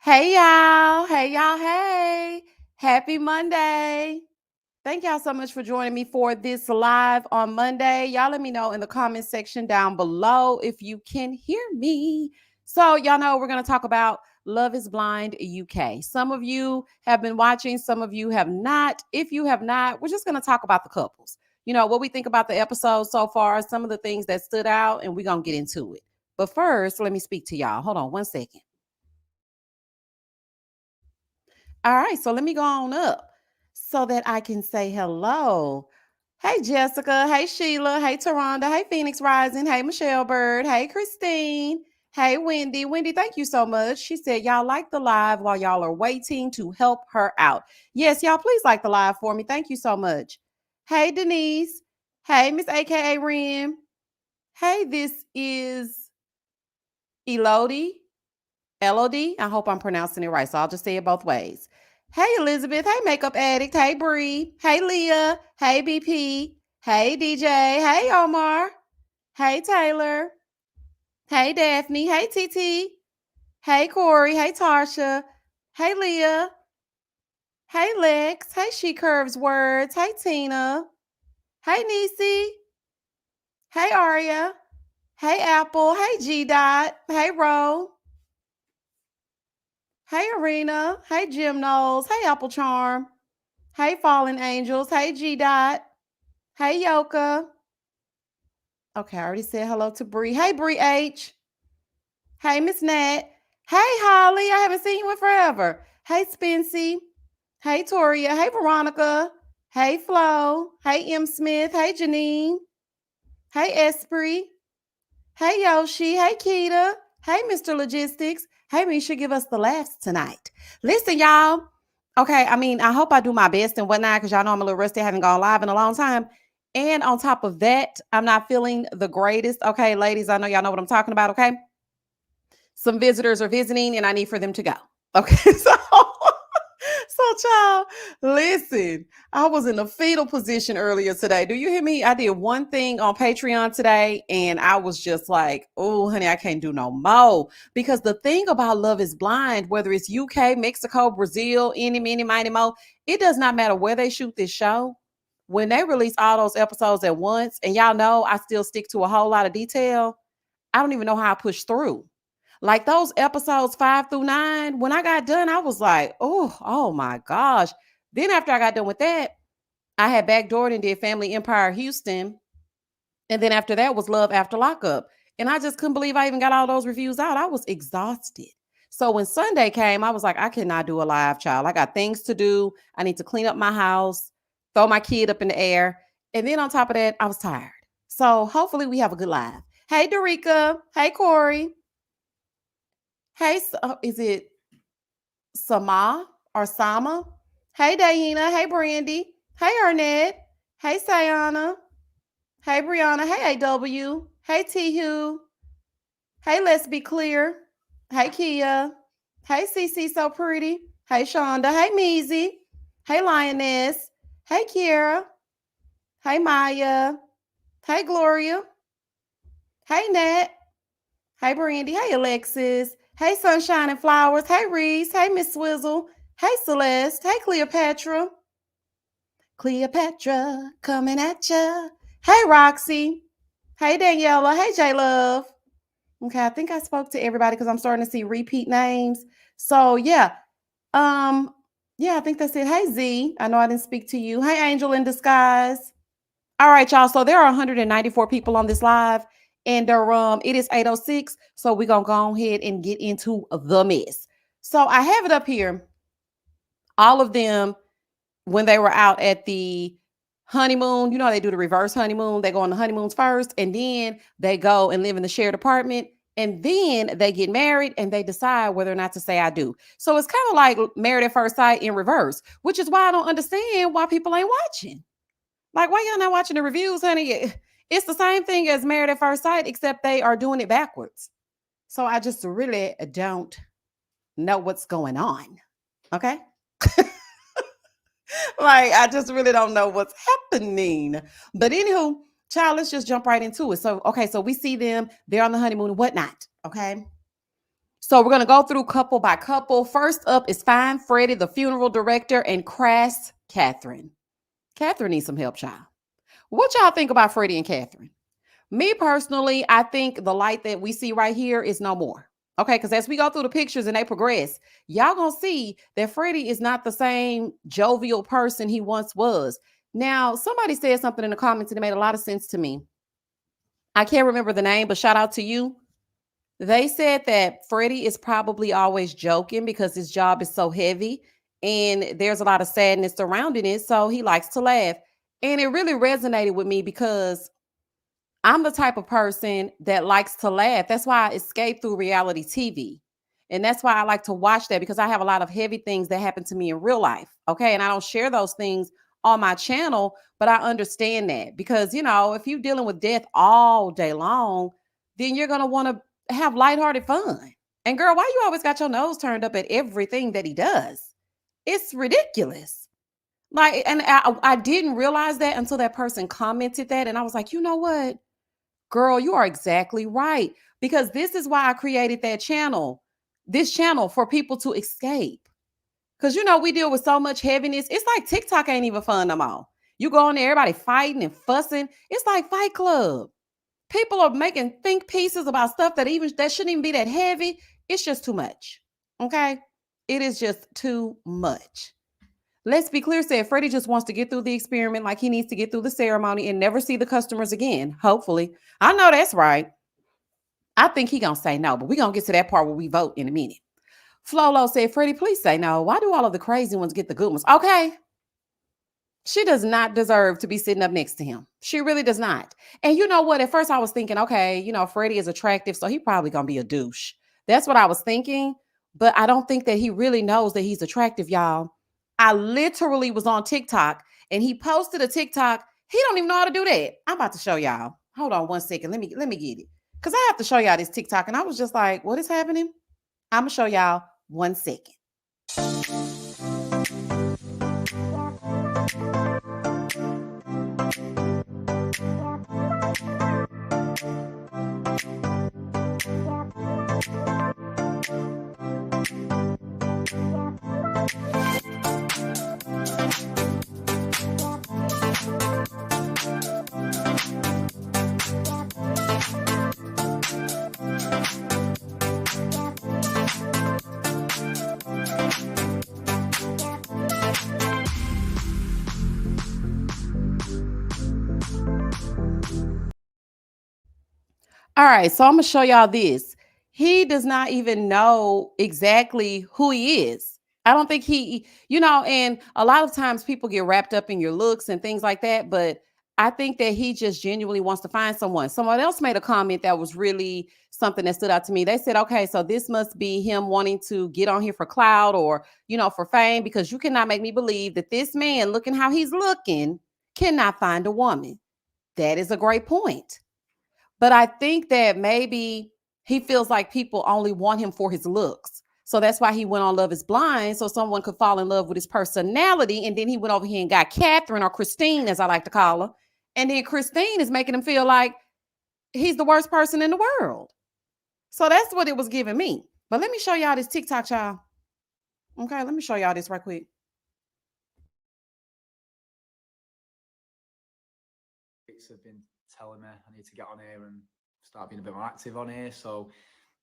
Hey y'all. Hey y'all. Hey. Happy Monday. Thank y'all so much for joining me for this live on Monday. Y'all let me know in the comment section down below if you can hear me. So y'all know we're going to talk about Love is Blind UK. Some of you have been watching, some of you have not. If you have not, we're just going to talk about the couples. You know, what we think about the episode so far, some of the things that stood out, and we're going to get into it. But first, let me speak to y'all. Hold on one second. All right, so let me go on up so that I can say hello. Hey, Jessica. Hey, Sheila. Hey, Taronda. Hey, Phoenix Rising. Hey, Michelle Bird. Hey, Christine. Hey, Wendy. Wendy, thank you so much. She said, y'all like the live while y'all are waiting to help her out. Yes, y'all, please like the live for me. Thank you so much. Hey, Denise. Hey, Miss AKA Ren. Hey, this is Elodie. Elodie. I hope I'm pronouncing it right, so I'll just say it both ways. Hey, Elizabeth. Hey, Makeup Addict. Hey, Bree. Hey, Leah. Hey, BP. Hey, DJ. Hey, Omar. Hey, Taylor. Hey, Daphne. Hey, TT. Hey, Corey. Hey, Tarsha. Hey, Leah. Hey, Lex. Hey, She Curves Words. Hey, Tina. Hey, Nisi. Hey, Aria. Hey, Apple. Hey, G Dot. Hey, Ro. Hey, Arena. Hey, Jim Knowles. Hey, Apple Charm. Hey, Fallen Angels. Hey, G Dot. Hey, Yoka. Okay, I already said hello to Bree. Hey, Bree H. Hey, Miss Nat. Hey, Holly. I haven't seen you in forever. Hey, Spency. Hey, Toria. Hey, Veronica. Hey, Flo. Hey, M. Smith. Hey, Janine. Hey, Esprit. Hey, Yoshi. Hey, Keita. Hey, Mr. Logistics. Hey, Misha, give us the laughs tonight. Listen, y'all. Okay, I mean, I hope I do my best and whatnot because y'all know I'm a little rusty. I haven't gone live in a long time. And on top of that, I'm not feeling the greatest. Okay, ladies, I know y'all know what I'm talking about. Okay. Some visitors are visiting and I need for them to go. Okay. So, child, listen, I was in a fetal position earlier today. Do you hear me? I did one thing on Patreon today and I was just like, oh, honey, I can't do no more. Because the thing about Love is Blind, whether it's UK, Mexico, Brazil, any, many, mighty, mo, it does not matter where they shoot this show. When they release all those episodes at once, and y'all know I still stick to a whole lot of detail, I don't even know how I push through. Like those episodes 5 through 9, when I got done, I was like, oh my gosh. Then after I got done with that, I had backdoored and did Family Empire Houston. And then after that was Love After Lockup. And I just couldn't believe I even got all those reviews out. I was exhausted. So when Sunday came, I was like, I cannot do a live, child. I got things to do. I need to clean up my house, throw my kid up in the air. And then on top of that, I was tired. So hopefully we have a good live. Hey, Dorica. Hey, Corey. Hey, is it Sama or Sama? Hey, Diana. Hey, Brandy. Hey, Arnett. Hey, Sayana. Hey, Brianna. Hey, AW. Hey, T. Hey, Let's Be Clear. Hey, Kia. Hey, Cece, so pretty. Hey, Shonda. Hey, Meezy. Hey, Lioness. Hey, Kiera. Hey, Maya. Hey, Gloria. Hey, Nat. Hey, Brandy. Hey, Alexis. Hey, Sunshine and Flowers. Hey, Reese. Hey, Miss Swizzle. Hey, Celeste. Hey, Cleopatra. Cleopatra coming at ya. Hey, Roxy. Hey, Daniela. Hey, J Love. Okay, I think I spoke to everybody because I'm starting to see repeat names. So um, yeah, I think that's it. Hey Z, I know I didn't speak to you. Hey Angel in disguise. All right, y'all. So there are 194 people on this live, and it is 8:06. So we're gonna go ahead and get into the mess. So I have it up here. All of them when they were out at the honeymoon, you know, they do the reverse honeymoon. They go on the honeymoons first, and then they go and live in the shared apartment. And then they get married and they decide whether or not to say I do. So it's kind of like married at first sight in reverse, which is why I don't understand why people ain't watching. Like, why y'all not watching the reviews, honey? It's the same thing as married at first sight, except they are doing it backwards. So I just really don't know what's going on. Okay. Like, I just really don't know what's happening. But anywho, child, let's just jump right into it. So, okay, so we see them, they're on the honeymoon and whatnot. Okay. So we're gonna go through couple by couple. First up is Fine Freddie, the funeral director, and Crass Catherine. Catherine needs some help, child. What y'all think about Freddie and Catherine? Me personally, I think the light that we see right here is no more. Okay, because as we go through the pictures and they progress, y'all gonna see that Freddie is not the same jovial person he once was. Now, somebody said something in the comments and it made a lot of sense to me. I can't remember the name, but shout out to you. They said that Freddie is probably always joking because his job is so heavy and there's a lot of sadness surrounding it. So he likes to laugh. And it really resonated with me because I'm the type of person that likes to laugh. That's why I escape through reality TV. And that's why I like to watch that because I have a lot of heavy things that happen to me in real life. Okay. And I don't share those things on my channel, but I understand that because, you know, if you're dealing with death all day long, then you're going to want to have lighthearted fun. And girl, why you always got your nose turned up at everything that he does? It's ridiculous. Like, and I didn't realize that until that person commented that. And I was like, you know what? Girl, you are exactly right. Because this is why I created that channel, this channel for people to escape. Because, you know, we deal with so much heaviness. It's like TikTok ain't even fun no more. You go on there, everybody fighting and fussing. It's like Fight Club. People are making think pieces about stuff that shouldn't even be that heavy. It's just too much. Okay. It is just too much. Let's be clear, said Freddie just wants to get through the experiment like he needs to get through the ceremony and never see the customers again. Hopefully. I know that's right. I think he gonna say no, but we're gonna get to that part where we vote in a minute. Flolo said, Freddie, please say no. Why do all of the crazy ones get the good ones? Okay. She does not deserve to be sitting up next to him. She really does not. And you know what? At first I was thinking, okay, you know, Freddie is attractive, so he probably gonna be a douche. That's what I was thinking. But I don't think that he really knows that he's attractive, y'all. I literally was on TikTok and he posted a TikTok. He don't even know how to do that. I'm about to show y'all. Hold on one second. Let me get it. Because I have to show y'all this TikTok. And I was just like, what is happening? I'm gonna show y'all 1 second. All right, so I'm gonna show y'all this. He does not even know exactly who he is. I don't think you know, and a lot of times people get wrapped up in your looks and things like that, but I think that he just genuinely wants to find someone. Someone else made a comment that was really something that stood out to me. They said, okay, so this must be him wanting to get on here for clout or, you know, for fame, because you cannot make me believe that this man, looking how he's looking, cannot find a woman. That is a great point. But I think that maybe He feels like people only want him for his looks. So that's why he went on Love is Blind, so someone could fall in love with his personality. And then he went over here and got Catherine, or Christine, as I like to call her. And then Christine is making him feel like he's the worst person in the world. So that's what it was giving me. But let me show y'all this TikTok, y'all. Okay, let me show y'all this right quick. Have been telling me I need to get on here and start being a bit more active on here. So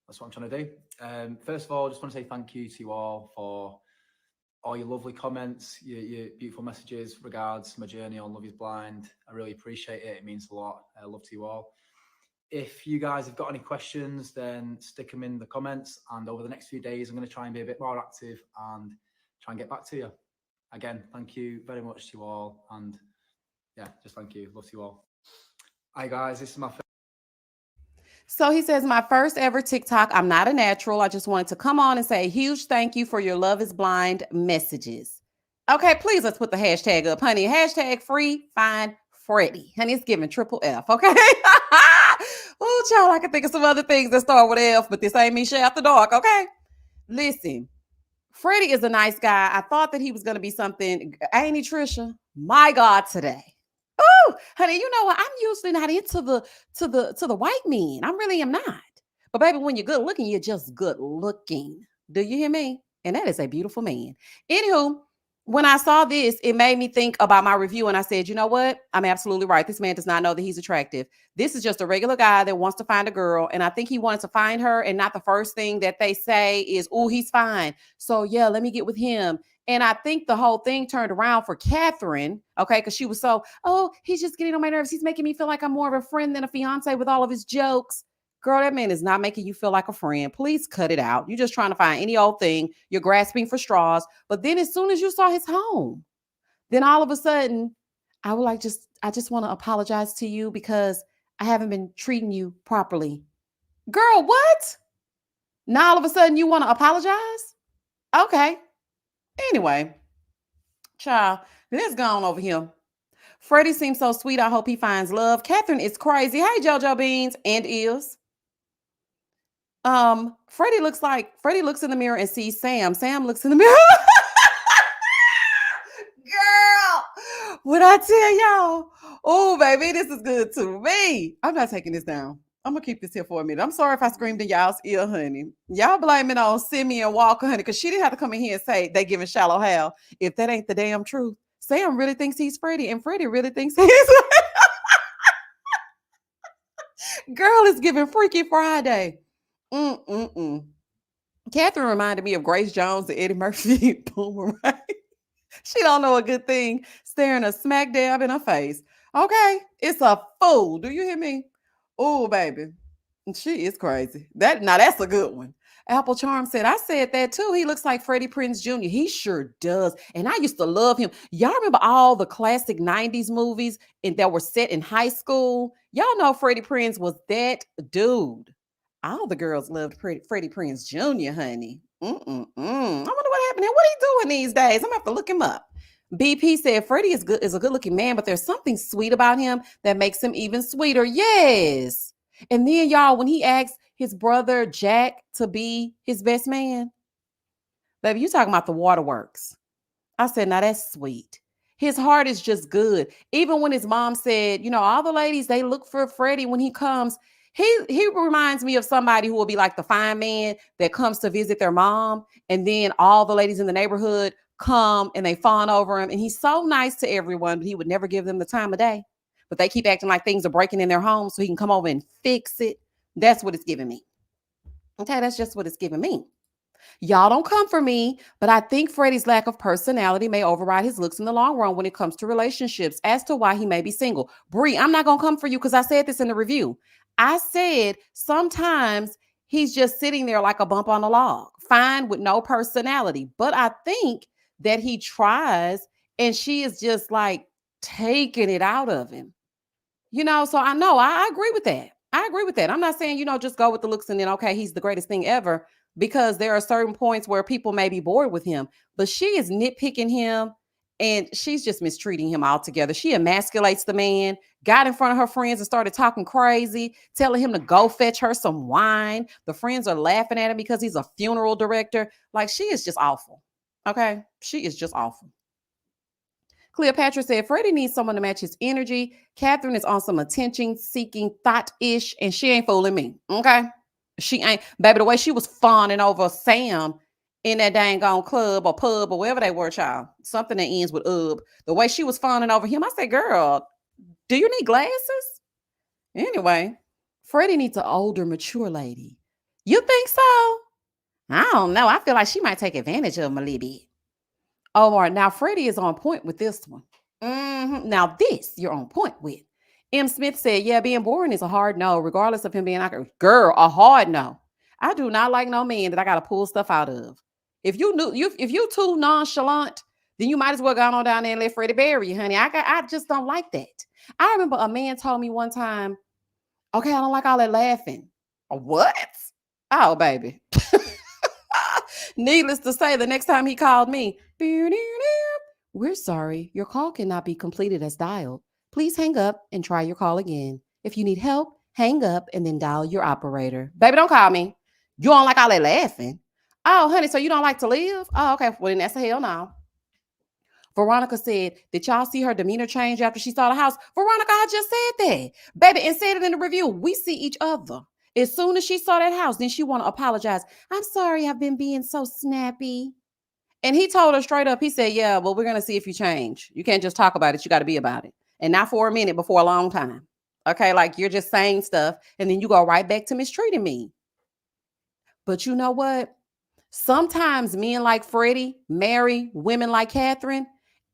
that's what I'm trying to do. First of all, I just want to say thank you to you all for all your lovely comments, your beautiful messages regards my journey on Love is Blind. I really appreciate it. It means a lot. Love to you all. If you guys have got any questions, then stick them in the comments. And over the next few days, I'm going to try and be a bit more active and try and get back to you. Again, thank you very much to you all. And yeah, just thank you. Love to you all. Hi, guys. This is my So he says, my first ever TikTok. I'm not a natural. I just wanted to come on and say a huge thank you for your Love is Blind messages. Okay, please let's put the hashtag up, honey. Hashtag free find Freddie. Honey, it's giving triple F, okay? Oh, child, I can think of some other things that start with F, but this ain't me shit after dark, okay? Listen, Freddie is a nice guy. I thought that he was going to be something. Ain't he, Trisha? My God, today. Oh, honey, you know what? I'm usually not into the white men. I really am not. But baby, when you're good looking, you're just good looking. Do you hear me? And that is a beautiful man. Anywho, when I saw this, it made me think about my review, and I said, you know what? I'm absolutely right. This man does not know that he's attractive. This is just a regular guy that wants to find a girl, and I think he wanted to find her, and not the first thing that they say is, oh, he's fine. So yeah, let me get with him. And I think the whole thing turned around for Catherine, okay, because she was so, oh, he's just getting on my nerves. He's making me feel like I'm more of a friend than a fiance with all of his jokes. Girl, that man is not making you feel like a friend. Please cut it out. You're just trying to find any old thing. You're grasping for straws. But then as soon as you saw his home, then all of a sudden, I just want to apologize to you because I haven't been treating you properly. Girl, what? Now all of a sudden you want to apologize? Okay. Anyway, child, let's go on over here. Freddie seems so sweet. I hope he finds love. Catherine is crazy. Hey, JoJo Beans and is. Freddie looks in the mirror and sees Sam. Sam looks in the mirror. Girl, what I tell y'all? Oh, baby, this is good to me. I'm not taking this down. I'm gonna keep this here for a minute. I'm sorry if I screamed in y'all's ear, honey. Y'all blame it on Simeon Walker, honey, because she didn't have to come in here and say they giving shallow hell. If that ain't the damn truth, Sam really thinks he's Freddie, and Freddie really thinks he's girl is giving Freaky Friday. Mm-mm-mm. Catherine reminded me of Grace Jones and Eddie Murphy. Boomerang. She don't know a good thing, staring a smack dab in her face. Okay, it's a fool. Do you hear me? Oh, baby. She is crazy. That's a good one. Apple Charm said, I said that too. He looks like Freddie Prinze Jr. He sure does. And I used to love him. Y'all remember all the classic 90s movies that were set in high school? Y'all know Freddie Prinze was that dude. All the girls loved Freddie Prinze Jr., honey. Mm-mm-mm. I wonder what happened. What he doing these days? I'm gonna have to look him up. BP said Freddie is a good looking man, but there's something sweet about him that makes him even sweeter. Yes. And then y'all, when he asked his brother Jack to be his best man, baby, you talking about the waterworks. I said, now that's sweet. His heart is just good. Even when his mom said, you know, all the ladies, they look for Freddie when he comes. He reminds me of somebody who will be like the fine man that comes to visit their mom. And then all the ladies in the neighborhood come and they fawn over him. And he's so nice to everyone, but he would never give them the time of day. But they keep acting like things are breaking in their home so he can come over and fix it. That's what it's giving me. Okay, that's just what it's giving me. Y'all don't come for me, but I think Freddie's lack of personality may override his looks in the long run when it comes to relationships as to why he may be single. Bree, I'm not going to come for you because I said this in the review. I said sometimes he's just sitting there like a bump on a log, fine with no personality. But I think that he tries and she is just like taking it out of him. You know, so I know I agree with that. I agree with that. I'm not saying, you know, just go with the looks and then, okay, he's the greatest thing ever, because there are certain points where people may be bored with him, but she is nitpicking him and she's just mistreating him altogether. She emasculates the man. got in front of her friends and started talking crazy, telling him to go fetch her some wine. The friends are laughing at him because he's a funeral director. Like, she is just awful. Okay? She is just awful. Cleopatra said Freddie needs someone to match his energy. Catherine is on some attention seeking thought ish, and she ain't fooling me. Okay? She ain't. Baby, the way she was fawning over Sam in that dang on club or pub or wherever they were, child. Something that ends with ub. The way she was fawning over him, I said, girl, do you need glasses? Anyway, Freddie needs an older, mature lady. You think so? I don't know. I feel like she might take advantage of him a little bit. Omar, now Freddie is on point with this one. Now this you're on point with. M. Smith said, "Yeah, being boring is a hard no, regardless of him being like a girl. A hard no. I do not like no man that I gotta pull stuff out of. If you too nonchalant, then you might as well go on down there and let Freddie bury you, honey. I just don't like that. I remember a man told me one time, okay, I don't like all that laughing. What? Oh, baby. Needless to say, the next time he called me, we're sorry, your call cannot be completed as dialed. Please hang up and try your call again. If you need help, hang up and then dial your operator. Baby, don't call me. You don't like all that laughing. Oh, honey, so you don't like to live? Oh, okay. Well, then that's a hell no. Veronica said, did y'all see her demeanor change after she saw the house? Veronica, I just said that. Baby, and said it in the review. We see each other. As soon as she saw that house, then she want to apologize. I'm sorry I've been being so snappy. And he told her straight up, he said, yeah, well, we're going to see if you change. You can't just talk about it. You got to be about it. And not for a minute, but for a long time. Okay, like you're just saying stuff and then you go right back to mistreating me. But you know what? Sometimes men like Freddie marry women like Catherine,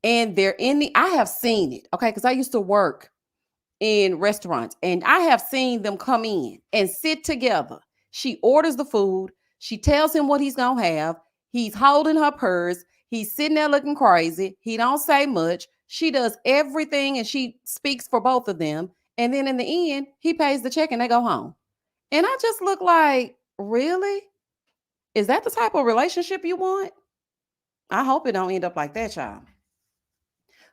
and they're in the, I have seen it, okay, because I used to work in restaurants and I have seen them come in and sit together. She orders the food, she tells him what he's gonna have, he's holding her purse, he's sitting there looking crazy, he don't say much, she does everything and she speaks for both of them, and then in the end, he pays the check and they go home. And I just look like, really? Is that the type of relationship you want? I hope it don't end up like that, child.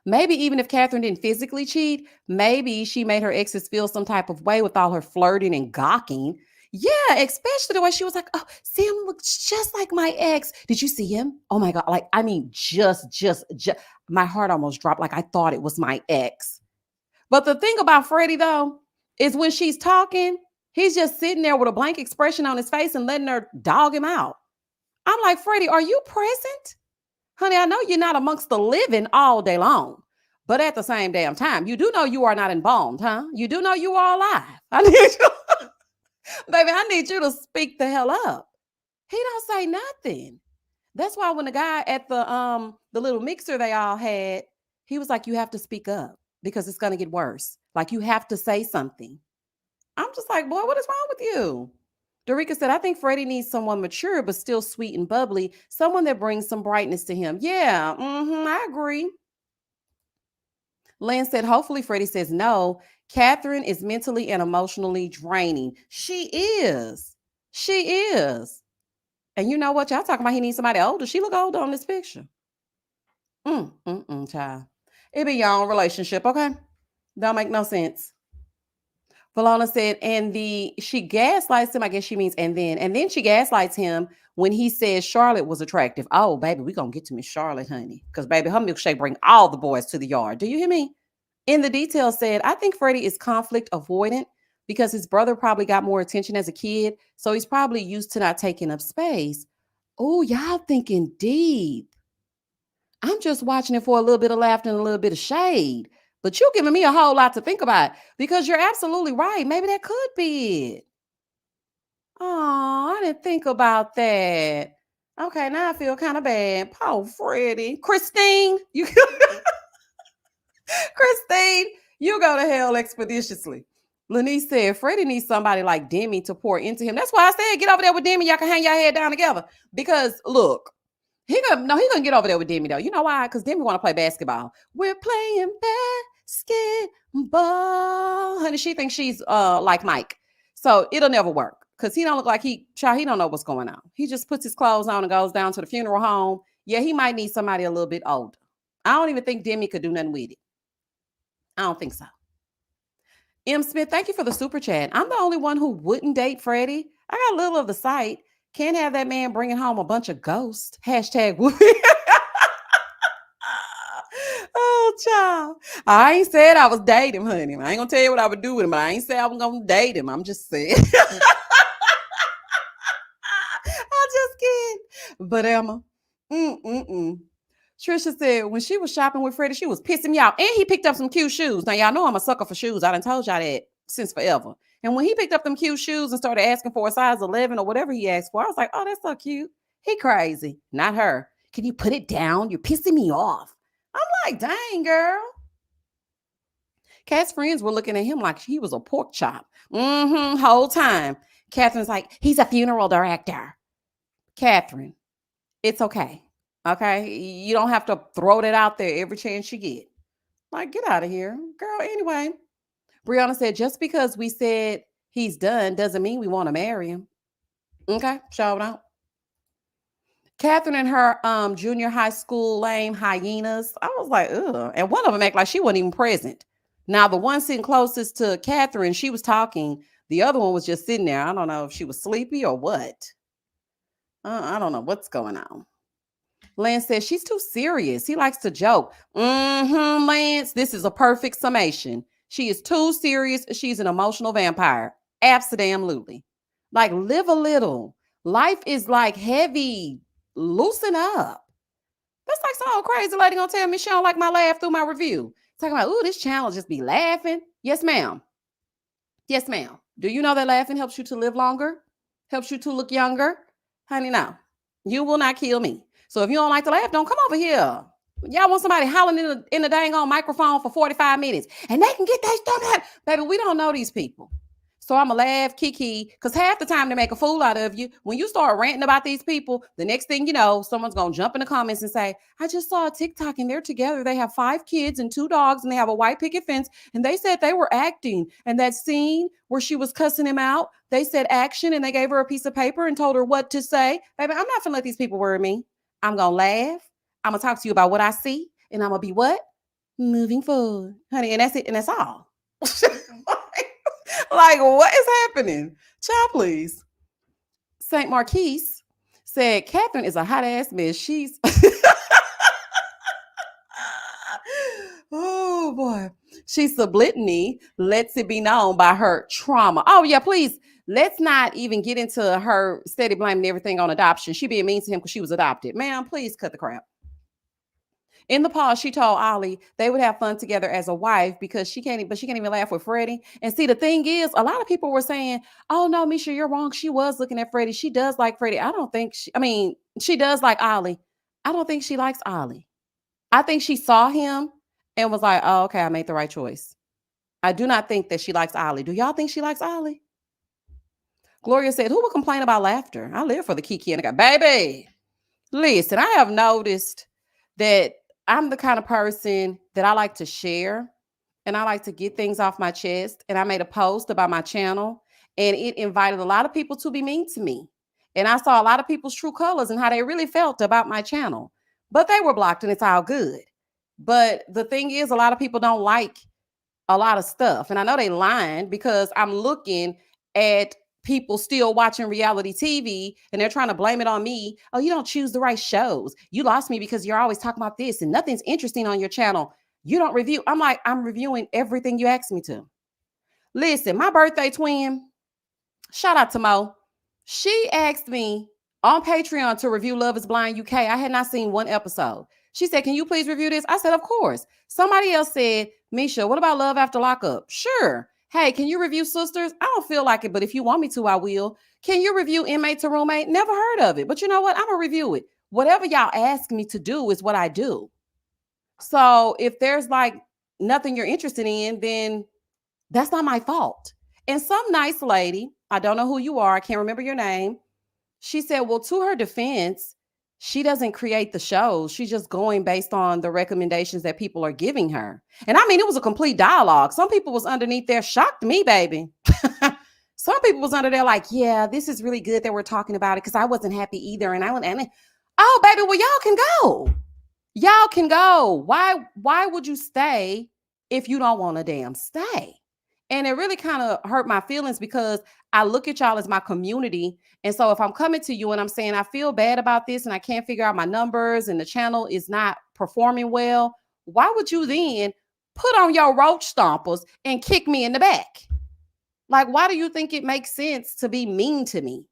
Maybe even if Catherine didn't physically cheat, maybe she made her exes feel some type of way with all her flirting and gawking. Yeah, especially the way she was like, "Oh, Sam looks just like my ex. Did you see him? Oh my god!" Like, I mean, just, my heart almost dropped. Like I thought it was my ex. But the thing about Freddie though is when she's talking, he's just sitting there with a blank expression on his face and letting her dog him out. I'm like, Freddie, are you present? Honey, I know you're not amongst the living all day long, but at the same damn time, you do know you are not embalmed, huh? You do know you are alive. I need you, baby, I need you to speak the hell up. He don't say nothing. That's why when the guy at the little mixer they all had, he was like, you have to speak up because it's gonna get worse. Like you have to say something. I'm just like, boy, what is wrong with you? Dorica said, I think Freddie needs someone mature but still sweet and bubbly, someone that brings some brightness to him. Yeah, I agree. Lynn said, hopefully Freddie says no. Catherine is mentally and emotionally draining. She is. She is. And you know what? Y'all talking about he needs somebody older. She look older on this picture. Child. It be your own relationship, okay? Don't make no sense. Valona said, and she gaslights him. I guess she means and then she gaslights him when he says Charlotte was attractive. Oh, baby, we gonna get to Miss Charlotte, honey, because baby, her milkshake bring all the boys to the yard. Do you hear me? In the details said, I think Freddie is conflict avoidant because his brother probably got more attention as a kid, so he's probably used to not taking up space. Oh, y'all thinking deep. I'm just watching it for a little bit of laughter and a little bit of shade. But you're giving me a whole lot to think about because you're absolutely right. Maybe that could be it. Oh, I didn't think about that. Okay, now I feel kind of bad. Poor Freddie. Christine, you Christine, you go to hell expeditiously. Lanice said Freddie needs somebody like Demi to pour into him. That's why I said get over there with Demi. Y'all can hang your head down together. Because look, he gonna get over there with Demi though. You know why? Because Demi want to play basketball. We're playing basketball. Honey, she thinks she's like Mike. So it'll never work. Because he don't look like he don't know what's going on. He just puts his clothes on and goes down to the funeral home. Yeah, he might need somebody a little bit older. I don't even think Demi could do nothing with it. I don't think so. M. Smith, thank you for the super chat. I'm the only one who wouldn't date Freddie. I got a little of the sight. Can't have that man bringing home a bunch of ghosts. Hashtag Woody. Oh, child. I ain't said I was dating him, honey. I ain't gonna tell you what I would do with him. I ain't said I was gonna date him. I'm just saying. I just kidding. But Emma, mm-mm-mm. Trisha said when she was shopping with Freddie, she was pissing me off. And he picked up some cute shoes. Now, y'all know I'm a sucker for shoes. I done told y'all that since forever. And when he picked up them cute shoes and started asking for a size 11 or whatever he asked for, I was like, oh, that's so cute. He crazy. Not her. Can you put it down? You're pissing me off. I'm like, dang, girl. Kat's friends were looking at him like he was a pork chop. Whole time. Catherine's like, he's a funeral director. Catherine, it's okay. Okay? You don't have to throw that out there every chance you get. Like, get out of here. Girl, anyway. Brianna said, just because we said he's done doesn't mean we want to marry him. Okay, shout out. Catherine and her junior high school lame hyenas. I was like, ugh. And one of them act like she wasn't even present. Now, the one sitting closest to Catherine, she was talking. The other one was just sitting there. I don't know if she was sleepy or what. I don't know what's going on. Lance says she's too serious. He likes to joke. Lance, this is a perfect summation. She is too serious. She's an emotional vampire. Absolutely. Like, live a little. Life is like heavy. Loosen up. That's like some old crazy lady gonna tell me she don't like my laugh through my review. Talking about, ooh, this channel just be laughing. Yes, ma'am. Yes, ma'am. Do you know that laughing helps you to live longer? Helps you to look younger? Honey, no. You will not kill me. So if you don't like to laugh, don't come over here. Y'all want somebody hollering in the dang on microphone for 45 minutes and they can get that stuff out. Baby, we don't know these people. So I'm going to laugh, kiki, because half the time they make a fool out of you. When you start ranting about these people, the next thing you know, someone's going to jump in the comments and say, I just saw a TikTok and they're together. They have 5 kids and 2 dogs and they have a white picket fence. And they said they were acting. And that scene where she was cussing him out, they said action and they gave her a piece of paper and told her what to say. Baby, I'm not going to let these people worry me. I'm going to laugh. I'm going to talk to you about what I see. And I'm going to be what? Moving forward. Honey, and that's it. And that's all. Like, what is happening? Child, please. St. Marquise said, Catherine is a hot ass mess. She's oh boy. She's subliminally lets it be known by her trauma. Oh, yeah, please. Let's not even get into her steady blaming everything on adoption. She being mean to him because she was adopted. Ma'am, please cut the crap. In the pause, she told Ollie they would have fun together as a wife because she can't even laugh with Freddie. And see, the thing is, a lot of people were saying, oh no, Misha, you're wrong. She was looking at Freddie. She does like Freddie. She does like Ollie. I don't think she likes Ollie. I think she saw him and was like, oh, okay, I made the right choice. I do not think that she likes Ollie. Do y'all think she likes Ollie? Gloria said, who would complain about laughter? I live for the kiki and I got, baby, listen, I have noticed that I'm the kind of person that I like to share and I like to get things off my chest. And I made a post about my channel and it invited a lot of people to be mean to me. And I saw a lot of people's true colors and how they really felt about my channel, but they were blocked and it's all good. But the thing is, a lot of people don't like a lot of stuff. And I know they lying because I'm looking at people still watching reality TV and they're trying to blame it on me. Oh, you don't choose the right shows. You lost me because you're always talking about this and nothing's interesting on your channel. You don't review. I'm like, I'm reviewing everything you asked me to. Listen, my birthday twin, shout out to Mo. She asked me on Patreon to review Love is Blind UK. I had not seen one episode. She said, can you please review this? I said, of course. Somebody else said, Misha, what about Love After Lockup? Sure. Hey, can you review Sisters? I don't feel like it, but if you want me to, I will. Can you review Inmate to Roommate? Never heard of it, but you know what? I'm going to review it. Whatever y'all ask me to do is what I do. So if there's like nothing you're interested in, then that's not my fault. And some nice lady, I don't know who you are, I can't remember your name. She said, well, to her defense, she doesn't create the shows. She's just going based on the recommendations that people are giving her. And I mean, it was a complete dialogue. Some people was underneath there, shocked me, baby. Some people was under there like, yeah, this is really good that we're talking about it because I wasn't happy either. And oh, baby, well, y'all can go. Y'all can go. Why would you stay if you don't want to damn stay? And it really kind of hurt my feelings because I look at y'all as my community. And so if I'm coming to you and I'm saying I feel bad about this and I can't figure out my numbers and the channel is not performing well, why would you then put on your roach stompers and kick me in the back? Like, why do you think it makes sense to be mean to me?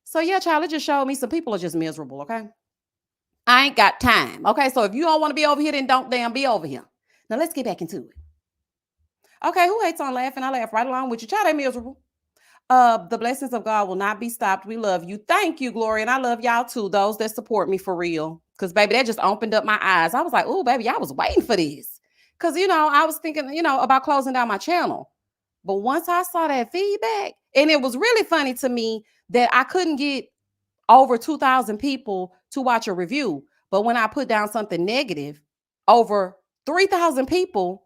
So yeah, child, it just showed me some people are just miserable, okay? I ain't got time. Okay, so if you don't want to be over here, then don't damn be over here. Now let's get back into it. Okay, who hates on laughing? I laugh right along with you. Child, they miserable. The blessings of God will not be stopped. We love you. Thank you, Glory. And I love y'all too, those that support me for real. Because, baby, that just opened up my eyes. I was like, oh, baby, I was waiting for this. Because, I was thinking, about closing down my channel. But once I saw that feedback, and it was really funny to me that I couldn't get over 2,000 people to watch a review. But when I put down something negative, over 3,000 people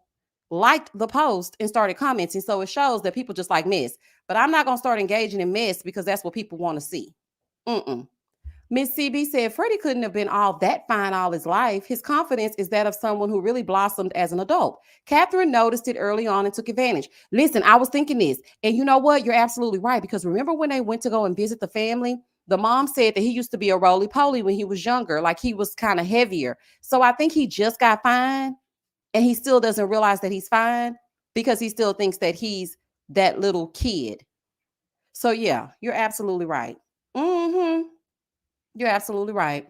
liked the post and started commenting. So it shows that people just like mess. But I'm not going to start engaging in mess because that's what people want to see. Miss CB said Freddie couldn't have been all that fine all his life. His confidence is that of someone who really blossomed as an adult. Catherine noticed it early on and took advantage. Listen, I was thinking this, and you know what? You're absolutely right, because remember when they went to go and visit the family? The mom said that he used to be a roly-poly when he was younger, like he was kind of heavier. So I think he just got fine, and he still doesn't realize that he's fine because he still thinks that he's that little kid. So yeah, you're absolutely right. You're absolutely right.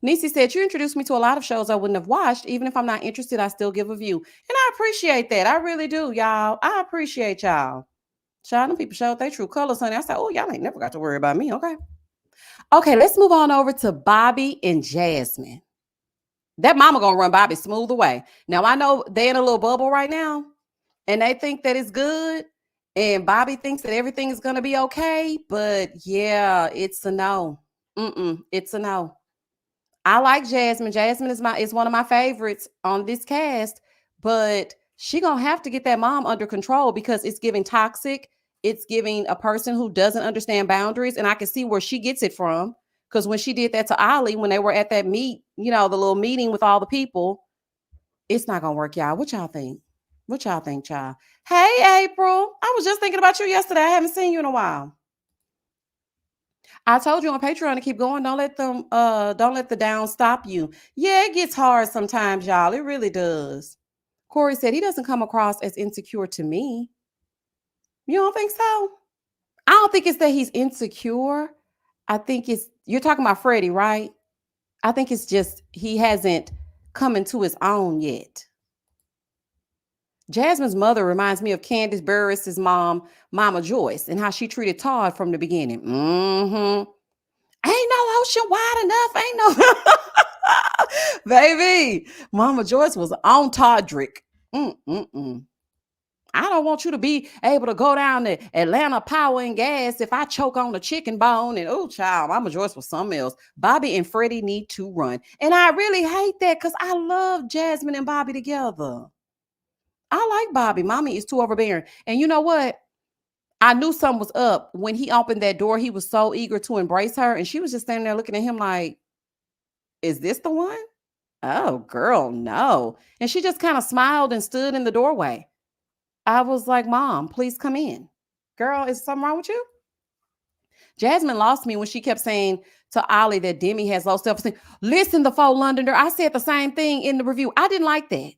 Nisi said, you introduced me to a lot of shows I wouldn't have watched. Even if I'm not interested, I still give a view. And I appreciate that. I really do, y'all. I appreciate y'all. Child, them people showed their true colors, honey. I said, oh, y'all ain't never got to worry about me, okay? Okay, let's move on over to Bobby and Jasmine. That mama gonna run Bobby smooth away. Now, I know they in a little bubble right now, and they think that it's good, and Bobby thinks that everything is gonna be okay, but yeah, it's a no. It's a no. I like Jasmine. Jasmine is one of my favorites on this cast, but she gonna have to get that mom under control because it's giving toxic. It's giving a person who doesn't understand boundaries, and I can see where she gets it from. Because when she did that to Ollie, when they were at that the little meeting with all the people, it's not gonna work, y'all. What y'all think? What y'all think, child? Hey, April. I was just thinking about you yesterday. I haven't seen you in a while. I told you on Patreon to keep going. Don't let the down stop you. Yeah, it gets hard sometimes, y'all. It really does. Corey said he doesn't come across as insecure to me. You don't think so? I don't think it's that he's insecure. I think you're talking about Freddie, right? I think it's just he hasn't come into his own yet. Jasmine's mother reminds me of Candace Burris's mom, Mama Joyce, and how she treated Todd from the beginning. Ain't no ocean wide enough. Ain't no baby. Mama Joyce was on Todrick. I don't want you to be able to go down to Atlanta Power and Gas if I choke on a chicken bone. And oh, child, Mama Joyce was something else. Bobby and Freddie need to run. And I really hate that because I love Jasmine and Bobby together. I like Bobby. Mommy is too overbearing. And you know what? I knew something was up when he opened that door. He was so eager to embrace her. And she was just standing there looking at him like, is this the one? Oh, girl, no. And she just kind of smiled and stood in the doorway. I was like, Mom, please come in. Girl, is something wrong with you? Jasmine lost me when she kept saying to Ollie that Demi has low self-esteem. Listen, the faux Londoner, I said the same thing in the review. I didn't like that.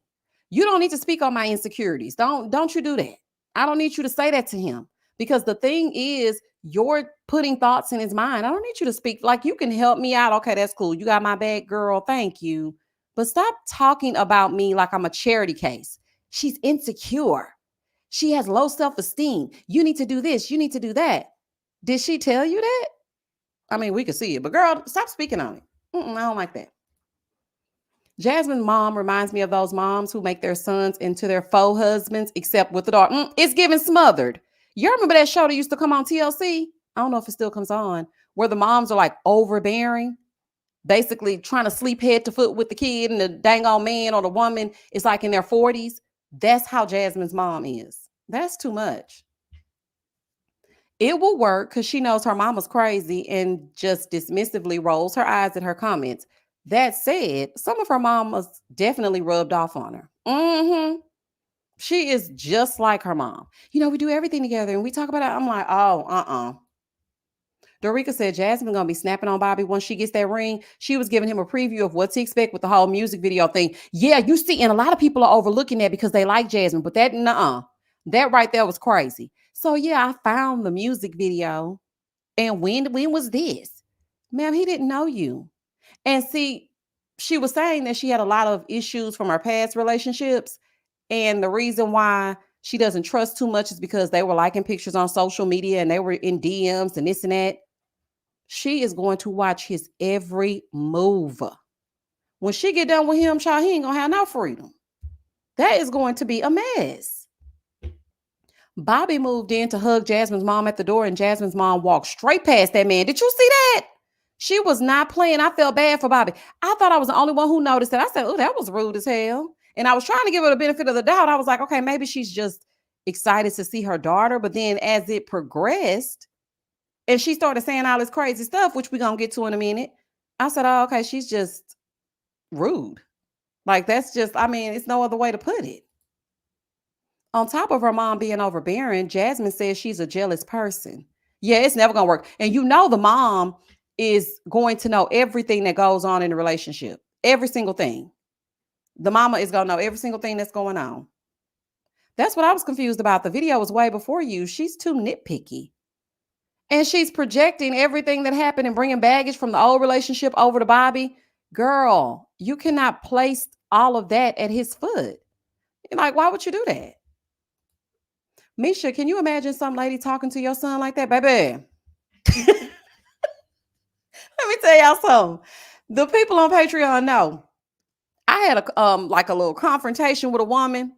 You don't need to speak on my insecurities. Don't you do that. I don't need you to say that to him because the thing is, you're putting thoughts in his mind. I don't need you to speak. Like, you can help me out. Okay, that's cool. You got my back, girl. Thank you. But stop talking about me like I'm a charity case. She's insecure. She has low self-esteem. You need to do this. You need to do that. Did she tell you that? I mean, we could see it, but girl, stop speaking on it. I don't like that. Jasmine's mom reminds me of those moms who make their sons into their faux husbands, except with the daughter. It's giving Smothered. You remember that show that used to come on TLC? I don't know if it still comes on, where the moms are like overbearing, basically trying to sleep head to foot with the kid, and the dang old man or the woman is like in their 40s. That's how Jasmine's mom is. That's too much. It will work because she knows her mama's crazy and just dismissively rolls her eyes at her comments. That said, some of her mamas definitely rubbed off on her. She is just like her mom. We do everything together and we talk about it. I'm like, oh, Dorica said Jasmine gonna be snapping on Bobby once she gets that ring. She was giving him a preview of what to expect with the whole music video thing. Yeah, you see, and a lot of people are overlooking that because they like Jasmine, but that right there was crazy. So yeah, I found the music video. And when was this? Ma'am, he didn't know you. And see, she was saying that she had a lot of issues from her past relationships. And the reason why she doesn't trust too much is because they were liking pictures on social media and they were in DMs and this and that. She is going to watch his every move. When she get done with him, child, he ain't gonna have no freedom. That is going to be a mess. Bobby moved in to hug Jasmine's mom at the door, and Jasmine's mom walked straight past that man. Did you see that? She was not playing. I felt bad for Bobby. I thought I was the only one who noticed that. I said, oh, that was rude as hell. And I was trying to give her the benefit of the doubt. I was like, okay, maybe she's just excited to see her daughter. But then as it progressed, and she started saying all this crazy stuff, which we're going to get to in a minute, I said, oh, okay, she's just rude. Like, that's just, I mean, it's no other way to put it. On top of her mom being overbearing, Jasmine says she's a jealous person. Yeah, it's never going to work. And the mom is going to know everything that goes on in the relationship. Every single thing. The mama is going to know every single thing that's going on. That's what I was confused about. The video was way before you. She's too nitpicky. And she's projecting everything that happened and bringing baggage from the old relationship over to Bobby. Girl, you cannot place all of that at his foot. You're like, why would you do that? Misha, can you imagine some lady talking to your son like that, baby? Let me tell y'all something. The people on Patreon know. I had a little confrontation with a woman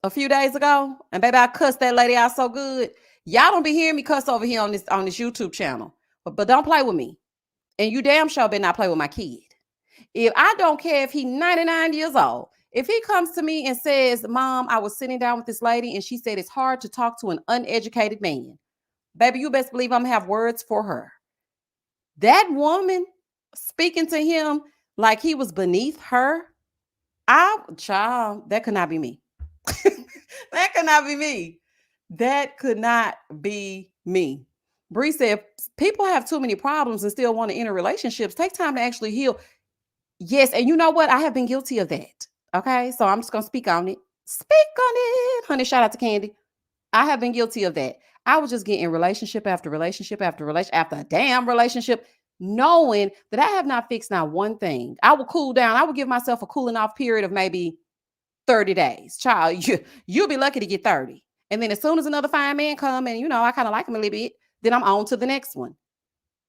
a few days ago, and baby, I cussed that lady out so good. Y'all don't be hearing me cuss over here on this YouTube channel, but don't play with me. And you damn sure better not play with my kid. If I don't care if he's 99 years old, if he comes to me and says, Mom, I was sitting down with this lady and she said it's hard to talk to an uneducated man, baby, you best believe I'm going to have words for her. That woman speaking to him like he was beneath her, child, that could not be me. That could not be me. That could not be me. Bree said, people have too many problems and still want to enter relationships. Take time to actually heal. Yes, and you know what? I have been guilty of that. Okay, so I'm just going to speak on it. Speak on it. Honey, shout out to Candy. I have been guilty of that. I was just getting relationship after relationship after a damn relationship, knowing that I have not fixed not one thing. I will cool down. I will give myself a cooling off period of maybe 30 days. Child, you'll be lucky to get 30. And then as soon as another fine man come and, I kind of like him a little bit, then I'm on to the next one.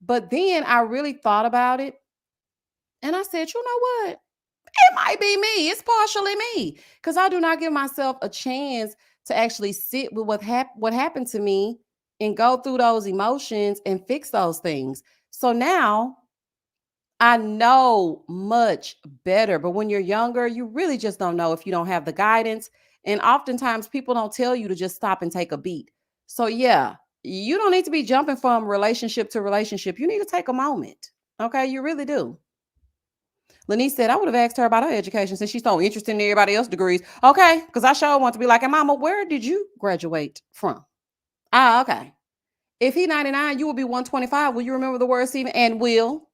But then I really thought about it. And I said, you know what? It might be me. It's partially me. Because I do not give myself a chance to actually sit with what happened to me and go through those emotions and fix those things. So now I know much better. But when you're younger, you really just don't know if you don't have the guidance. And oftentimes people don't tell you to just stop and take a beat. So yeah, you don't need to be jumping from relationship to relationship. You need to take a moment. Okay, you really do. Lanice said, I would have asked her about her education since she's so interested in everybody else's degrees. Okay, because I sure want to be like, hey, Mama, where did you graduate from? Ah, okay. If he 99, you will be 125. Will you remember the word Steven? And will.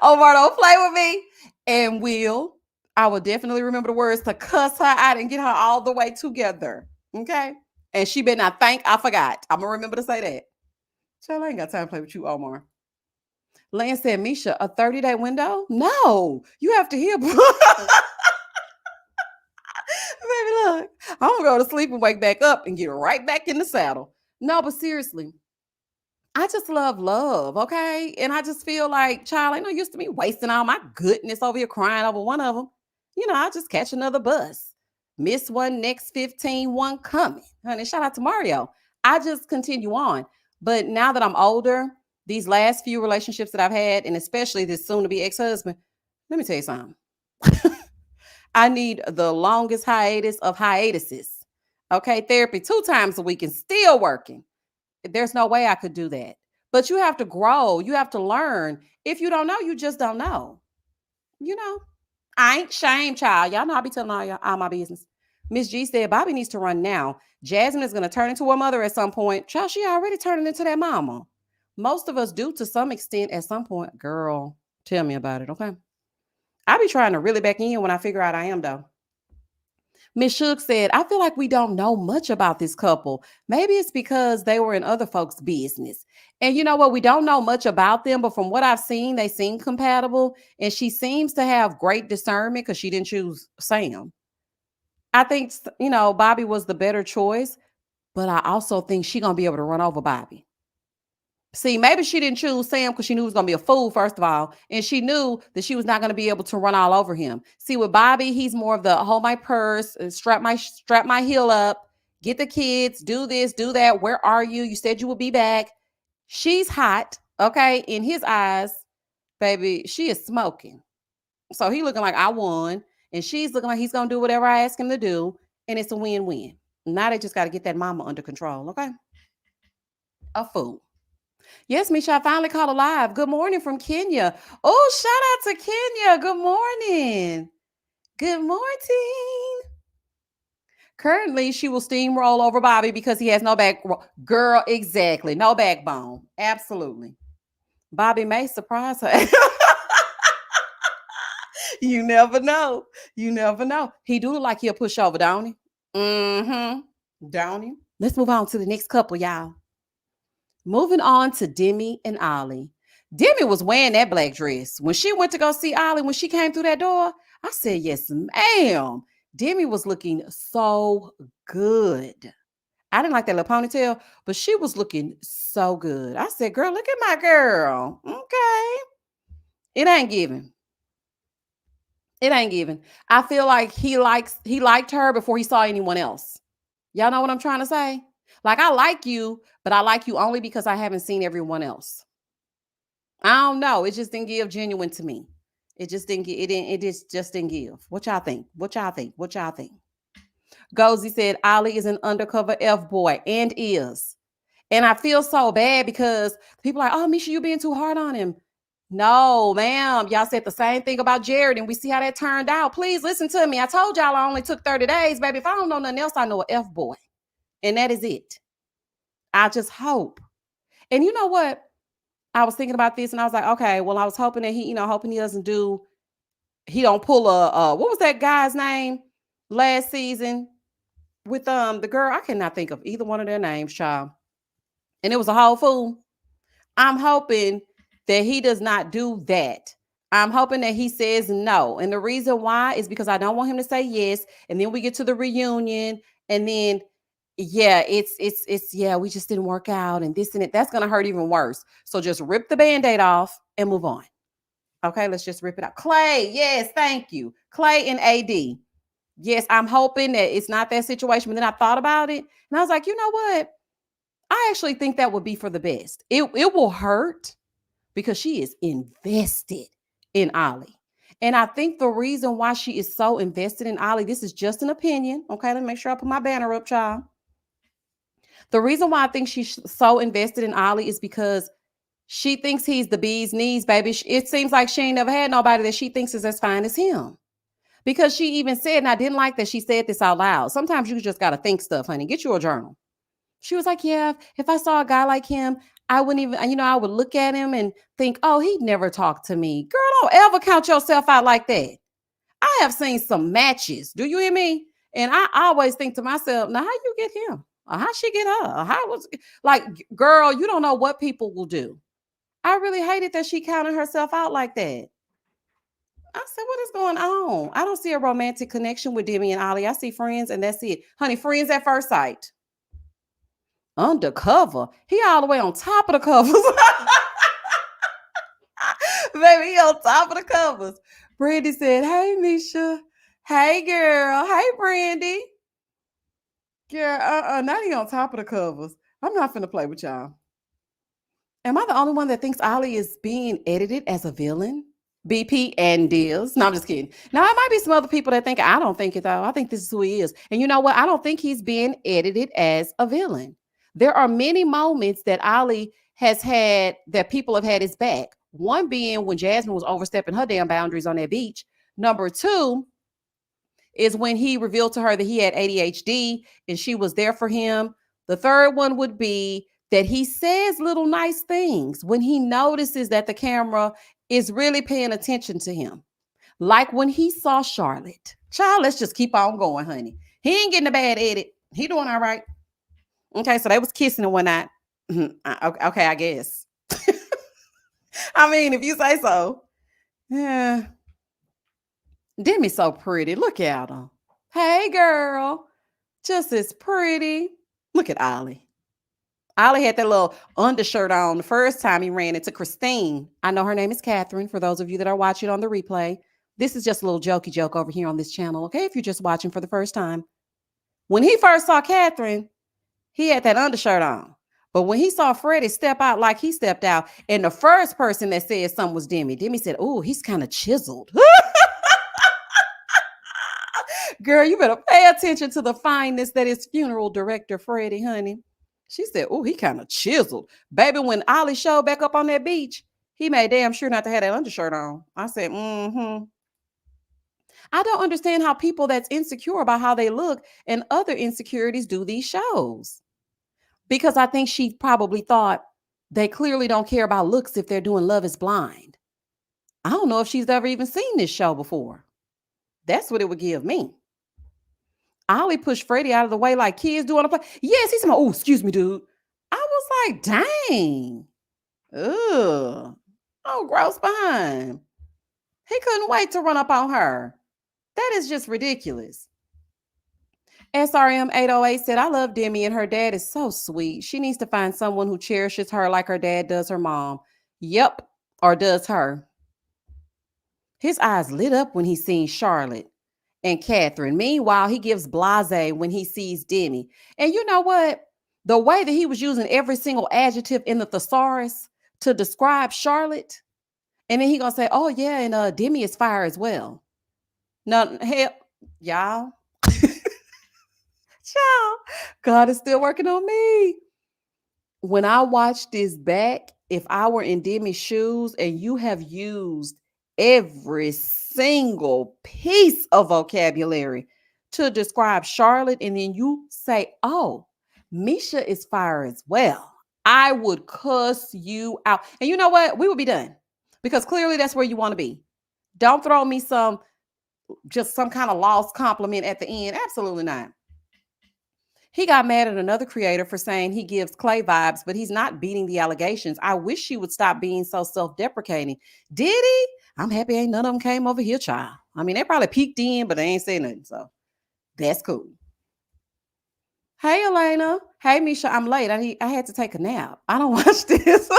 Omar, don't play with me. And will. I will definitely remember the words to cuss her out and get her all the way together. Okay? And she better not think I forgot. I'm going to remember to say that. Child, I ain't got time to play with you, Omar. Lance said, Misha, a 30-day window? No, you have to hear. Baby, look, I'm going to go to sleep and wake back up and get right back in the saddle. No, but seriously, I just love, okay? And I just feel like, child, ain't no use to me wasting all my goodness over here crying over one of them. I'll just catch another bus. Miss one, next 15, one coming. Honey, shout out to Mario. I just continue on. But now that I'm older, these last few relationships that I've had, and especially this soon-to-be ex-husband, let me tell you something. I need the longest hiatus of hiatuses. Okay, therapy 2 times a week and still working. There's no way I could do that. But you have to grow. You have to learn. If you don't know, you just don't know. I ain't shame, child. Y'all know I be telling all my business. Miss G said Bobby needs to run now. Jasmine is gonna turn into a mother at some point. Child, she already turning into that mama. Most of us do to some extent at some point. Girl, tell me about it, okay? I be trying to really back in when I figure out I am though. Miss Shook said, I feel like we don't know much about this couple. Maybe it's because they were in other folks' business. And you know what? We don't know much about them, but from what I've seen, they seem compatible. And she seems to have great discernment because she didn't choose Sam. I think, Bobby was the better choice, but I also think she going to be able to run over Bobby. See, maybe she didn't choose Sam because she knew he was going to be a fool, first of all. And she knew that she was not going to be able to run all over him. See, with Bobby, he's more of the hold my purse, strap my heel up, get the kids, do this, do that. Where are you? You said you would be back. She's hot, okay? In his eyes, baby, she is smoking. So he looking like I won. And she's looking like he's going to do whatever I ask him to do. And it's a win-win. Now they just got to get that mama under control, okay? A fool. Yes, Misha, I finally caught alive. Good morning from Kenya. Oh, shout out to Kenya. Good morning. Good morning. Currently, she will steamroll over Bobby because he has no back. Girl, exactly. No backbone. Absolutely. Bobby may surprise her. You never know. You never know. He do look like he'll push over, don't he? Mm-hmm. Don't he? Let's move on to the next couple, y'all. Moving on to Demi and Ollie. Demi was wearing that black dress. When she went to go see Ollie, when she came through that door, I said, yes, ma'am. Demi was looking so good. I didn't like that little ponytail, but she was looking so good. I said, girl, look at my girl. Okay. It ain't giving. It ain't giving. I feel like he liked her before he saw anyone else. Y'all know what I'm trying to say? Like, I like you, but I like you only because I haven't seen everyone else. I don't know. It just didn't give genuine to me. It just didn't get it didn't it just didn't give. What y'all think? What y'all think? What y'all think? Gozy said Ollie is an undercover F boy and is. And I feel so bad because people are like, oh, Misha, you being too hard on him. No, ma'am. Y'all said the same thing about Jared, and we see how that turned out. Please listen to me. I told y'all I only took 30 days, baby. If I don't know nothing else, I know a F boy. And that is it. I just hope. And you know what? I was thinking about this and I was like, okay, well, I was hoping that hoping he don't pull what was that guy's name last season with the girl? I cannot think of either one of their names, child. And it was a whole fool. I'm hoping that he does not do that. I'm hoping that he says no. And the reason why is because I don't want him to say yes. And then we get to the reunion and then yeah, it's yeah, we just didn't work out and this and it. That's gonna hurt even worse. So just rip the band-aid off and move on. Okay, let's just rip it out. Clay, yes, thank you. Clay and AD. Yes, I'm hoping that it's not that situation. But then I thought about it and I was like, you know what? I actually think that would be for the best. It will hurt because she is invested in Ollie. And I think the reason why she is so invested in Ollie, this is just an opinion. Okay, let me make sure I put my banner up, child. The reason why I think she's so invested in Ollie is because she thinks he's the bee's knees, baby. It seems like she ain't never had nobody that she thinks is as fine as him. Because she even said, and I didn't like that she said this out loud. Sometimes you just got to think stuff, honey. Get you a journal. She was like, yeah, if I saw a guy like him, I wouldn't even, I would look at him and think, oh, he'd never talk to me. Girl, don't ever count yourself out like that. I have seen some matches. Do you hear me? And I always think to myself, now how you get him? Or how she get her? Or how was like, girl, you don't know what people will do. I really hated that she counted herself out like that. I said, what is going on? I don't see a romantic connection with Demi and Ollie. I see friends and that's it. Honey, friends at first sight. Undercover. He all the way on top of the covers. Baby, he on top of the covers. Brandy said, hey, Misha. Hey, girl. Hey, Brandy. Girl, not he on top of the covers. I'm not finna play with y'all. Am I the only one that thinks Ollie is being edited as a villain? BP and Diz. No, I'm just kidding. Now, it might be some other people that think, I don't think it though. I think this is who he is. And you know what? I don't think he's being edited as a villain. There are many moments that Ollie has had that people have had his back. One being when Jasmine was overstepping her damn boundaries on that beach. Number two is when he revealed to her that he had ADHD and she was there for him. The third one would be that he says little nice things when he notices that the camera is really paying attention to him. Like when he saw Charlotte. Child, let's just keep on going, honey. He ain't getting a bad edit. He doing all right. Okay, so they was kissing and whatnot. Okay, I guess. I mean, if you say so. Yeah. Demi's so pretty. Look at her. Hey, girl. Just as pretty. Look at Ollie. Ollie had that little undershirt on the first time he ran into Christine. I know her name is Catherine, for those of you that are watching on the replay. This is just a little jokey joke over here on this channel, okay? If you're just watching for the first time. When he first saw Catherine, he had that undershirt on. But when he saw Freddie step out like he stepped out, and the first person that said something was Demi. Demi said, "Oh, he's kind of chiseled." Girl, you better pay attention to the fineness that is funeral director Freddie, honey. She said, "Oh, he kind of chiseled." Baby, when Ollie showed back up on that beach, he made damn sure not to have that undershirt on. I said, mm-hmm. I don't understand how people that's insecure about how they look and other insecurities do these shows. Because I think she probably thought they clearly don't care about looks if they're doing Love is Blind. I don't know if she's ever even seen this show before. That's what it would give me. Ollie pushed Freddie out of the way like kids do on a play. Yes, he's like, "Oh, excuse me, dude." I was like, dang. Ugh. Oh, gross behind. He couldn't wait to run up on her. That is just ridiculous. SRM 808 said, "I love Demi and her dad is so sweet. She needs to find someone who cherishes her like her dad does her mom." Yep, or does her. His eyes lit up when he seen Charlotte and Catherine. Meanwhile, he gives blase when he sees Demi. And you know what? The way that he was using every single adjective in the thesaurus to describe Charlotte, and then he gonna say, "Oh yeah, and Demi is fire as well." No, hell, y'all, y'all, God is still working on me. When I watch this back, if I were in Demi's shoes and you have used every single piece of vocabulary to describe Charlotte, and then you say, "Oh, Misha is fire as well," I would cuss you out. And you know what? We would be done because clearly that's where you want to be. Don't throw me just some kind of lost compliment at the end. Absolutely not. He got mad at another creator for saying he gives Clay vibes, but he's not beating the allegations. I wish she would stop being so self-deprecating. Did he? I'm happy ain't none of them came over here, child. I mean, they probably peeked in, but they ain't saying nothing. So that's cool. Hey, Elena. Hey, Misha. I'm late. I had to take a nap. I don't watch this,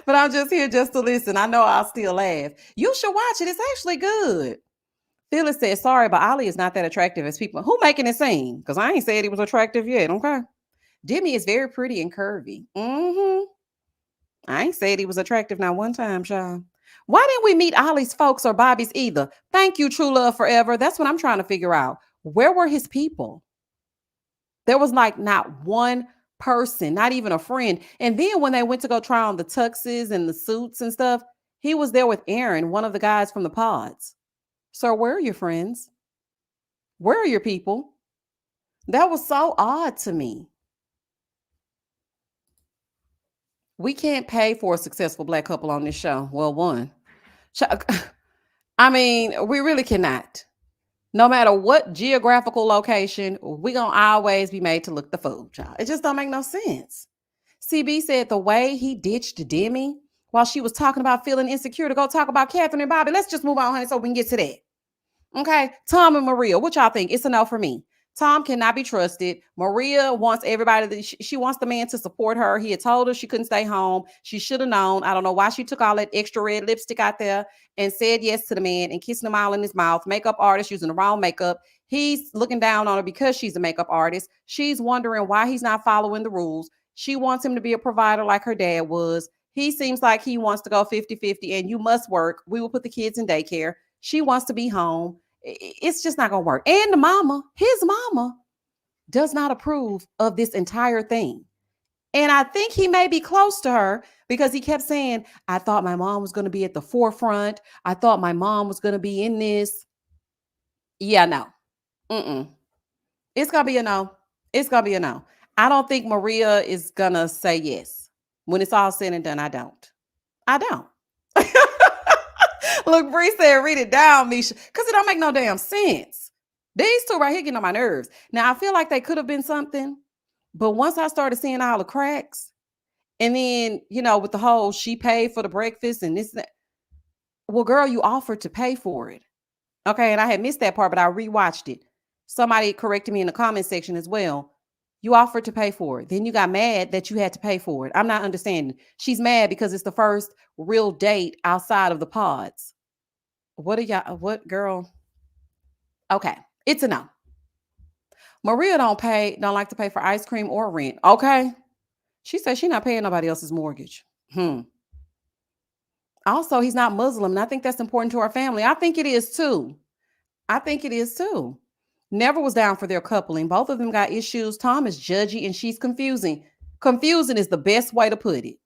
but I'm just here just to listen. I know I'll still laugh. You should watch it. It's actually good. Phyllis said, "Sorry, but Ollie is not that attractive as people." Who making it seem? Because I ain't said he was attractive yet. Okay. Demi is very pretty and curvy. Mm-hmm. I ain't said he was attractive not one time, child. Why didn't we meet Ollie's folks or Bobby's either? Thank you, True Love Forever. That's what I'm trying to figure out. Where were his people? There was like not one person, not even a friend. And then when they went to go try on the tuxes and the suits and stuff, he was there with Aaron, one of the guys from the pods. Sir, where are your friends? Where are your people? That was so odd to me. We can't pay for a successful Black couple on this show. Well, one. I mean, we really cannot. No matter what geographical location, we gonna always be made to look the fool, child. It just don't make no sense. CB said the way he ditched Demi while she was talking about feeling insecure to go talk about Catherine and Bobby. Let's just move on, honey, so we can get to that. Okay, Tom and Maria, what y'all think? It's a no for me. Tom cannot be trusted. Maria wants everybody she wants the man to support her. He had told her she couldn't stay home. She should have known. I don't know why she took all that extra red lipstick out there and said yes to the man and kissing him all in his mouth. Makeup artist using the wrong makeup. He's looking down on her because she's a makeup artist. She's wondering why he's not following the rules. She wants him to be a provider like her dad was. He seems like he wants to go 50-50 and you must work. We will put the kids in daycare. She wants to be home. It's just not going to work. And the mama, his mama, does not approve of this entire thing. And I think he may be close to her because he kept saying, I thought my mom was going to be at the forefront. I thought my mom was going to be in this. Yeah, no. Mm-mm. It's going to be a no. It's going to be a no. I don't think Maria is going to say yes. When it's all said and done, I don't. I don't. Look, Bree said, read it down, Misha, because it don't make no damn sense. These two right here getting on my nerves. Now, I feel like they could have been something, but once I started seeing all the cracks, and then, with the whole she paid for the breakfast and this, that, well, girl, you offered to pay for it. Okay. And I had missed that part, but I rewatched it. Somebody corrected me in the comment section as well. You offered to pay for it. Then you got mad that you had to pay for it. I'm not understanding. She's mad because it's the first real date outside of the pods. What are y'all? What girl? Okay. It's a no. Maria don't like to pay for ice cream or rent. Okay. She said she's not paying nobody else's mortgage. Also, he's not Muslim, and I think that's important to our family. I think it is too. I think it is too. Never was down for their coupling. Both of them got issues. Tom is judgy and she's confusing. Confusing is the best way to put it.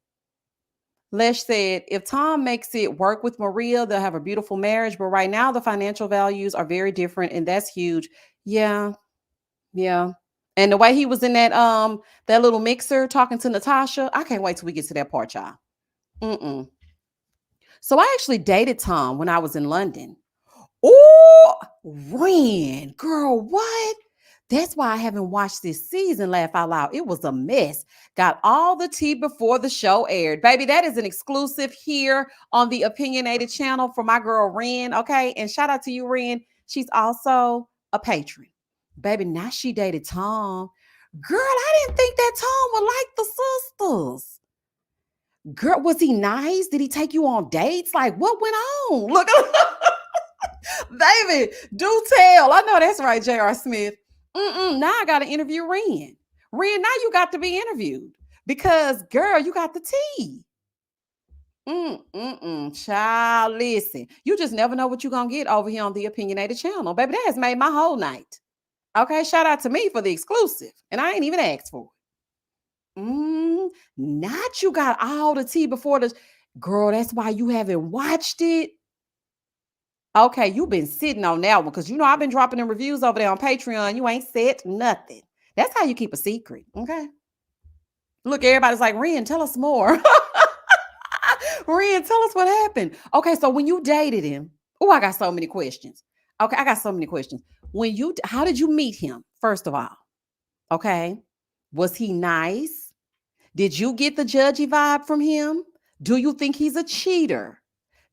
Lesh said, if Tom makes it work with Maria, they'll have a beautiful marriage. But right now, the financial values are very different, and that's huge. Yeah, yeah. And the way he was in that little mixer talking to Natasha, I can't wait till we get to that part, y'all. Mm-mm. So I actually dated Tom when I was in London. Oh, Ren, girl, what? That's why I haven't watched this season, laugh out loud. It was a mess. Got all the tea before the show aired. Baby, that is an exclusive here on the Opinionated channel for my girl Ren, okay? And shout out to you, Ren. She's also a patron. Baby, now she dated Tom. Girl, I didn't think that Tom would like the sisters. Girl, was he nice? Did he take you on dates? Like, what went on? Look, baby, do tell. I know that's right, J.R. Smith. Now I got to interview Ren. Ren, now you got to be interviewed because, girl, you got the tea. Child, listen. You just never know what you're going to get over here on the Opinionated channel. Baby, that has made my whole night. Okay, shout out to me for the exclusive. And I ain't even asked for it. Not you got all the tea before the... Girl, that's why you haven't watched it. Okay, you've been sitting on that one because I've been dropping them reviews over there on Patreon. You ain't said nothing. That's how you keep a secret. Okay. Look, everybody's like, Ren, tell us more. Ren, tell us what happened. Okay, so when you dated him, I got so many questions. Okay, I got so many questions. How did you meet him, first of all? Okay. Was he nice? Did you get the judgy vibe from him? Do you think he's a cheater?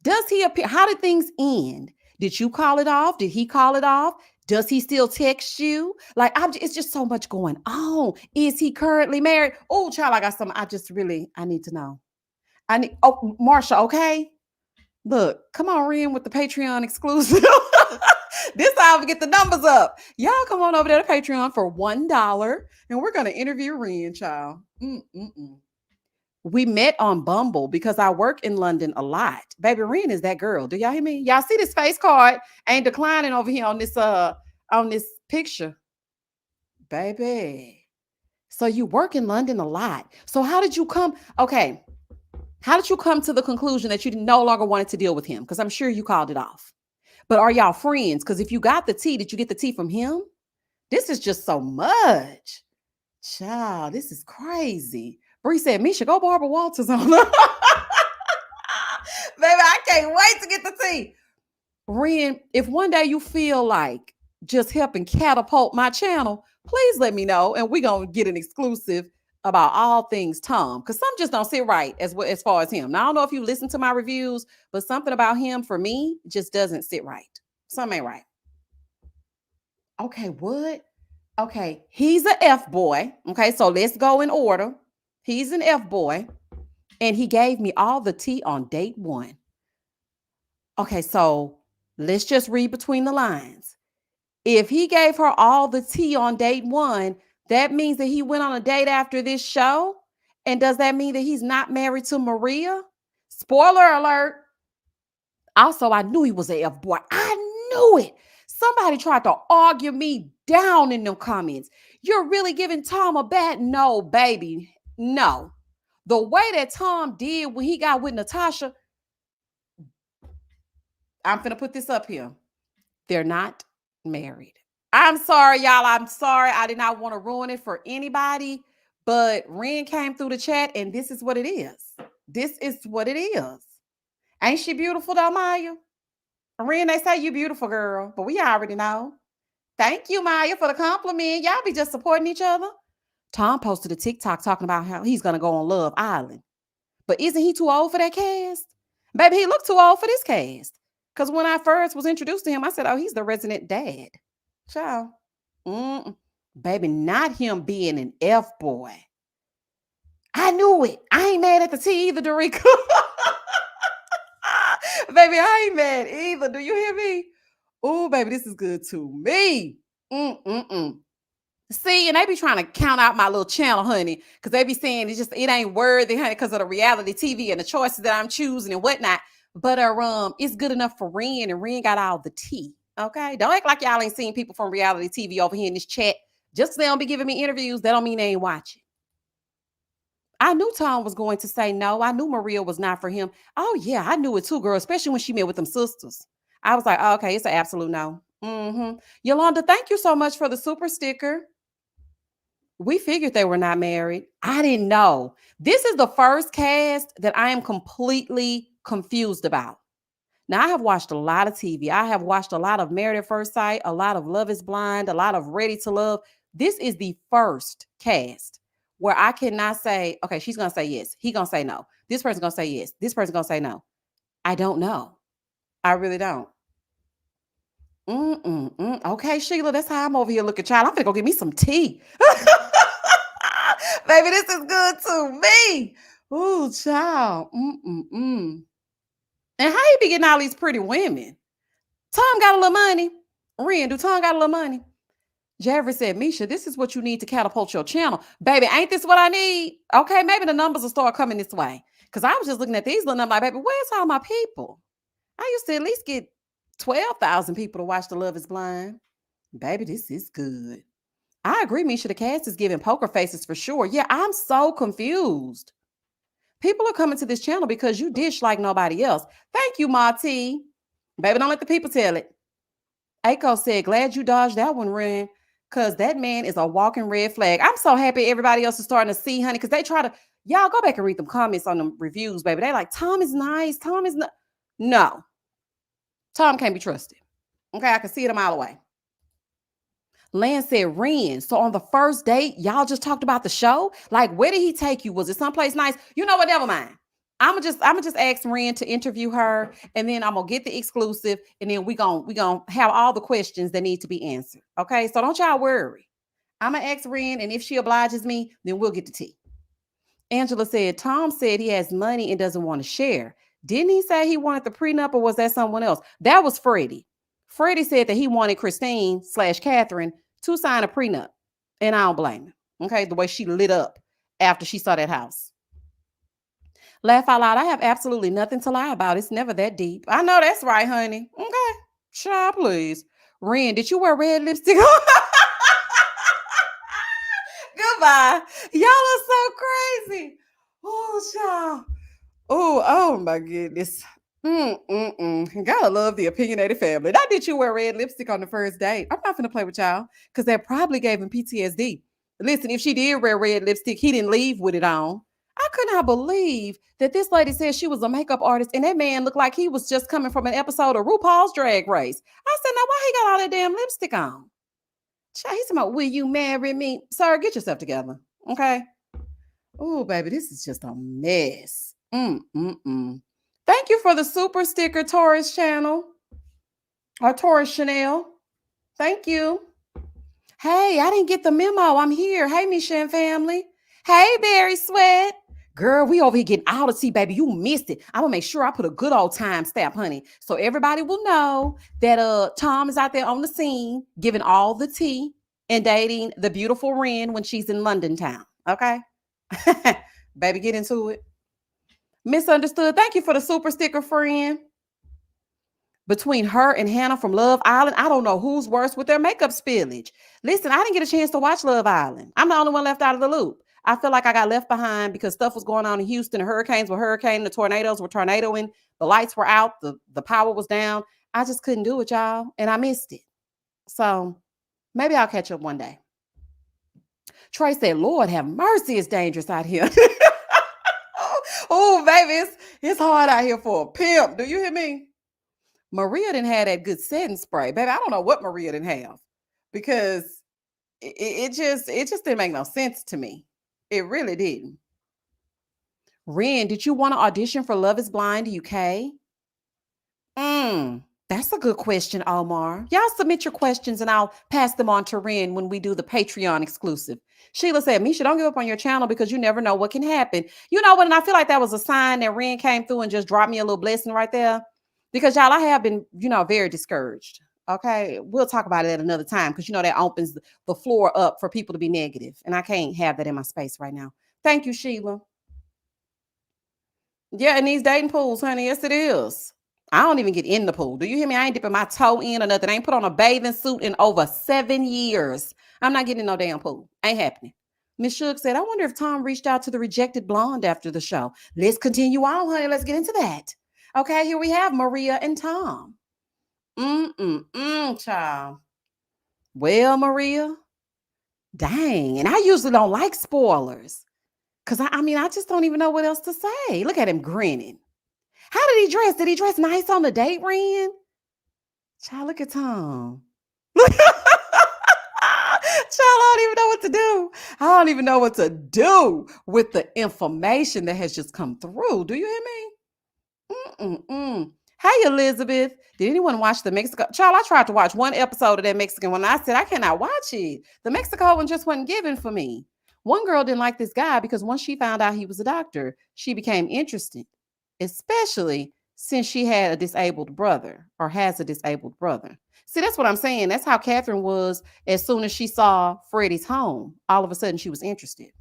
Does he appear? How did things end? Did you call it off? Did he call it off? Does he still text you? Like, it's just so much going on. Is he currently married? Oh, child, I got some. I need to know. Marsha, okay? Look, come on, Ren, with the Patreon exclusive. This time we get the numbers up. Y'all come on over there to Patreon for $1, and we're going to interview Ren, child. We met on Bumble because I work in London a lot. Baby, Ren is that girl. Do y'all hear me? Y'all see this face card ain't declining over here on this picture. Baby. So you work in London a lot. So how did you come? Okay. How did you come to the conclusion that you no longer wanted to deal with him? Because I'm sure you called it off. But are y'all friends? Because if you got the tea, did you get the tea from him? This is just so much. Child, this is crazy. Bree said, Misha, go Barbara Walters on. Baby, I can't wait to get the tea. Ren, if one day you feel like just helping catapult my channel, please let me know. And we're going to get an exclusive about all things Tom. Because some just don't sit right as far as him. Now, I don't know if you listen to my reviews, but something about him for me just doesn't sit right. Something ain't right. Okay, what? Okay, he's an F boy. Okay, so let's go in order. He's an F boy, and he gave me all the tea on date 1. Okay, so let's just read between the lines. If he gave her all the tea on date 1, that means that he went on a date after this show. And does that mean that he's not married to Maria? Spoiler alert. Also, I knew he was an F boy. I knew it. Somebody tried to argue me down in them comments. You're really giving Tom a bad... No, baby. No. The way that Tom did when he got with Natasha, I'm finna put this up here. They're not married. I'm sorry, y'all. I'm sorry. I did not want to ruin it for anybody, but Ren came through the chat, and this is what it is. This is what it is. Ain't she beautiful, though, Maya? Ren, they say you beautiful, girl, but we already know. Thank you, Maya, for the compliment. Y'all be just supporting each other. Tom posted a TikTok talking about how he's gonna go on Love Island. But isn't he too old for that cast? Baby, he looked too old for this cast. Because when I first was introduced to him, I said, oh, he's the resident dad. Ciao. Baby, not him being an F boy. I knew it. I ain't mad at the T either, Dorica. Baby, I ain't mad either. Do you hear me? Oh, baby, this is good to me. See, and they be trying to count out my little channel, honey, because they be saying it ain't worthy, honey, because of the reality TV and the choices that I'm choosing and whatnot. But it's good enough for Ren, and Ren got all the tea. Okay, don't act like y'all ain't seen people from reality TV over here in this chat. Just 'cause they don't be giving me interviews, that don't mean they ain't watching. I knew Tom was going to say no. I knew Maria was not for him. Oh yeah, I knew it too, girl. Especially when she met with them sisters. I was like, oh, okay, it's an absolute no. Yolanda, thank you so much for the super sticker. We figured they were not married. I didn't know. This is the first cast that I am completely confused about. Now, I have watched a lot of TV. I have watched a lot of Married at First Sight, a lot of Love is Blind, a lot of Ready to Love. This is the first cast where I cannot say, okay, she's going to say yes. He's going to say no. This person's going to say yes. This person's going to say no. I don't know. I really don't. Okay, Sheila, that's how I'm over here looking, child. I'm going to go get me some tea. Baby, this is good to me. Ooh, child. And how you be getting all these pretty women? Tom got a little money. Ren, do Tom got a little money? Jared said, Misha, this is what you need to catapult your channel. Baby, ain't this what I need? Okay, maybe the numbers will start coming this way. Because I was just looking at these little numbers like, baby, where's all my people? I used to at least get 12,000 people to watch The Love is Blind. Baby, this is good. I agree, Misha. The cast is giving poker faces for sure. Yeah, I'm so confused. People are coming to this channel because you dish like nobody else. Thank you, Marty. Baby, don't let the people tell it. Aiko said, glad you dodged that one, Ren, because that man is a walking red flag. I'm so happy everybody else is starting to see, honey, because they try to, y'all go back and read them comments on them reviews, baby. They like, Tom is nice. Tom is not. No. Tom can't be trusted. Okay, I can see it a mile away. Lance said, Ren, so on the first date, y'all just talked about the show? Like, where did he take you? Was it someplace nice? You know what? Never mind. I'm gonna just ask Ren to interview her, and then I'm gonna get the exclusive, and then we gonna have all the questions that need to be answered. Okay, so don't y'all worry. I'm gonna ask Ren, and if she obliges me, then we'll get the tea. Angela said, Tom said he has money and doesn't want to share. Didn't he say he wanted the prenup, or was that someone else? That was Freddie. Freddie said that he wanted Christine/Catherine to sign a prenup, and I don't blame him. Okay, the way she lit up after she saw that house. Laugh out loud. I have absolutely nothing to lie about. It's never that deep. I know that's right, honey. Okay. Child, please. Ren, did you wear red lipstick? Goodbye. Y'all are so crazy. Oh, child. Oh my goodness. Gotta love the opinionated family. Now, did you wear red lipstick on the first date? I'm not gonna play with y'all because that probably gave him PTSD. Listen, if she did wear red lipstick, he didn't leave with it on. I could not believe that this lady said she was a makeup artist and that man looked like he was just coming from an episode of RuPaul's Drag Race. I said, now why he got all that damn lipstick on? He's talking about, will you marry me? Sir, get yourself together. Okay. Oh, baby, this is just a mess. Thank you for the super sticker, Taurus channel. Or Taurus Chanel. Thank you. Hey, I didn't get the memo. I'm here. Hey, Michelle family. Hey, Barry Sweat. Girl, we over here getting all the tea, baby. You missed it. I'm gonna make sure I put a good old time stamp, honey, so everybody will know that Tom is out there on the scene giving all the tea and dating the beautiful Ren when she's in London town. Okay, baby, get into it. Misunderstood. Thank you for the super sticker, friend. Between her and Hannah from Love Island, I don't know who's worse with their makeup spillage. Listen, I didn't get a chance to watch Love Island. I'm the only one left out of the loop. I feel like I got left behind because stuff was going on in Houston. The hurricanes were hurricaning, the tornadoes were tornadoing, the lights were out, the power was down. I just couldn't do it, y'all, and I missed it. So maybe I'll catch up one day. Trey said, Lord have mercy, it's dangerous out here. Oh, baby, it's hard out here for a pimp. Do you hear me? Maria didn't have that good setting spray. Baby, I don't know what Maria didn't have because it just didn't make no sense to me. It really didn't. Ren, did you want to audition for Love is Blind UK? That's a good question, Omar. Y'all submit your questions and I'll pass them on to Ren when we do the Patreon exclusive. Sheila said, Misha, don't give up on your channel because you never know what can happen. You know what? And I feel like that was a sign that Ren came through and just dropped me a little blessing right there. Because y'all, I have been, very discouraged. Okay. We'll talk about it at another time because, that opens the floor up for people to be negative. And I can't have that in my space right now. Thank you, Sheila. Yeah, in these dating pools, honey. Yes, it is. I don't even get in the pool. Do you hear me? I ain't dipping my toe in or nothing. I ain't put on a bathing suit in over 7 years. I'm not getting in no damn pool. Ain't happening. Miss Shook said, I wonder if Tom reached out to the rejected blonde after the show. Let's continue on, honey. Let's get into that. Okay, here we have Maria and Tom. Child. Well, Maria, dang. And I usually don't like spoilers. Because, I just don't even know what else to say. Look at him grinning. How did he dress? Did he dress nice on the date, Ren? Child, look at Tom. Child, I don't even know what to do. I don't even know what to do with the information that has just come through. Do you hear me? Hey, Elizabeth. Did anyone watch the Mexico? Child, I tried to watch one episode of that Mexican one. I said, I cannot watch it. The Mexico one just wasn't given for me. One girl didn't like this guy because once she found out he was a doctor, she became interested, especially since she had a disabled brother or has a disabled brother. See, that's what I'm saying. That's how Catherine was as soon as she saw Freddie's home. All of a sudden, she was interested.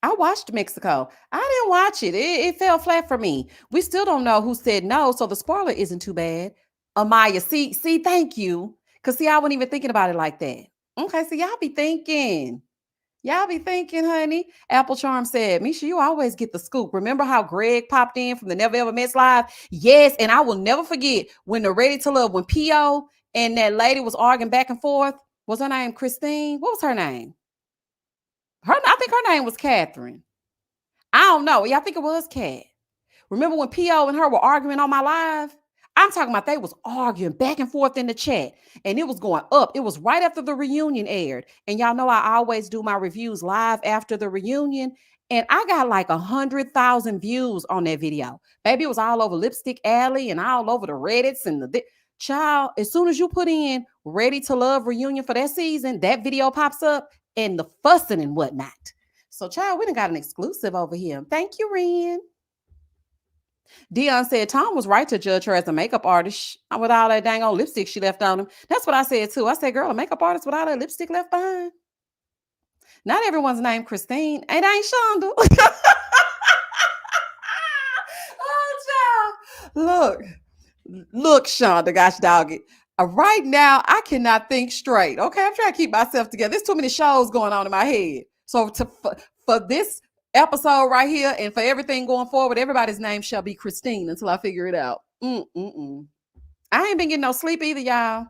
I watched Mexico. I didn't watch it. It fell flat for me. We still don't know who said no, so the spoiler isn't too bad. Amaya, see, thank you. Because, see, I wasn't even thinking about it like that. Okay, so y'all be thinking. Y'all be thinking, honey. Apple Charm said, Misha, you always get the scoop. Remember how Greg popped in from the Never Ever Mess Live? Yes, and I will never forget when the Ready to Love, when P.O. and that lady was arguing back and forth. Was her name Christine? What was her name? I think her name was Catherine. I don't know. Yeah, I think it was Cat. Remember when P.O. and her were arguing on my live? I'm talking about they was arguing back and forth in the chat and it was going up. It was right after the reunion aired. And y'all know I always do my reviews live after the reunion. And I got like 100,000 views on that video. Baby, it was all over Lipstick Alley and all over the Reddits and the child. As soon as you put in Ready to Love reunion for that season, that video pops up and the fussing and whatnot. So, child, we done got an exclusive over here. Thank you, Ren. Dion said Tom was right to judge her as a makeup artist with all that dang old lipstick she left on him. That's what I said too. I said, girl, a makeup artist with all that lipstick left behind. Not everyone's named Christine. Ain't Shonda. Oh, child. Look, Shonda, gosh dog it. Right now, I cannot think straight. Okay, I'm trying to keep myself together. There's too many shows going on in my head. So for this episode right here and for everything going forward, everybody's name shall be Christine until I figure it out. I ain't been getting no sleep either, y'all.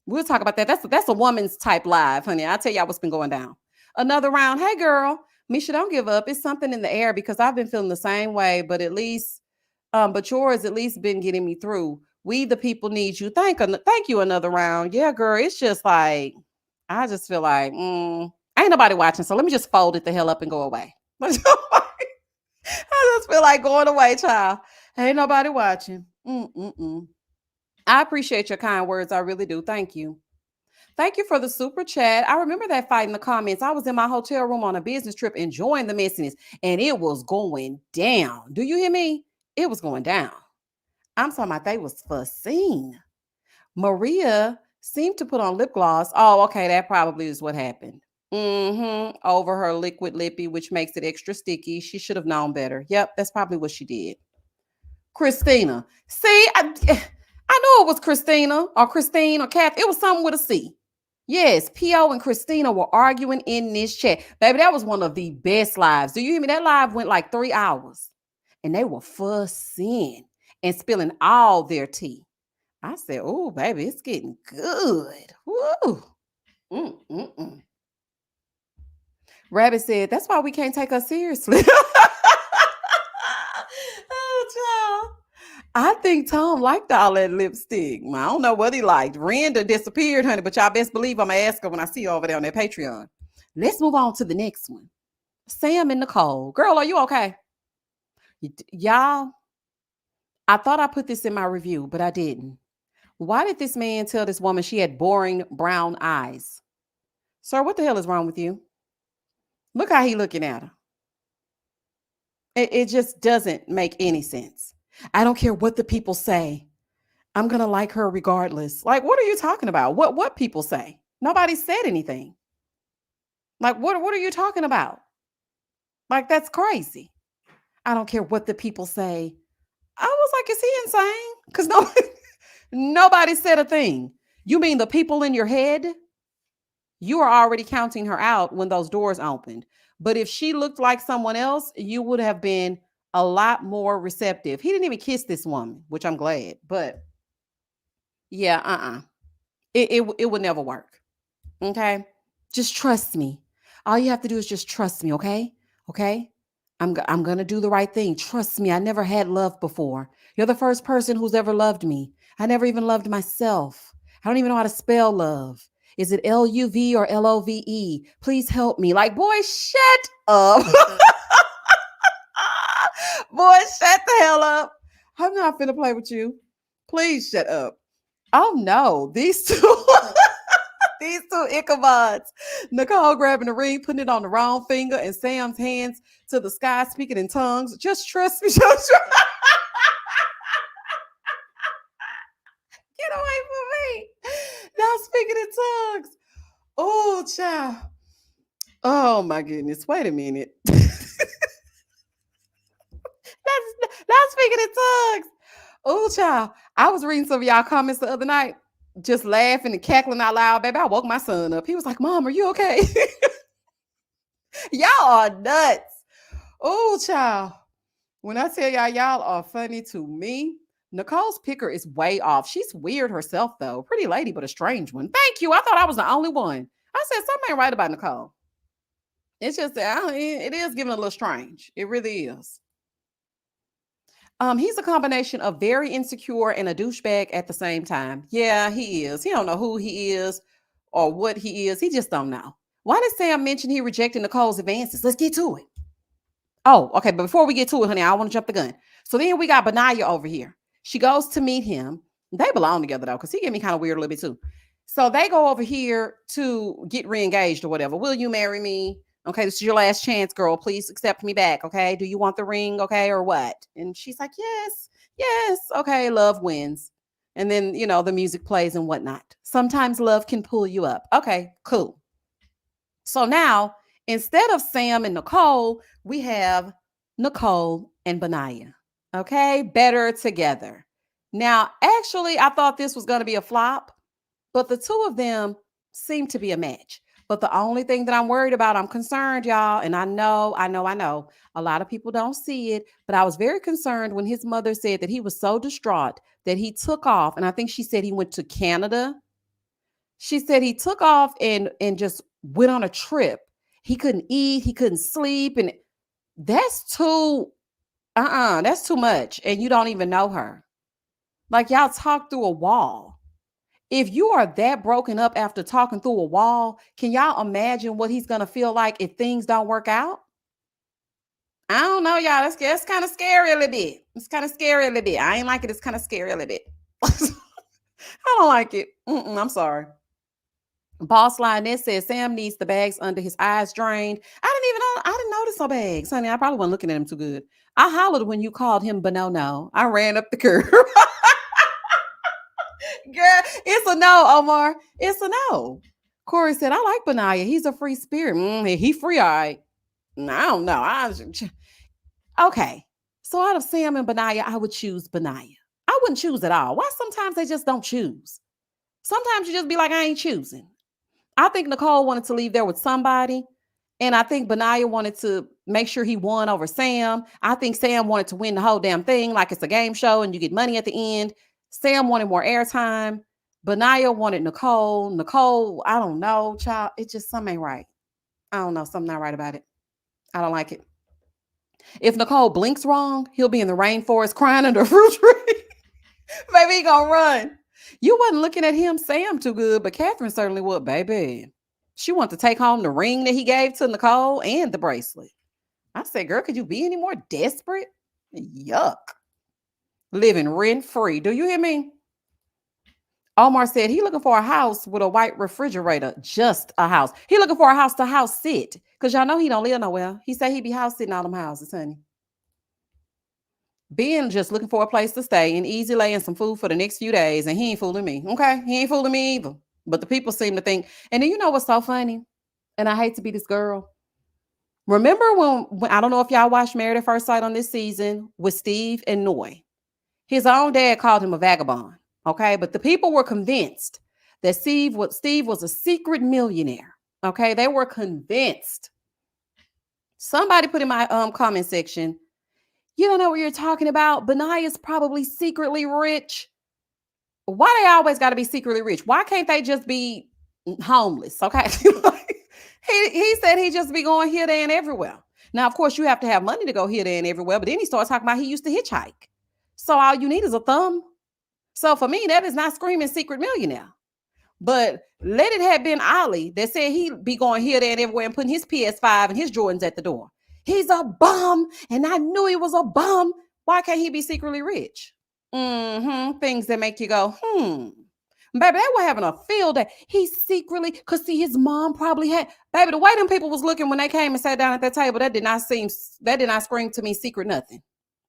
We'll talk about that. That's a woman's type live, honey. I'll tell y'all what's been going down. Another round. Hey, girl. Misha, don't give up. It's something in the air because I've been feeling the same way, but yours at least been getting me through. We the people need you. Thank you. Another round. Yeah, girl. It's just like, I just feel like, ain't nobody watching. So let me just fold it the hell up and go away. I just feel like going away, child. Ain't nobody watching. I appreciate your kind words. I really do. Thank you. Thank you for the super chat. I remember that fight in the comments. I was in my hotel room on a business trip enjoying the messiness, and it was going down. Do you hear me? It was going down. I'm talking about they was fussing. Maria seemed to put on lip gloss. Oh, okay. That probably is what happened. Over her liquid lippy, which makes it extra sticky. She should have known better. Yep, that's probably what she did. Christina. See, I knew it was Christina or Christine or Kath. It was something with a C. Yes, P.O. and Christina were arguing in this chat. Baby, that was one of the best lives. Do you hear me? That live went like 3 hours. And they were fussing and spilling all their tea. I said, oh, baby, it's getting good. Woo. Mm-mm-mm. Rabbit said, that's why we can't take us seriously. Oh, child. I think Tom liked all that lipstick. I don't know what he liked. Randa disappeared, honey, but y'all best believe I'm going to ask her when I see her over there on that Patreon. Let's move on to the next one. Sam and Nicole. Girl, are you okay? Y'all, I thought I put this in my review, but I didn't. Why did this man tell this woman she had boring brown eyes? Sir, what the hell is wrong with you? Look how he looking at her. It just doesn't make any sense. I don't care what the people say. I'm going to like her regardless. Like, what are you talking about? What people say? Nobody said anything. Like, what are you talking about? Like, that's crazy. I don't care what the people say. I was like, is he insane? Because nobody said a thing. You mean the people in your head? You are already counting her out when those doors opened. But if she looked like someone else, you would have been a lot more receptive. He didn't even kiss this woman, which I'm glad. But yeah, it would never work. Okay? Just trust me. All you have to do is just trust me, okay? Okay? I'm going to do the right thing. Trust me. I never had love before. You're the first person who's ever loved me. I never even loved myself. I don't even know how to spell love. Is it Luv or Love? Please help me. Like, boy, shut up. Boy, shut the hell up. I'm not finna play with you. Please shut up. Oh no, these two, these two Ichabods. Nicole grabbing the ring, putting it on the wrong finger, and Sam's hands to the sky, speaking in tongues. Just trust me. Just trust. Get away from me. Now speaking in tongues. Oh, child. Oh my goodness. Wait a minute. That's speaking in tongues. Oh, child. I was reading some of y'all comments the other night, just laughing and cackling out loud. Baby, I woke my son up. He was like, Mom, are you okay? Y'all are nuts. Oh, child. When I tell y'all are funny to me, Nicole's picker is way off. She's weird herself, though. Pretty lady, but a strange one. Thank you. I thought I was the only one. I said something ain't right about Nicole. It's just, it is giving a little strange. It really is. He's a combination of very insecure and a douchebag at the same time. Yeah, he is. He don't know who he is or what he is. He just don't know. Why did Sam mention he rejected Nicole's advances? Let's get to it. Oh, okay. But before we get to it, honey, I want to jump the gun. So then we got Benaya over here. She goes to meet him. They belong together though, because he get me kind of weird a little bit too. So they go over here to get re-engaged or whatever. Will you marry me? Okay, this is your last chance, girl. Please accept me back. Okay. Do you want the ring? Okay, or what? And she's like, yes, yes. Okay, love wins. And then, the music plays and whatnot. Sometimes love can pull you up. Okay, cool. So now, instead of Sam and Nicole, we have Nicole and Benaya. Okay, better together. Now, actually, I thought this was going to be a flop, but the two of them seem to be a match. But the only thing that I'm worried about, I'm concerned, y'all, and I know, a lot of people don't see it, but I was very concerned when his mother said that he was so distraught that he took off, and I think she said he went to Canada. She said he took off and just went on a trip. He couldn't eat, he couldn't sleep, and that's that's too much. And you don't even know her. Like y'all talk through a wall. If you are that broken up after talking through a wall, can y'all imagine what he's gonna feel like if things don't work out? I don't know, y'all. That's kind of scary a little bit. It's kind of scary a little bit. I ain't like it. It's kind of scary a little bit. I don't like it. I'm sorry. Boss Lioness says Sam needs the bags under his eyes drained. I didn't notice no bags, honey. I probably wasn't looking at him too good. I hollered when you called him Bonono. I ran up the curb. Girl, it's a no, Omar. It's a no. Corey said, I like Benaya. He's a free spirit. He free, all right. I don't know. Okay. So out of Sam and Benaya, I would choose Benaya. I wouldn't choose at all. Why sometimes they just don't choose? Sometimes you just be like, I ain't choosing. I think Nicole wanted to leave there with somebody. And I think Benaya wanted to make sure he won over Sam. I think Sam wanted to win the whole damn thing like it's a game show and you get money at the end. Sam wanted more airtime. Benaya wanted Nicole. Nicole, I don't know, child. It just something ain't right. I don't know. Something not right about it. I don't like it. If Nicole blinks wrong, he'll be in the rainforest crying under a fruit tree. Maybe he gonna run. You wasn't looking at him, Sam, too good, but Catherine certainly would, baby. She wanted to take home the ring that he gave to Nicole and the bracelet. I said, girl, could you be any more desperate? Yuck. Living rent free. Do you hear me? Omar said he looking for a house with a white refrigerator. Just a house. He looking for a house to house sit. Because y'all know he don't live nowhere. He said he be house sitting all them houses, honey. Ben just looking for a place to stay and easy laying some food for the next few days. And he ain't fooling me. Okay? He ain't fooling me either. But the people seem to think. And then you know what's so funny? And I hate to be this girl. Remember when I don't know if y'all watched Married at First Sight on this season with Steve and Noy. His own dad called him a vagabond. Okay, but the people were convinced that Steve was a secret millionaire. Okay, they were convinced. Somebody put in my comment section, you don't know what you're talking about. Benaya's probably secretly rich. Why they always got to be secretly rich? Why can't they just be homeless? Okay, he said he just be going here, there, and everywhere. Now, of course, you have to have money to go here, there, and everywhere. But then he started talking about he used to hitchhike. So all you need is a thumb. So for me, that is not screaming secret millionaire. But let it have been Ollie that said he'd be going here, there, and everywhere and putting his PS5 and his Jordans at the door. He's a bum, and I knew he was a bum. Why can't he be secretly rich? Things that make you go, Baby, they were having a field day. He secretly, because see, his mom probably had, baby, the way them people was looking when they came and sat down at that table, that did not scream to me secret nothing.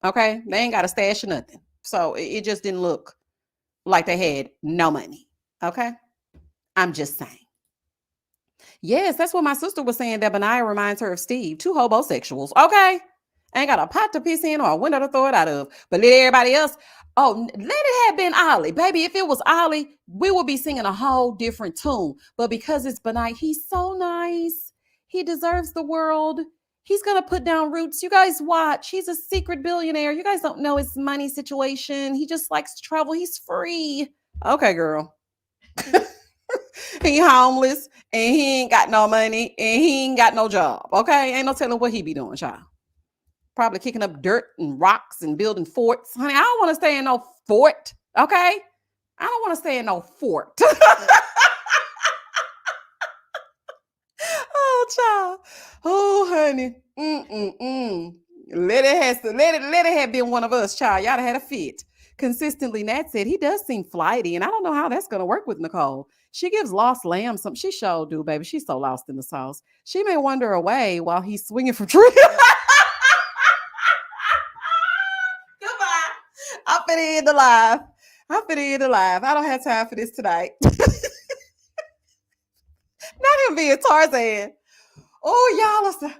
Okay? They ain't got a stash or nothing. So it just didn't look like they had no money. Okay? I'm just saying. Yes, that's what my sister was saying, that Benaya reminds her of Steve. Two hobosexuals. Okay? Ain't got a pot to piss in or a window to throw it out of. But let everybody else, let it have been Ollie. Baby, if it was Ollie, we would be singing a whole different tune. But because it's Benaya, he's so nice. He deserves the world. He's going to put down roots. You guys watch. He's a secret billionaire. You guys don't know his money situation. He just likes to travel. He's free. Okay, girl. He homeless and he ain't got no money and he ain't got no job. Okay? Ain't no telling what he be doing, child. Probably kicking up dirt and rocks and building forts. Honey, I don't want to stay in no fort. Okay? I don't want to stay in no fort. Oh, child. Oh, honey. Let it have been one of us, child. Y'all had a fit. Consistently, Nat said he does seem flighty, and I don't know how that's going to work with Nicole. She gives lost lamb some. She sure do, baby. She's so lost in the sauce. She may wander away while he's swinging from tree. Goodbye. I'm finna end the live. I don't have time for this tonight. Not him being Tarzan. Oh, y'all listen.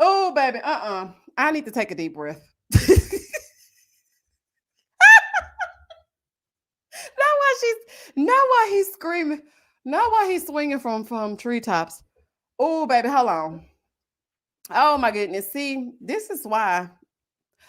Oh, baby. I need to take a deep breath. Not why he's screaming. Not why he's swinging from treetops. Oh, baby, hold on. Oh, my goodness. See, this is why.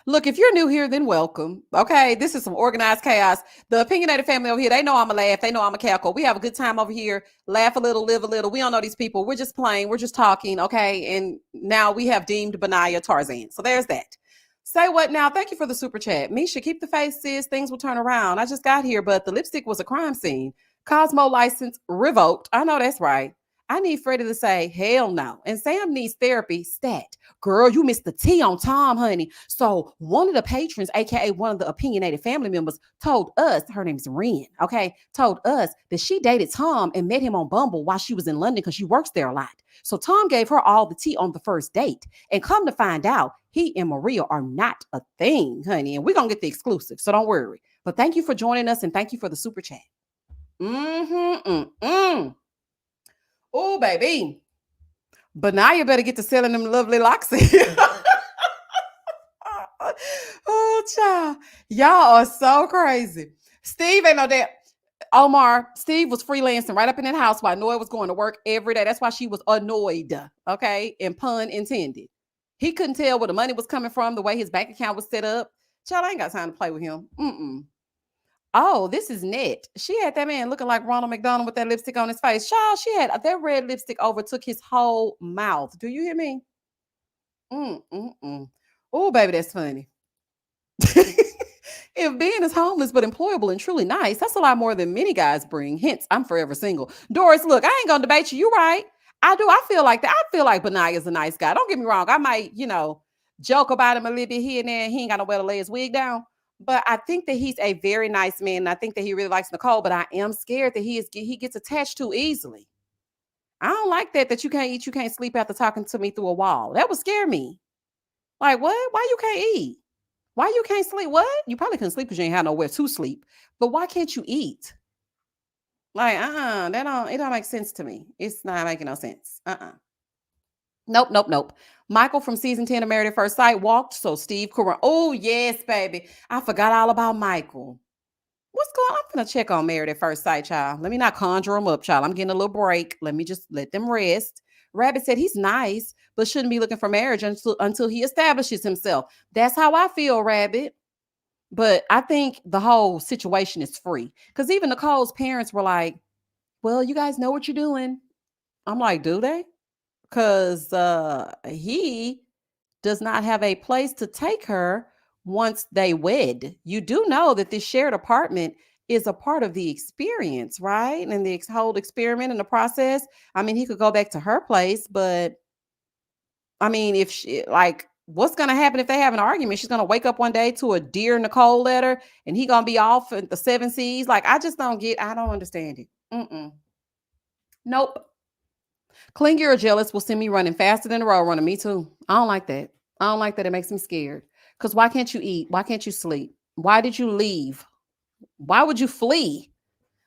Look, if you're new here, then welcome. Okay, this is some organized chaos. The opinionated family over here, they know I'm a laugh. They know I'm a cackle. We have a good time over here. Laugh a little, live a little. We don't know these people. We're just playing. We're just talking. Okay, and now we have deemed Benaya Tarzan. So there's that. Say what now? Thank you for the super chat. Misha, keep the face, sis. Things will turn around. I just got here, but the lipstick was a crime scene. Cosmo license revoked. I know that's right. I need Freddie to say, hell no. And Sam needs therapy, stat. Girl, you missed the T on Tom, honey. So one of the patrons, aka one of the opinionated family members, told us, her name's Ren, okay, told us that she dated Tom and met him on Bumble while she was in London because she works there a lot. So Tom gave her all the tea on the first date. And come to find out, he and Maria are not a thing, honey. And we're going to get the exclusive, so don't worry. But thank you for joining us and thank you for the super chat. Oh, baby. Benaya better get to selling them lovely locks. Oh, child. Y'all are so crazy. Steve ain't no damn. Omar, Steve was freelancing right up in that house while Noy was going to work every day. That's why she was annoyed, okay? And pun intended. He couldn't tell where the money was coming from, the way his bank account was set up. Child, I ain't got time to play with him. Mm-mm. Oh, this is Net. She had that man looking like Ronald McDonald with that lipstick on his face. Child, she had that red lipstick overtook his whole mouth. Do you hear me? Mm-mm-mm. Oh, baby, that's funny. If Ben is homeless but employable and truly nice, that's a lot more than many guys bring. Hence, I'm forever single. Doris, look, I ain't gonna debate you. You right. I do. I feel like that. I feel like Benaya's a nice guy. Don't get me wrong. I might, joke about him a little bit here and there. He ain't got nowhere to lay his wig down. But I think that he's a very nice man. And I think that he really likes Nicole. But I am scared that he gets attached too easily. I don't like that you can't eat, you can't sleep after talking to me through a wall. That would scare me. Like, what? Why you can't eat? Why you can't sleep? What? You probably couldn't sleep because you ain't had nowhere to sleep. But why can't you eat? Like, it don't make sense to me. It's not making no sense. Nope, nope, nope. Michael from season 10 of Married at First Sight walked, so Steve could run. Oh, yes, baby. I forgot all about Michael. What's going on? I'm gonna check on Married at First Sight, child. Let me not conjure him up, child. I'm getting a little break. Let me just let them rest. Rabbit said he's nice, but shouldn't be looking for marriage until he establishes himself. That's how I feel, Rabbit. But I think the whole situation is free. Because even Nicole's parents were like, well, you guys know what you're doing. I'm like, do they? Because he does not have a place to take her once they wed. You do know that this shared apartment is a part of the experience, right? And the whole experiment and the process. I mean, he could go back to her place, but I mean, if she like, what's gonna happen if they have an argument? She's gonna wake up one day to a Dear Nicole letter, and he gonna be off at the seven seas. Like, I just don't get. I don't understand it. Nope. Clingy or jealous will send me running faster than the road runner. Me too. I don't like that. I don't like that. It makes me scared. Because why can't you eat? Why can't you sleep? Why did you leave? Why would you flee?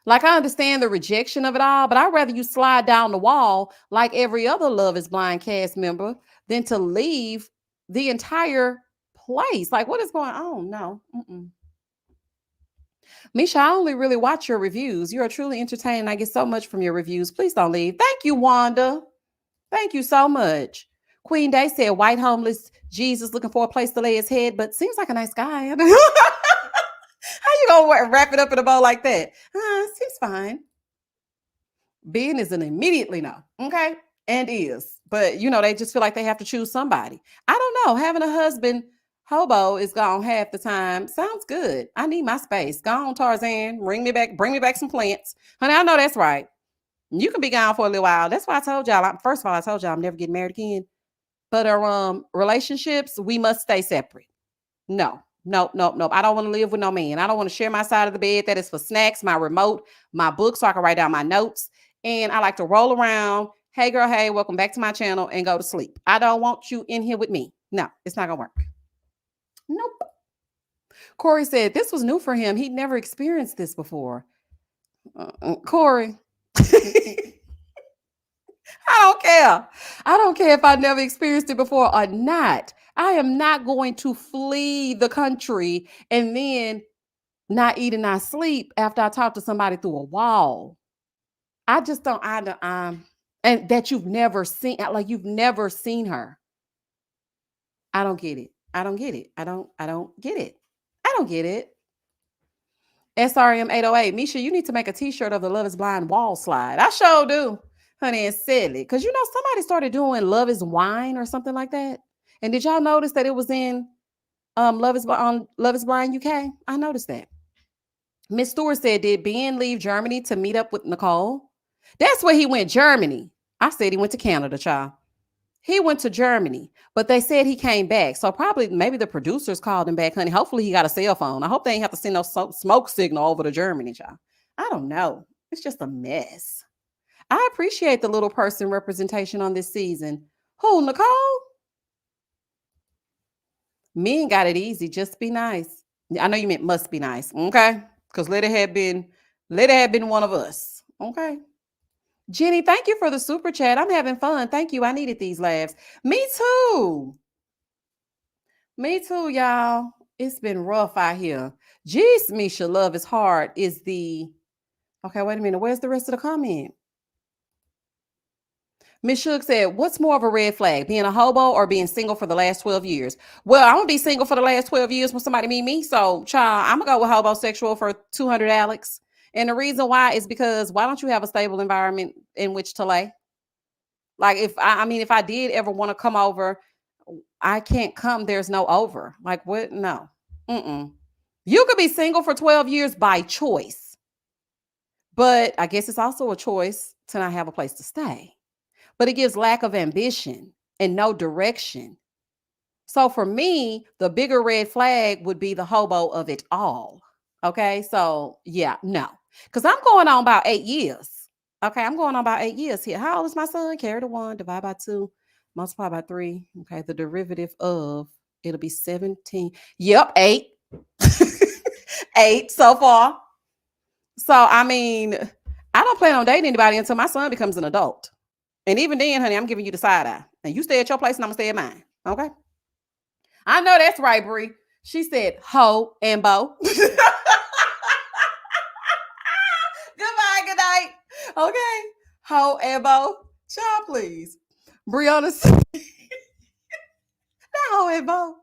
Like, I understand the rejection of it all, but I'd rather you slide down the wall like every other Love is Blind cast member than to leave the entire place. Like, what is going on? No. Misha, I only really watch your reviews. You are truly entertaining. I get so much from your reviews. Please don't leave. Thank you, Wanda. Thank you so much. Queen Day said, white homeless Jesus looking for a place to lay his head, but seems like a nice guy. How you gonna wrap it up in a bow like that? Seems fine. Ben is an immediately no. Okay. And is. But they just feel like they have to choose somebody. I don't know. Having a husband hobo is gone half the time. Sounds good. I need my space. Go on, Tarzan. Bring me back some plants. Honey, I know that's right. You can be gone for a little while. That's why I told y'all. First of all, I told y'all I'm never getting married again. But our relationships, we must stay separate. No, nope, nope, nope. I don't want to live with no man. I don't want to share my side of the bed. That is for snacks, my remote, my book, so I can write down my notes. And I like to roll around. Hey, girl, hey, welcome back to my channel, and go to sleep. I don't want you in here with me. No, it's not going to work. Nope. Corey said this was new for him. He'd never experienced this before. Corey. I don't care. I don't care if I never experienced it before or not. I am not going to flee the country and then not eat and not sleep after I talk to somebody through a wall. I just don't. And that you've never seen, like you've never seen her. I don't get it. I don't get it. I don't get it. I don't get it. SRM 808. Misha, you need to make a t-shirt of the Love is Blind wall slide. I sure do. Honey, and silly. Because somebody started doing Love is Wine or something like that. And did y'all notice that it was in Love is Blind UK? I noticed that. Miss Stewart said, did Ben leave Germany to meet up with Nicole? That's where he went, Germany. I said he went to Canada, child. He went to Germany, but they said he came back. So maybe the producers called him back, honey. Hopefully he got a cell phone. I hope they ain't have to send no smoke signal over to Germany, child. I don't know. It's just a mess. I appreciate the little person representation on this season. Who, Nicole? Men got it easy. Just be nice. I know you meant must be nice. Okay. Because let it have been one of us. Okay. Jenny, thank you for the super chat. I'm having fun. Thank you. I needed these laughs. Me too. Me too, y'all. It's been rough out here. Jeez, Misha, love is hard is the Okay, wait a minute. Where's the rest of the comment? Miss Shook said, "What's more of a red flag, being a hobo or being single for the last 12 years?" Well, I'm gonna be single for the last 12 years when somebody meet me. So, child, I'm gonna go with hobosexual for 200 Alex. And the reason why is because why don't you have a stable environment in which to lay? Like, if I did ever want to come over, I can't come. There's no over. Like, what? No. Mm-mm. You could be single for 12 years by choice, but I guess it's also a choice to not have a place to stay. But it gives lack of ambition and no direction. So for me, the bigger red flag would be the hobo of it all. Okay. So yeah, no. Because I'm going on about 8 years. Okay. I'm going on about 8 years here. How old is my son? Carry the one, divide by two, multiply by three. Okay. The derivative of it'll be 17. Yep, eight. Eight so far. So I mean, I don't plan on dating anybody until my son becomes an adult. And even then, honey, I'm giving you the side eye. And you stay at your place and I'm gonna stay at mine. Okay. I know that's right, Bree. She said ho and bo. Goodbye, good night. Okay. Ho and bo. Child, please. Brianna said, ho and bo.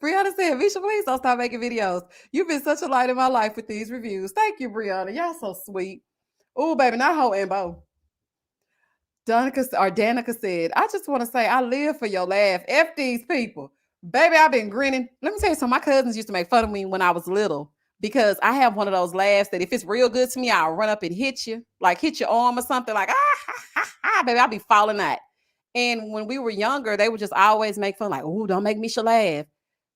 Brianna said, Misha, please don't stop making videos. You've been such a light in my life with these reviews. Thank you, Brianna. Y'all so sweet. Oh, baby, not ho and bo. Danica said, I just want to say I live for your laugh. F these people. Baby, I've been grinning. Let me tell you something. My cousins used to make fun of me when I was little because I have one of those laughs that if it's real good to me, I'll run up and hit you, like hit your arm or something, like, ha, ha, ha, baby, I'll be falling out. And when we were younger, they would just always make fun, like, oh, don't make me laugh.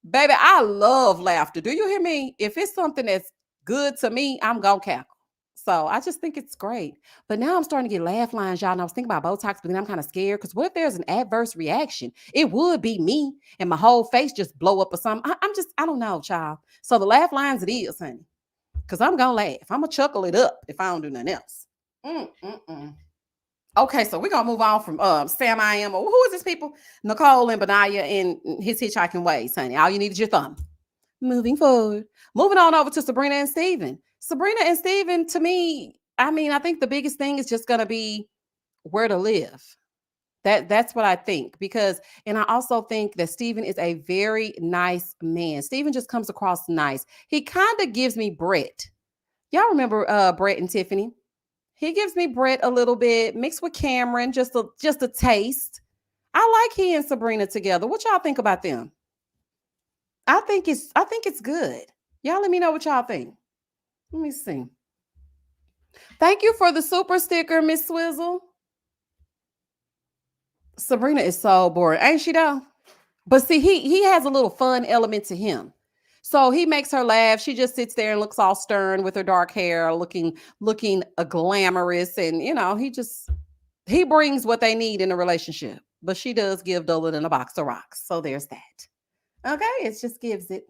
Baby, I love laughter. Do you hear me? If it's something that's good to me, I'm going to cackle. So I just think it's great. But now I'm starting to get laugh lines, y'all. And I was thinking about Botox, but then I'm kind of scared because what if there's an adverse reaction? It would be me and my whole face just blow up or something. I don't know, child. So the laugh lines it is, honey. Because I'm going to laugh. I'm going to chuckle it up if I don't do nothing else. Mm-mm-mm. Okay, so we're going to move on from Sam I Am. Who is this people? Nicole and Benaya in his hitchhiking ways, honey. All you need is your thumb. Moving forward. Moving on over to Sabrina and Steven. Sabrina and Steven, to me, I mean, I think the biggest thing is just gonna be where to live. That's what I think. Because, and I also think that Steven is a very nice man. Steven just comes across nice. He kind of gives me Brett. Y'all remember Brett and Tiffany? He gives me Brett a little bit, mixed with Cameron, just a taste. I like he and Sabrina together. What y'all think about them? I think it's good. Y'all let me know what y'all think. Let me see. Thank you for the super sticker, Miss Swizzle. Sabrina is so boring, ain't she though? But see, he has a little fun element to him. So he makes her laugh. She just sits there and looks all stern with her dark hair, looking glamorous, and he brings what they need in a relationship. But she does give Dolan in a box of rocks. So there's that. Okay, it just gives it.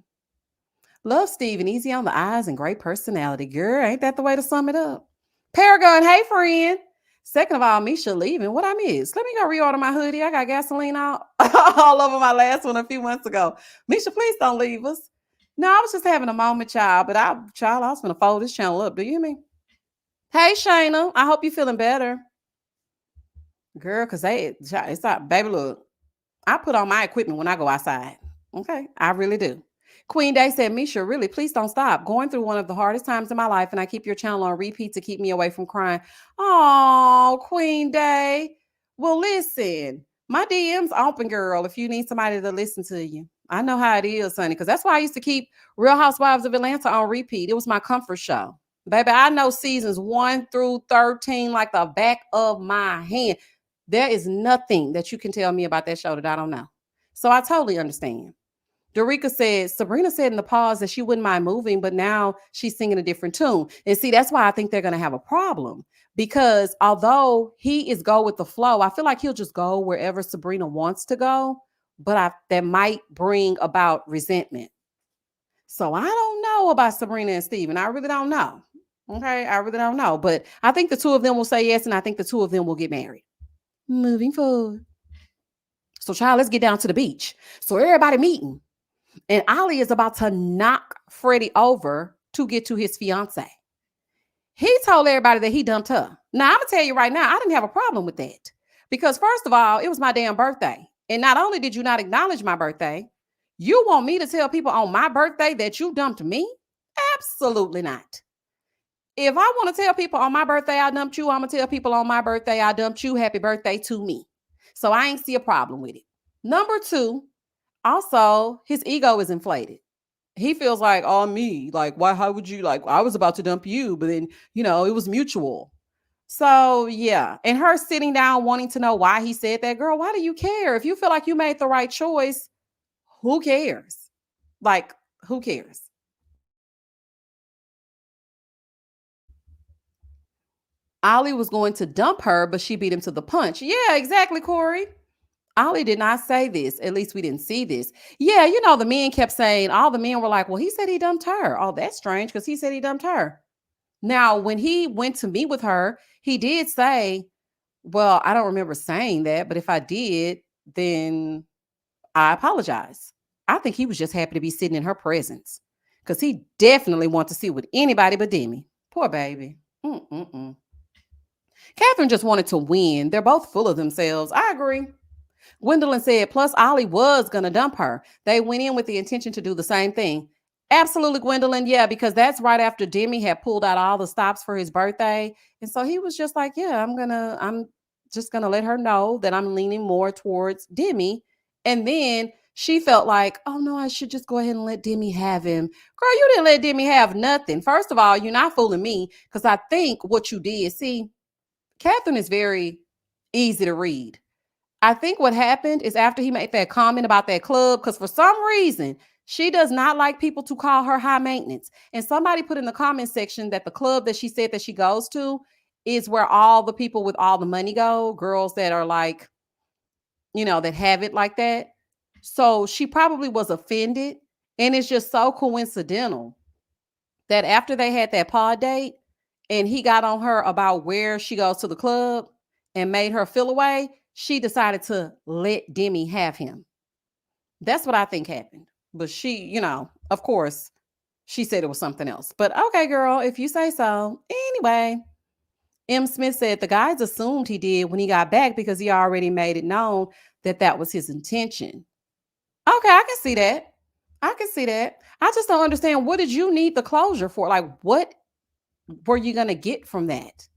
Love Steven, easy on the eyes and great personality. Girl, ain't that the way to sum it up? Paragon, hey friend. Second of all, Misha leaving. What I miss? Let me go reorder my hoodie. I got gasoline out all over my last one a few months ago. Misha, please don't leave us. No, I was just having a moment, child. But I was gonna fold this channel up. Do you hear me? Hey Shayna, I hope you're feeling better. Girl, cause it's not, baby. Look, I put on my equipment when I go outside. Okay, I really do. Queen Day said, Misha, really, please don't stop. Going through one of the hardest times in my life, and I keep your channel on repeat to keep me away from crying. Oh, Queen Day. Well, listen, my DM's open, girl, if you need somebody to listen to you. I know how it is, honey, because that's why I used to keep Real Housewives of Atlanta on repeat. It was my comfort show. Baby, I know seasons 1 through 13 like the back of my hand. There is nothing that you can tell me about that show that I don't know. So I totally understand. Dorica said, Sabrina said in the pause that she wouldn't mind moving, but now she's singing a different tune. And see, that's why I think they're going to have a problem because although he is go with the flow, I feel like he'll just go wherever Sabrina wants to go, but that might bring about resentment. So I don't know about Sabrina and Steven. I really don't know. Okay. I really don't know, but I think the two of them will say yes. And I think the two of them will get married. Moving forward. So child, let's get down to the beach. So everybody meeting. And Ollie is about to knock Freddie over to get to his fiance. He told everybody that he dumped her. Now, I'm going to tell you right now, I didn't have a problem with that. Because, first of all, it was my damn birthday. And not only did you not acknowledge my birthday, you want me to tell people on my birthday that you dumped me? Absolutely not. If I want to tell people on my birthday I dumped you, I'm going to tell people on my birthday I dumped you. Happy birthday to me. So I ain't see a problem with it. Number two, also, his ego is inflated. He feels like, oh, me, like, why, how would you, like, I was about to dump you, but then, it was mutual. So, yeah. And her sitting down wanting to know why he said that, girl, why do you care? If you feel like you made the right choice, who cares? Like, who cares? Ollie was going to dump her, but she beat him to the punch. Yeah, exactly, Corey. Ollie did not say this. At least we didn't see this. Yeah, the men kept saying, all the men were like, well, he said he dumped her. Oh, that's strange because he said he dumped her. Now, when he went to meet with her, he did say, well, I don't remember saying that, but if I did, then I apologize. I think he was just happy to be sitting in her presence because he definitely wanted to sit with anybody but Demi. Poor baby. Mm-mm-mm. Catherine just wanted to win. They're both full of themselves. I agree. Gwendolyn said, plus Ollie was going to dump her. They went in with the intention to do the same thing. Absolutely, Gwendolyn. Yeah, because that's right after Demi had pulled out all the stops for his birthday. And so he was just like, yeah, I'm just going to let her know that I'm leaning more towards Demi. And then she felt like, oh no, I should just go ahead and let Demi have him. Girl, you didn't let Demi have nothing. First of all, you're not fooling me because I think what you did, see, Catherine is very easy to read. I think what happened is after he made that comment about that club, because for some reason, she does not like people to call her high maintenance. And somebody put in the comment section that the club that she said that she goes to is where all the people with all the money go, girls that are like, that have it like that. So she probably was offended. And it's just so coincidental that after they had that pod date and he got on her about where she goes to the club and made her feel away, she decided to let Demi have him. That's what I think happened. But she, of course, she said it was something else. But okay, girl, if you say so. Anyway, M. Smith said the guys assumed he did when he got back because he already made it known that that was his intention. Okay, I can see that. I can see that. I just don't understand, what did you need the closure for? Like, what were you going to get from that?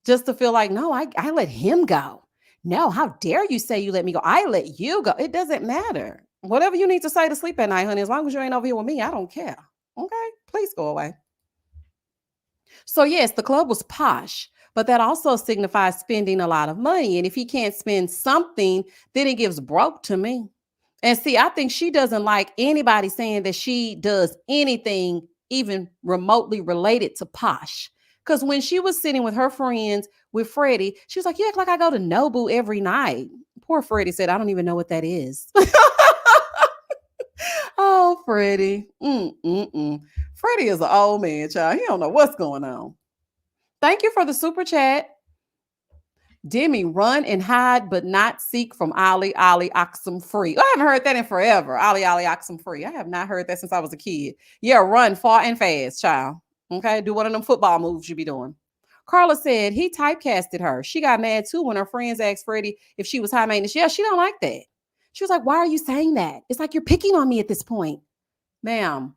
Just to feel like, no, I let him go. No, how dare you say you let me go? I let you go. It doesn't matter. Whatever you need to say to sleep at night, honey, as long as you ain't over here with me, I don't care. Okay, please go away. So, yes, the club was posh, but that also signifies spending a lot of money. And if he can't spend something, then it gives broke to me. And see, I think she doesn't like anybody saying that she does anything even remotely related to posh. Because when she was sitting with her friends with Freddie, she was like, you act like I go to Nobu every night. Poor Freddie said, I don't even know what that is. Oh, Freddie. Freddie is an old man, child. He don't know what's going on. Thank you for the super chat. Demi, run and hide, but not seek from Ollie, Ollie, Oxum free. I haven't heard that in forever. Ollie, Ollie, Oxum free. I have not heard that since I was a kid. Yeah, run far and fast, child. Okay, do one of them football moves you be doing. Carla said he typecasted her. She got mad too when her friends asked Freddie if she was high maintenance. Yeah, she don't like that. She was like, why are you saying that? It's like you're picking on me at this point. Ma'am,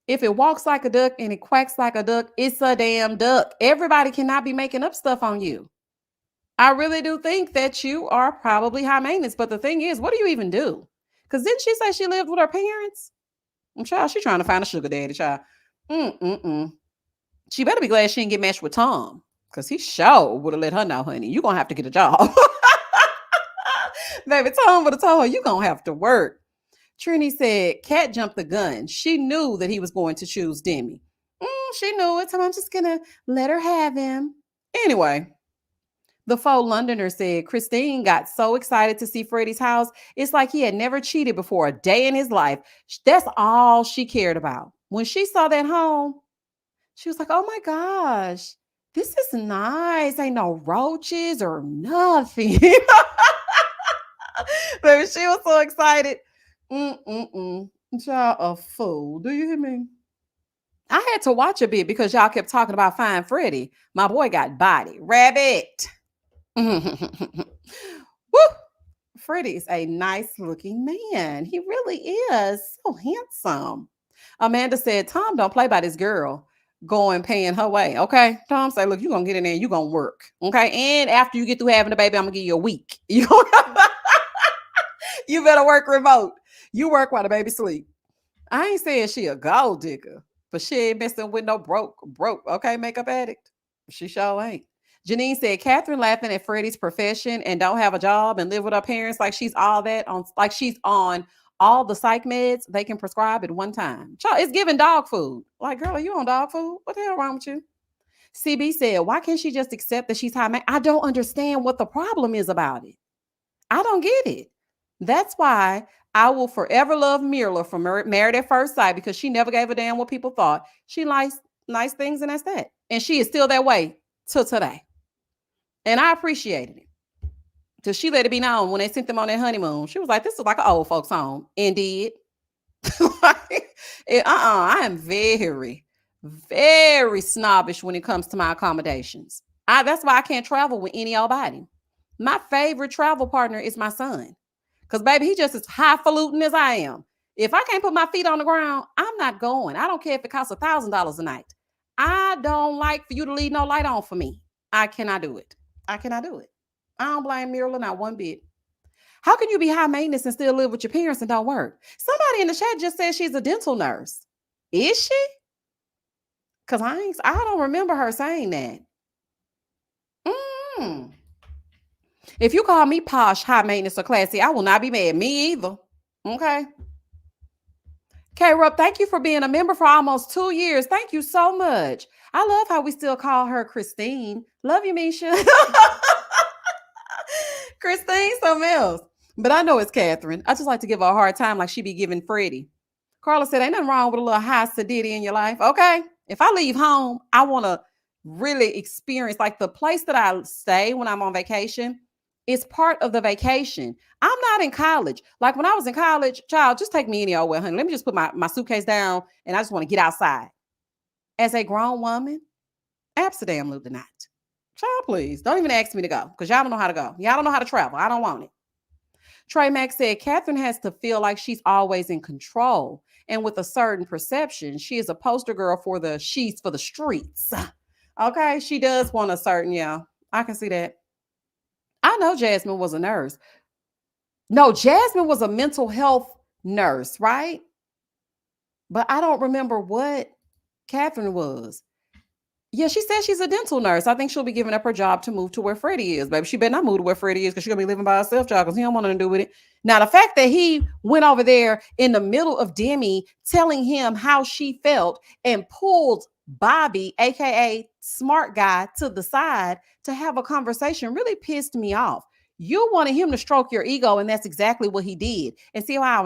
if it walks like a duck and it quacks like a duck, it's a damn duck. Everybody cannot be making up stuff on you. I really do think that you are probably high maintenance. But the thing is, what do you even do? Because didn't she say she lived with her parents? Child, she trying to find a sugar daddy, child. She better be glad she didn't get matched with Tom. Because he sure would have let her know, honey, you're going to have to get a job. Baby, Tom would have told her, you're going to have to work. Trini said, Kat jumped the gun. She knew that he was going to choose Demi. She knew it, so I'm just going to let her have him. Anyway, the faux Londoner said Christine got so excited to see Freddie's house. It's like he had never cheated before a day in his life. That's all she cared about. When she saw that home, she was like, oh my gosh, this is nice. Ain't no roaches or nothing. Baby, she was so excited. Child, a fool. Do you hear me? I had to watch a bit because y'all kept talking about Fine Freddie. My boy got body. Rabbit. Woo! Freddie is a nice looking man. He really is. So handsome. Amanda said, Tom don't play by this girl going paying her way. Okay. Tom say, look, you're gonna get in there and you're gonna work. Okay. And after you get through having a baby, I'm gonna give you a week. You better work remote. You work while the baby sleep. I ain't saying she a gold digger, but she ain't messing with no broke, okay, makeup addict. She sure ain't. Janine said, Catherine laughing at Freddie's profession and don't have a job and live with her parents like she's all that on, like she's on all the psych meds they can prescribe at one time. Child, it's giving dog food. Like, girl, are you on dog food? What the hell wrong with you? CB said, why can't she just accept that she's high? I don't understand what the problem is about it. I don't get it. That's why I will forever love Mirla from Married at First Sight because she never gave a damn what people thought. She likes nice things and that's that. And she is still that way till today. And I appreciated it. Because she let it be known when they sent them on their honeymoon. She was like, this is like an old folks home. And did. I am very, very snobbish when it comes to my accommodations. That's why I can't travel with any old body. My favorite travel partner is my son. Because, baby, he just as highfalutin as I am. If I can't put my feet on the ground, I'm not going. I don't care if it costs $1,000 a night. I don't like for you to leave no light on for me. I cannot do it. I cannot do it. I don't blame Mirla not one bit. How can you be high maintenance and still live with your parents and don't work? Somebody in the chat just said she's a dental nurse. Is she? Because I don't remember her saying that. If you call me posh, high maintenance, or classy, I will not be mad. Me either. Okay. K-Rup, thank you for being a member for almost 2 years. Thank you so much. I love how we still call her Christine. Love you, Misha. Christine, something else. But I know it's Catherine. I just like to give her a hard time like she be giving Freddie. Carla said, ain't nothing wrong with a little high sedity in your life. Okay. If I leave home, I want to really experience like the place that I stay when I'm on vacation. It's part of the vacation. I'm not in college. Like when I was in college, child, just take me anywhere, honey. Let me just put my suitcase down and I just want to get outside. As a grown woman, absolutely not. Child, please don't even ask me to go because y'all don't know how to go. Y'all don't know how to travel. I don't want it. Trey Mack said, Catherine has to feel like she's always in control. And with a certain perception, she is a poster girl for the sheets for the streets. Okay, she does want a certain, yeah, I can see that. I know Jasmine was a nurse. No, Jasmine was a mental health nurse, right? But I don't remember what Catherine was. Yeah, she said she's a dental nurse. I think she'll be giving up her job to move to where Freddie is, baby. She better not move to where Freddie is because she's going to be living by herself, child, because he don't want nothing to do with it. Now, the fact that he went over there in the middle of Demi telling him how she felt and pulled Bobby, a.k.a. smart guy, to the side to have a conversation really pissed me off. You wanted him to stroke your ego, and that's exactly what he did. And see how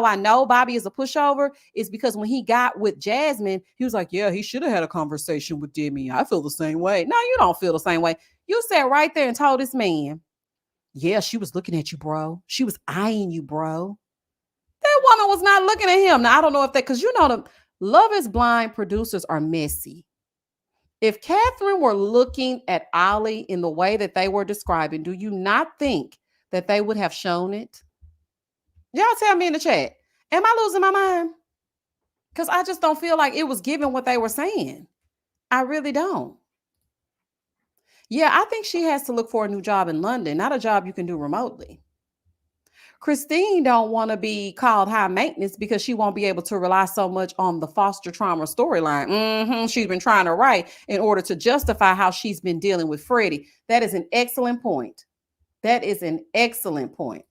I know Bobby is a pushover is because when he got with Jasmine, he was like, yeah, he should have had a conversation with Demi. I feel the same way. No, you don't feel the same way. You sat right there and told this man, yeah, she was looking at you, bro. She was eyeing you, bro. That woman was not looking at him. Now, I don't know if that, because you know the Love is Blind producers are messy. If Catherine were looking at Ollie in the way that they were describing, do you not think that they would have shown it? Y'all tell me in the chat. Am I losing my mind? Because I just don't feel like it was given what they were saying. I really don't. Yeah, I think she has to look for a new job in London, not a job you can do remotely. Christine don't want to be called high maintenance because she won't be able to rely so much on the foster trauma storyline. She's been trying to write in order to justify how she's been dealing with Freddie. That is an excellent point. That is an excellent point.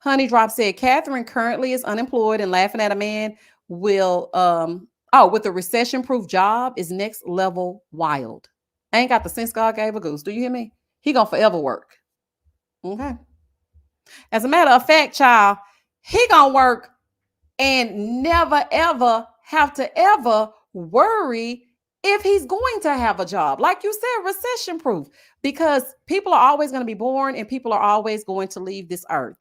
Honey Drop said, Catherine currently is unemployed and laughing at a man with a recession-proof job is next level wild. I ain't got the sense God gave a goose. Do you hear me? He gonna forever work. Okay. As a matter of fact, child, he gonna work and never ever have to ever worry if he's going to have a job. Like you said, recession proof, because people are always going to be born and people are always going to leave this earth.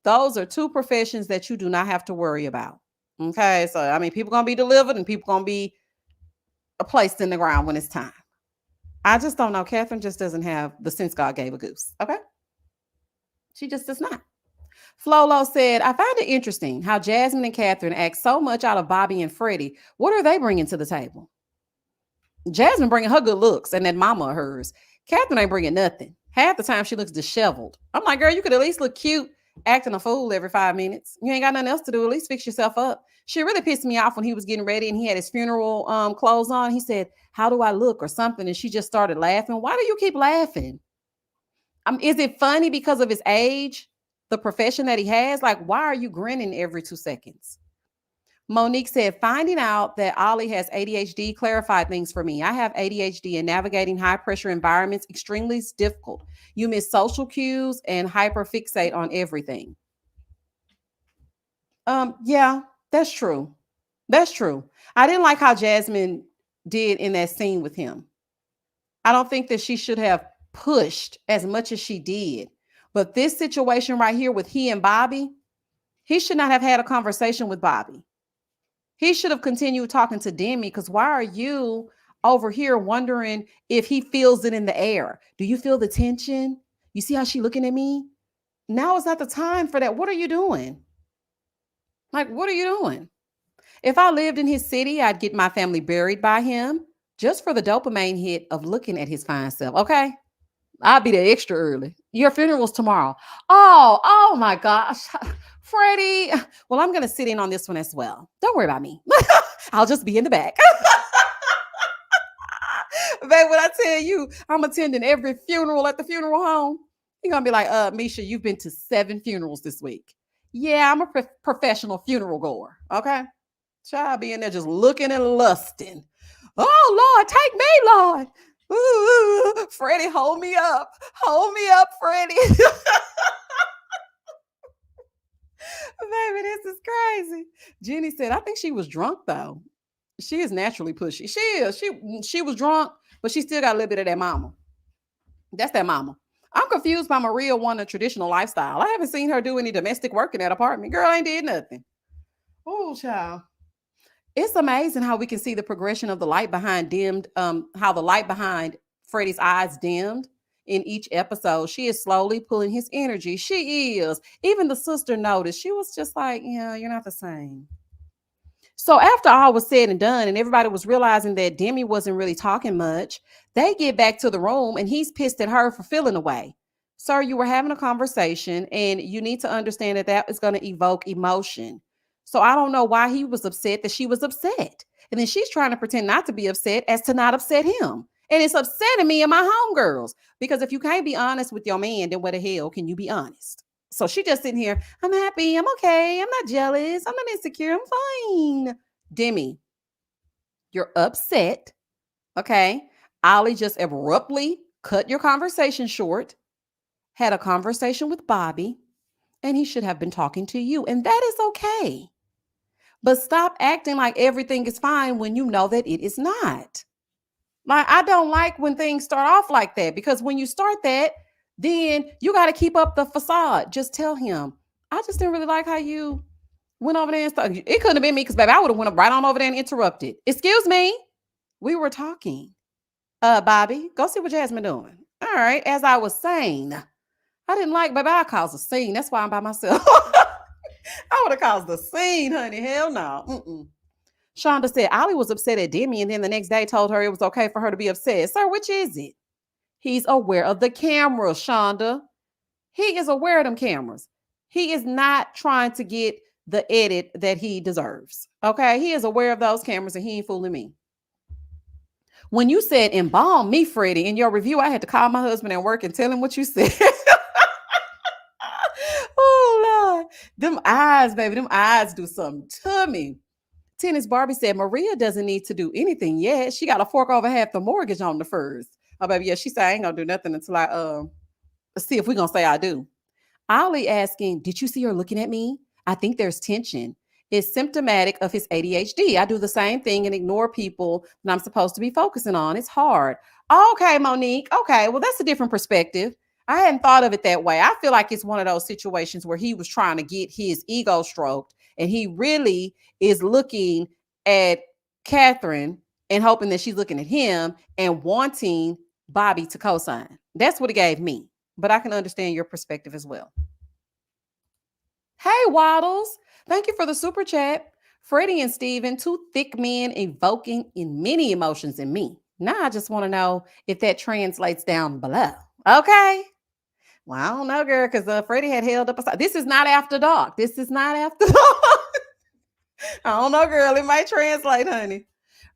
Those are two professions that you do not have to worry about. Okay. So, I mean, people going to be delivered and people going to be placed in the ground when it's time. I just don't know. Catherine just doesn't have the sense God gave a goose. Okay. She just does not. Flolo said, I find it interesting how Jasmine and Catherine act so much out of Bobby and Freddie. What are they bringing to the table? Jasmine bringing her good looks and that mama of hers. Catherine ain't bringing nothing. Half the time she looks disheveled. I'm like, girl, you could at least look cute acting a fool every 5 minutes. You ain't got nothing else to do. At least fix yourself up. She really pissed me off when he was getting ready and he had his funeral clothes on. He said, how do I look or something? And she just started laughing. Why do you keep laughing? Is it funny because of his age, the profession that he has? Like, why are you grinning every 2 seconds? Monique said, finding out that Ollie has ADHD clarified things for me. I have ADHD and navigating high pressure environments extremely difficult. You miss social cues and hyperfixate on everything. Yeah, that's true. That's true. I didn't like how Jasmine did in that scene with him. I don't think that she should have pushed as much as she did. But this situation right here with he and Bobby, he should not have had a conversation with Bobby. He should have continued talking to Demi, because why are you over here wondering if he feels it in the air? Do you feel the tension? You see how she looking at me? Now is not the time for that. What are you doing? Like, what are you doing? If I lived in his city, I'd get my family buried by him just for the dopamine hit of looking at his fine self. Okay. I'll be there extra early. Your funeral's tomorrow. Oh my gosh. Freddie. Well, I'm going to sit in on this one as well. Don't worry about me. I'll just be in the back. Babe, when I tell you I'm attending every funeral at the funeral home, you're going to be like, Misha, you've been to 7 funerals this week. Yeah, I'm a professional funeral goer. Okay. Child be in there just looking and lusting. Oh, Lord, take me, Lord. Ooh, Freddie, hold me up. Hold me up, Freddie. Baby, this is crazy. Jenny said, I think she was drunk, though. She is naturally pushy. She is. She was drunk, but she still got a little bit of that mama. That's that mama. I'm confused by Maria wanting a traditional lifestyle. I haven't seen her do any domestic work in that apartment. Girl ain't did nothing. Oh, child. It's amazing how we can see the progression of the light behind dimmed, how the light behind Freddie's eyes dimmed in each episode. She is slowly pulling his energy. She is. Even the sister noticed. She was just like, yeah, you're not the same. So after all was said and done, and everybody was realizing that Demi wasn't really talking much, they get back to the room and he's pissed at her for feeling away. Sir, you were having a conversation and you need to understand that that is going to evoke emotion. So I don't know why he was upset that she was upset. And then she's trying to pretend not to be upset as to not upset him. And it's upsetting me and my homegirls, because if you can't be honest with your man, then what the hell can you be honest? So she just sitting here, I'm happy, I'm okay, I'm not jealous, I'm not insecure, I'm fine. Demi, you're upset, okay? Ollie just abruptly cut your conversation short, had a conversation with Bobby, and he should have been talking to you, and that is okay. But stop acting like everything is fine when you know that it is not. Like, I don't like when things start off like that, because when you start that, then you got to keep up the facade. Just tell him, I just didn't really like how you went over there and stuff. It couldn't have been me, because baby, I would have went right on over there and interrupted. Excuse me. We were talking. Bobby, go see what Jasmine doing. All right. As I was saying, I didn't like, baby, I caused a scene. That's why I'm by myself. I would have caused a scene, honey. Hell no. Shonda said Ollie was upset at Demi and then the next day told her it was okay for her to be upset. Sir, which is it? He's aware of the cameras, Shonda. He is aware of them cameras. He is not trying to get the edit that he deserves. Okay? He is aware of those cameras and he ain't fooling me. When you said embalm me, Freddie, in your review, I had to call my husband at work and tell him what you said. Oh, Lord. Them eyes, baby, them eyes do something to me. Tennis Barbie said Maria doesn't need to do anything yet. She got to fork over half the mortgage on the first. Oh, baby, yeah, she said I ain't going to do nothing until I see if we're going to say I do. Ollie asking, did you see her looking at me? I think there's tension. It's symptomatic of his ADHD. I do the same thing and ignore people that I'm supposed to be focusing on. It's hard. Okay, Monique. Okay, well, that's a different perspective. I hadn't thought of it that way. I feel like it's one of those situations where he was trying to get his ego stroked and he really is looking at Catherine and hoping that she's looking at him and wanting Bobby to co-sign. That's what it gave me. But I can understand your perspective as well. Hey, Waddles. Thank you for the super chat. Freddie and Steven, two thick men evoking in many emotions in me. Now I just want to know if that translates down below. Okay. Well, I don't know, girl, because Freddie had held up a side. This is not after dark. This is not after dark. I don't know, girl. It might translate, honey.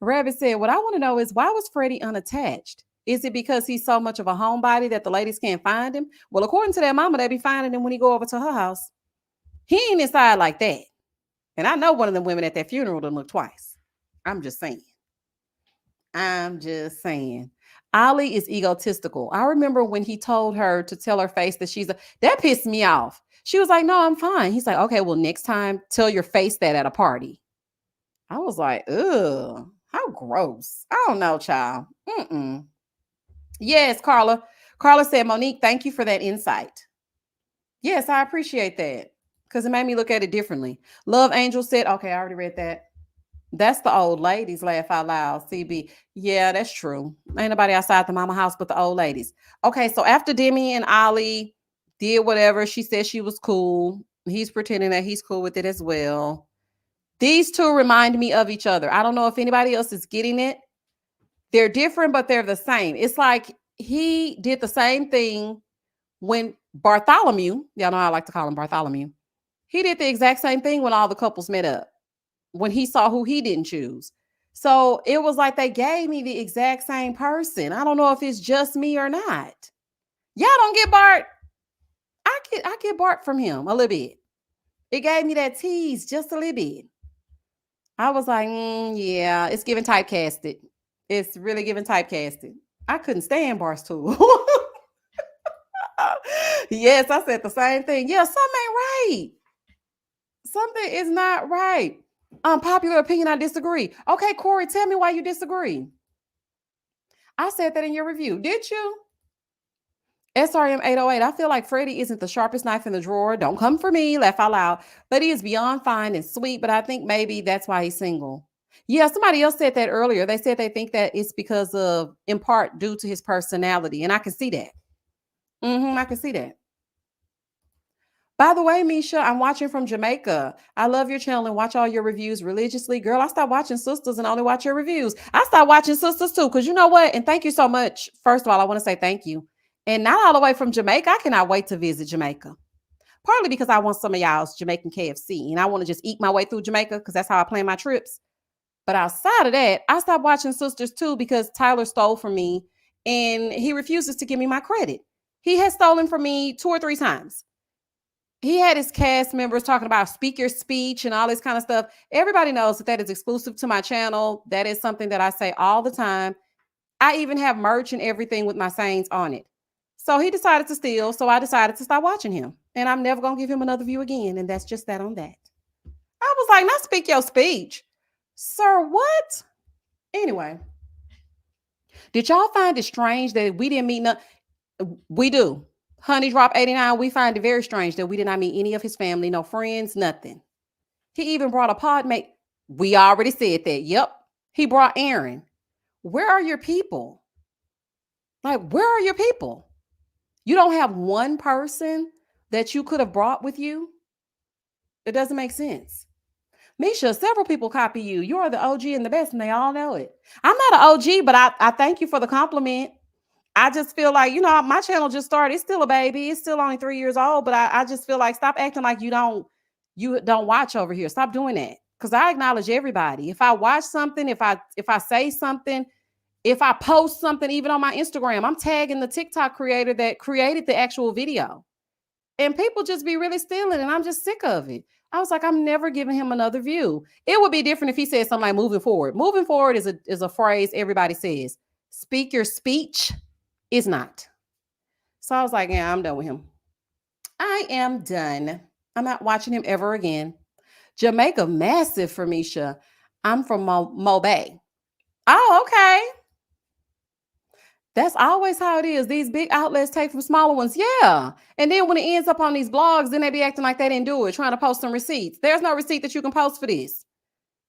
Rabbit said, what I want to know is why was Freddie unattached? Is it because he's so much of a homebody that the ladies can't find him? Well, according to that mama, they be finding him when he go over to her house. He ain't inside like that. And I know one of them women at that funeral didn't look twice. I'm just saying. I'm just saying. Ollie is egotistical. I remember when he told her to tell her face that that pissed me off. She was like, no, I'm fine. He's like, okay, well, next time tell your face that at a party. I was like, ugh, how gross. I don't know, child. Mm-mm. Yes, Carla. Carla said, Monique, thank you for that insight. Yes, I appreciate that because it made me look at it differently. Love Angel said, okay, I already read that. That's the old ladies, laugh out loud. CB. Yeah, that's true. Ain't nobody outside the mama house but the old ladies. Okay, so after Demi and Ollie did whatever, she said she was cool. He's pretending that he's cool with it as well. These two remind me of each other. I don't know if anybody else is getting it. They're different, but they're the same. It's like he did the same thing when Bartholomew, y'all know I like to call him Bartholomew. He did the exact same thing when all the couples met up, when he saw who he didn't choose. So it was like they gave me the exact same person. I don't know if it's just me or not. Y'all don't get Bart. I get Bart from him a little bit. It gave me that tease just a little bit. I was like, yeah, it's giving typecasted. It's really giving typecasted. I couldn't stand Barstool. Yes, I said the same thing. Yeah, something ain't right. Something is not right. Unpopular opinion, I disagree. Okay, Corey, tell me why you disagree. I said that in your review. Did you? SRM 808. I feel like Freddie isn't the sharpest knife in the drawer. Don't come for me, laugh out loud. But he is beyond fine and sweet. But I think maybe that's why he's single. Yeah, somebody else said that earlier. They said they think that it's because of, in part, due to his personality. And I can see that. I can see that. By the way, Misha, I'm watching from Jamaica. I love your channel and watch all your reviews religiously. Girl, I stopped watching Sisters and only watch your reviews. I stopped watching Sisters too, because you know what? And thank you so much. First of all, I want to say thank you. And not all the way from Jamaica. I cannot wait to visit Jamaica. Partly because I want some of y'all's Jamaican KFC. And I want to just eat my way through Jamaica because that's how I plan my trips. But outside of that, I stopped watching Sisters too because Tyler stole from me and he refuses to give me my credit. He has stolen from me 2 or 3 times. He had his cast members talking about speaker speech and all this kind of stuff. Everybody knows that is exclusive to my channel. That is something that I say all the time. I even have merch and everything with my sayings on it. So he decided to steal. So I decided to stop watching him. And I'm never going to give him another view again. And that's just that on that. I was like, not speak your speech. Sir, what? Anyway. Did y'all find it strange that we didn't meet? We do. Honey Drop 89, we find it very strange that we did not meet any of his family, no friends, nothing. He even brought a pod mate. We already said that. Yep. He brought Aaron. Where are your people? Like, where are your people? You don't have one person that you could have brought with you? It doesn't make sense. Misha, several people copy you. You are the OG and the best, and they all know it. I'm not an OG, but I thank you for the compliment. I just feel like, my channel just started. It's still a baby. It's still only 3 years old, but I just feel like stop acting like you don't watch over here. Stop doing that. Because I acknowledge everybody. If I watch something, if I say something, if I post something, even on my Instagram, I'm tagging the TikTok creator that created the actual video. And people just be really stealing, and I'm just sick of it. I was like, I'm never giving him another view. It would be different if he said something like moving forward. Moving forward is a phrase everybody says. Speak your speech is not. So I was like, yeah, I'm done with him. I am done. I'm not watching him ever again. Jamaica, massive for Misha. I'm from Mo Bay. Oh, okay. That's always how it is. These big outlets take from smaller ones. Yeah. And then when it ends up on these blogs, then they be acting like they didn't do it, trying to post some receipts. There's no receipt that you can post for this.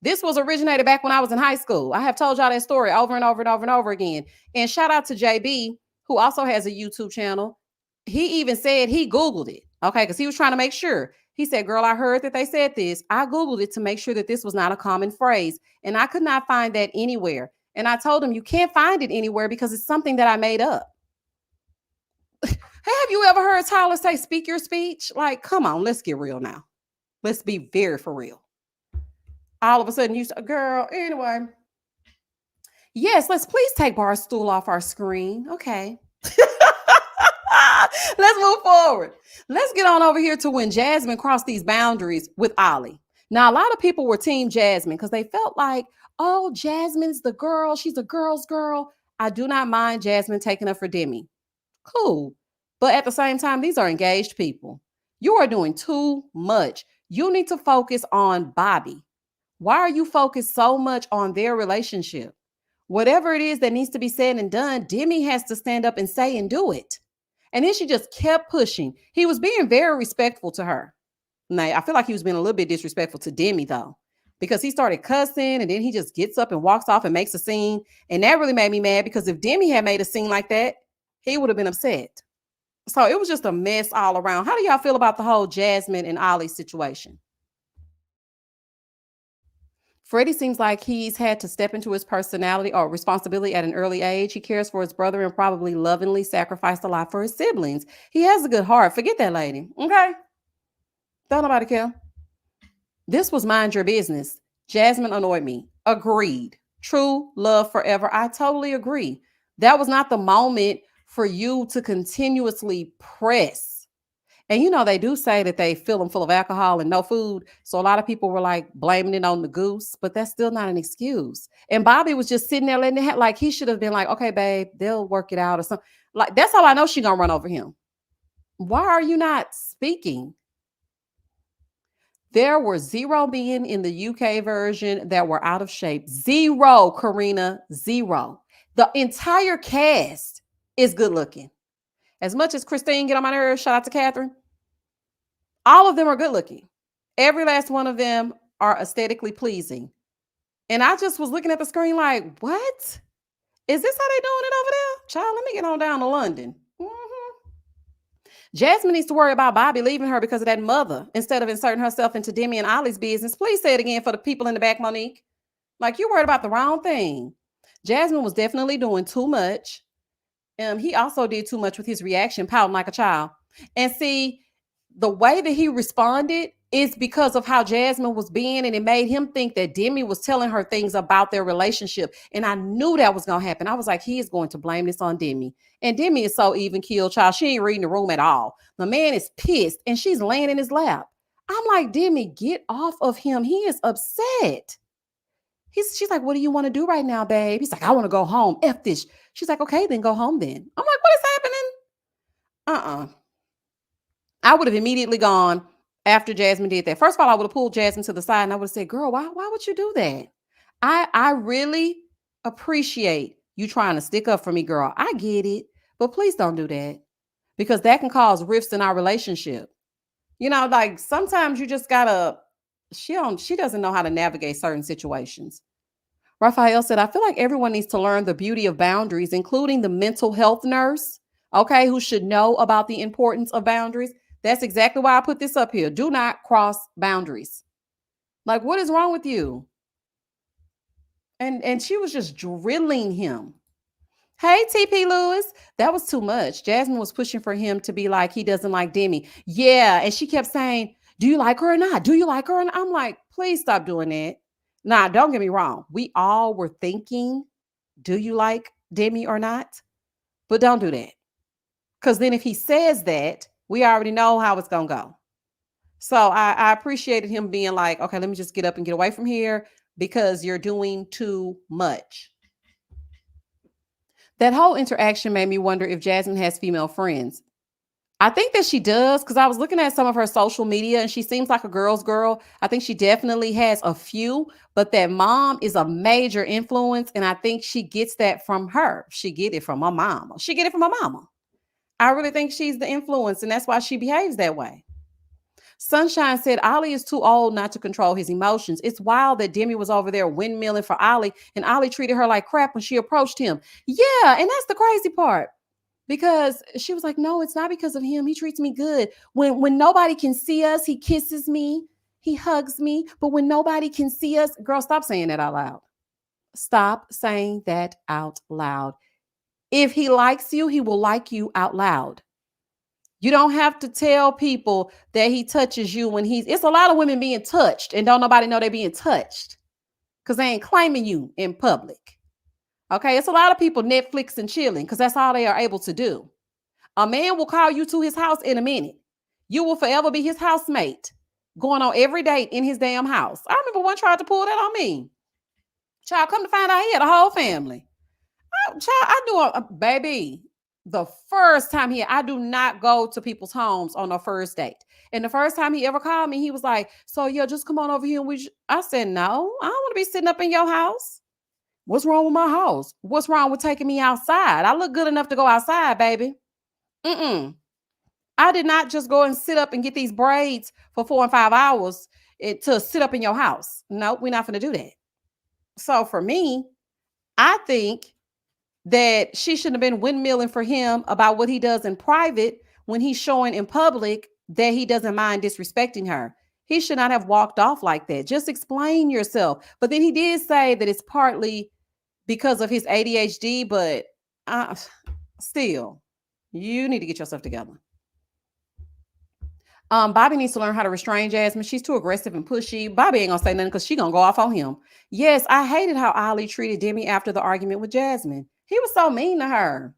This was originated back when I was in high school. I have told y'all that story over and over and over and over again. And shout out to JB, who also has a YouTube channel. He even said he Googled it, okay, because he was trying to make sure. He said, girl, I heard that they said this. I Googled it to make sure that this was not a common phrase. And I could not find that anywhere. And I told him, you can't find it anywhere because it's something that I made up. Have you ever heard Tyler say, speak your speech? Like, come on, let's get real now. Let's be very for real. All of a sudden, you said, girl, anyway. Yes, let's please take Barstool off our screen. Okay. Let's move forward. Let's get on over here to when Jasmine crossed these boundaries with Ollie. Now, a lot of people were team Jasmine because they felt like, oh, Jasmine's the girl. She's a girl's girl. I do not mind Jasmine taking up for Demi. Cool. But at the same time, these are engaged people. You are doing too much. You need to focus on Bobby. Why are you focused so much on their relationship? Whatever it is that needs to be said and done, Demi has to stand up and say and do it. And then she just kept pushing. He was being very respectful to her. Now, I feel like he was being a little bit disrespectful to Demi, though, because he started cussing and then he just gets up and walks off and makes a scene. And that really made me mad because if Demi had made a scene like that, he would have been upset. So it was just a mess all around. How do y'all feel about the whole Jasmine and Ollie situation? Freddie seems like he's had to step into his personality or responsibility at an early age. He cares for his brother and probably lovingly sacrificed a lot for his siblings. He has a good heart. Forget that lady. Okay. Don't nobody care. This was mind your business. Jasmine annoyed me. Agreed. True love forever. I totally agree. That was not the moment for you to continuously press. And you know, they do say that they fill them full of alcohol and no food. So a lot of people were like blaming it on the goose, but that's still not an excuse. And Bobby was just sitting there letting it happen. Like he should have been like, okay, babe, they'll work it out or something. Like that's how I know she's gonna run over him. Why are you not speaking? There were 0 men in the UK version that were out of shape. 0, Karina, 0. The entire cast is good looking. As much as Christine get on my nerves, shout out to Catherine. All of them are good looking. Every last one of them are aesthetically pleasing. And I just was looking at the screen like, what? Is this how they doing it over there? Child, let me get on down to London. Jasmine needs to worry about Bobby leaving her because of that mother instead of inserting herself into Demi and Ollie's business. Please say it again for the people in the back, Monique. Like you worried about the wrong thing. Jasmine was definitely doing too much. He also did too much with his reaction, pouting like a child. And see, the way that he responded is because of how Jasmine was being, and it made him think that Demi was telling her things about their relationship. And I knew that was going to happen. I was like, he is going to blame this on Demi. And Demi is so even keeled, child. She ain't reading the room at all. The man is pissed, and she's laying in his lap. I'm like, Demi, get off of him. He is upset. She's like, what do you want to do right now, babe? He's like, I want to go home. F this. She's like, okay, then go home then. I'm like, what is happening? I would have immediately gone after Jasmine did that. First of all, I would have pulled Jasmine to the side and I would have said, girl, why would you do that? I really appreciate you trying to stick up for me, girl. I get it, but please don't do that because that can cause rifts in our relationship. You know, like sometimes you just gotta, she doesn't know how to navigate certain situations. Raphael said, I feel like everyone needs to learn the beauty of boundaries, including the mental health nurse, okay, who should know about the importance of boundaries. That's exactly why I put this up here. Do not cross boundaries. Like, what is wrong with you? And she was just drilling him. Hey, TP Lewis, that was too much. Jasmine was pushing for him to be like, he doesn't like Demi. Yeah, and she kept saying, do you like her or not? Do you like her? And I'm like, please stop doing that. Nah, don't get me wrong. We all were thinking, do you like Demi or not? But don't do that. Because then if he says that, we already know how it's going to go. So I appreciated him being like, okay, let me just get up and get away from here because you're doing too much. That whole interaction made me wonder if Jasmine has female friends. I think that she does because I was looking at some of her social media and she seems like a girl's girl. I think she definitely has a few, but that mom is a major influence. And I think she gets that from her. She get it from her mama. She get it from her mama. I really think she's the influence and that's why she behaves that way. Sunshine said Ollie is too old not to control his emotions. It's wild that Demi was over there windmilling for Ollie and Ollie treated her like crap when she approached him. Yeah, and that's the crazy part. Because she was like, no, it's not because of him. He treats me good. When nobody can see us, he kisses me, he hugs me. But when nobody can see us, girl, stop saying that out loud. Stop saying that out loud. If he likes you, he will like you out loud. You don't have to tell people that he touches you when it's a lot of women being touched and don't nobody know they're being touched because they ain't claiming you in public. Okay, it's a lot of people Netflix and chilling because that's all they are able to do. A man will call you to his house in a minute. You will forever be his housemate, going on every date in his damn house. I remember one tried to pull that on me. Child, come to find out he had a whole family. Child, I knew a baby. The first time I do not go to people's homes on a first date. And the first time he ever called me, he was like, so yeah, just come on over here. And I said, no, I don't want to be sitting up in your house. What's wrong with my house? What's wrong with taking me outside? I look good enough to go outside, baby. Mm-mm. I did not just go and sit up and get these braids for 4 and 5 hours to sit up in your house. No, we're not going to do that. So for me, I think that she shouldn't have been windmilling for him about what he does in private when he's showing in public that he doesn't mind disrespecting her. He should not have walked off like that. Just explain yourself. But then he did say that it's partly because of his ADHD, but still, you need to get yourself together. Bobby needs to learn how to restrain Jasmine. She's too aggressive and pushy. Bobby ain't gonna say nothing because she gonna go off on him. Yes, I hated how Ollie treated Demi after the argument with Jasmine. He was so mean to her.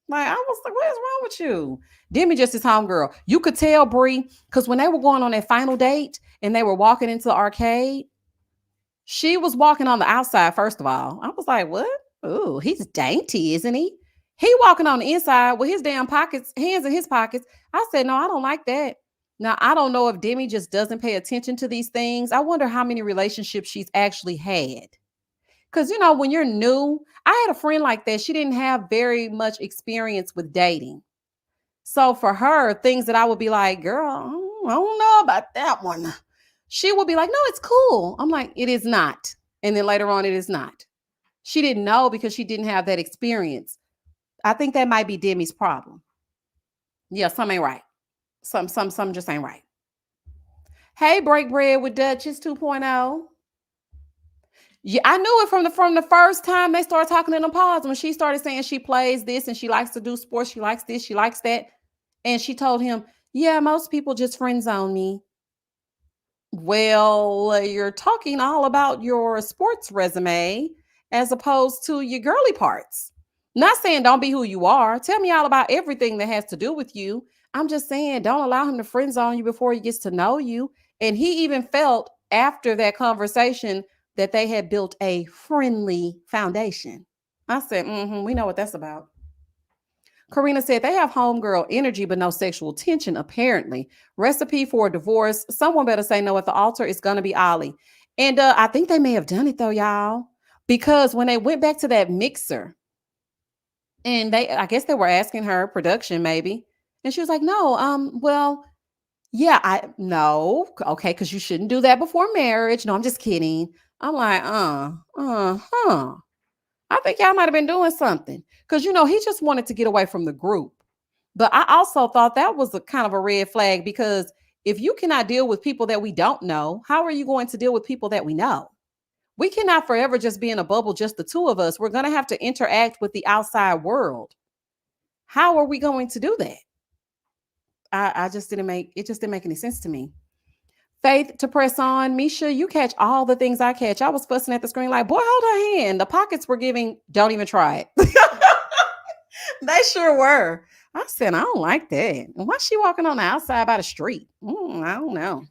Like, I was like, what is wrong with you? Demi just his homegirl. You could tell, Bree, because when they were going on that final date and they were walking into the arcade, she was walking on the outside, first of all. I was like, what? Ooh, he's dainty, isn't he? He walking on the inside with his damn pockets, hands in his pockets. I said, no, I don't like that. Now, I don't know if Demi just doesn't pay attention to these things. I wonder how many relationships she's actually had. Because, when you're new, I had a friend like that. She didn't have very much experience with dating. So for her, things that I would be like, girl, I don't know about that one. She would be like, no, it's cool. I'm like, it is not. And then later on, it is not. She didn't know because she didn't have that experience. I think that might be Demi's problem. Yeah, some ain't right. Some just ain't right. Hey, Break Bread with Duchess 2.0. Yeah, I knew it from the first time they started talking in the pause when she started saying she plays this and she likes to do sports. She likes this. She likes that. And she told him, yeah, most people just friend zone me. Well, you're talking all about your sports resume as opposed to your girly parts. Not saying don't be who you are. Tell me all about everything that has to do with you. I'm just saying don't allow him to friend zone you before he gets to know you. And he even felt after that conversation that they had built a friendly foundation. I said, we know what that's about. Karina said they have homegirl energy, but no sexual tension, apparently. Recipe for a divorce. Someone better say no at the altar. It's going to be Ollie. And I think they may have done it, though, y'all. Because when they went back to that mixer, and I guess they were asking her, production maybe. And she was like, no, well, yeah, no. Okay, because you shouldn't do that before marriage. No, I'm just kidding. I'm like, I think y'all might have been doing something because, he just wanted to get away from the group. But I also thought that was a kind of a red flag because if you cannot deal with people that we don't know, how are you going to deal with people that we know? We cannot forever just be in a bubble, just the two of us. We're going to have to interact with the outside world. How are we going to do that? It just didn't make any sense to me. Faith to press on. Misha, you catch all the things I catch. I was fussing at the screen like, boy, hold her hand. The pockets were giving, don't even try it. They sure were. I said, I don't like that. Why's she walking on the outside by the street? I don't know.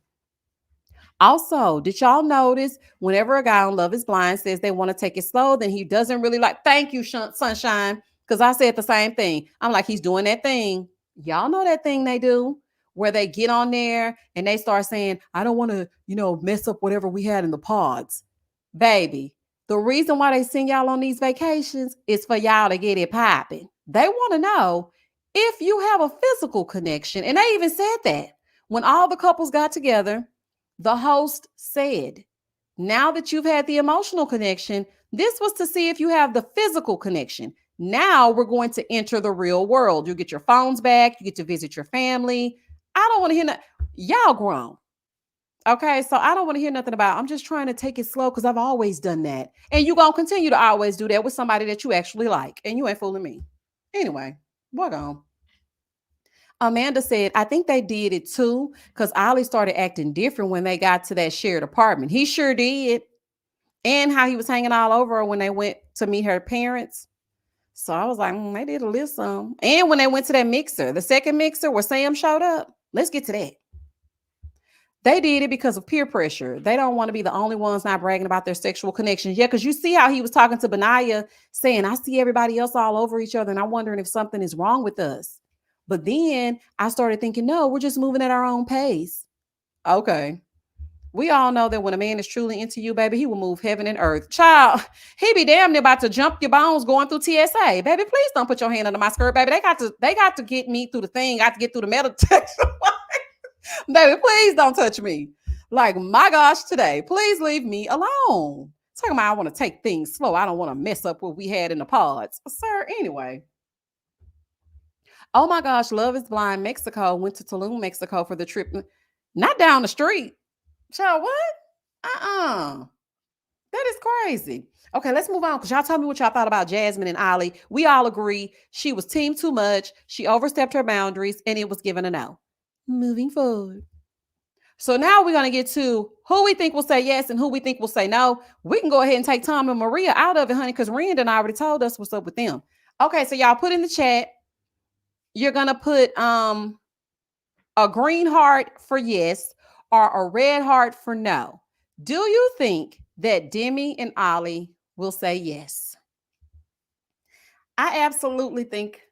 Also, did y'all notice whenever a guy on Love is Blind says they want to take it slow, then he doesn't really like, thank you, Sunshine. Because I said the same thing. I'm like, he's doing that thing. Y'all know that thing they do where they get on there and they start saying, I don't want to, mess up whatever we had in the pods. Baby, the reason why they send y'all on these vacations is for y'all to get it popping. They want to know if you have a physical connection. And they even said that. When all the couples got together, the host said, now that you've had the emotional connection, this was to see if you have the physical connection. Now we're going to enter the real world. You get your phones back, you get to visit your family. I don't want to hear that. Y'all grown. Okay, so I don't want to hear nothing about. I'm just trying to take it slow because I've always done that. And you're going to continue to always do that with somebody that you actually like. And you ain't fooling me. Anyway, we're gone. Amanda said, I think they did it too because Ollie started acting different when they got to that shared apartment. He sure did. And how he was hanging all over her when they went to meet her parents. So I was like, they did a little some. And when they went to that mixer, the second mixer where Sam showed up, let's get to that. They did it because of peer pressure. They don't want to be the only ones not bragging about their sexual connections. Yeah, because you see how he was talking to Benaya saying, I see everybody else all over each other and I'm wondering if something is wrong with us. But then I started thinking, no, we're just moving at our own pace. Okay. We all know that when a man is truly into you, baby, he will move heaven and earth. Child, he be damn near about to jump your bones going through TSA. Baby, please don't put your hand under my skirt, baby. They got to get me through the thing. Got to get through the metal detector. Baby, please don't touch me. Like, my gosh, today, please leave me alone. Talking about I want to take things slow. I don't want to mess up what we had in the pods. Sir, anyway. Oh my gosh, Love is Blind Mexico went to Tulum, Mexico for the trip. Not down the street. Child, what? That is crazy. Okay, let's move on because y'all tell me what y'all thought about Jasmine and Ollie. We all agree she was team too much. She overstepped her boundaries and it was given a no. Moving forward. So now we're going to get to who we think will say yes and who we think will say no. We can go ahead and take Tom and Maria out of it, honey, because Randon already told us what's up with them. Okay, so y'all put in the chat. You're going to put a green heart for yes or a red heart for no. Do you think that Demi and Ollie will say yes? I absolutely think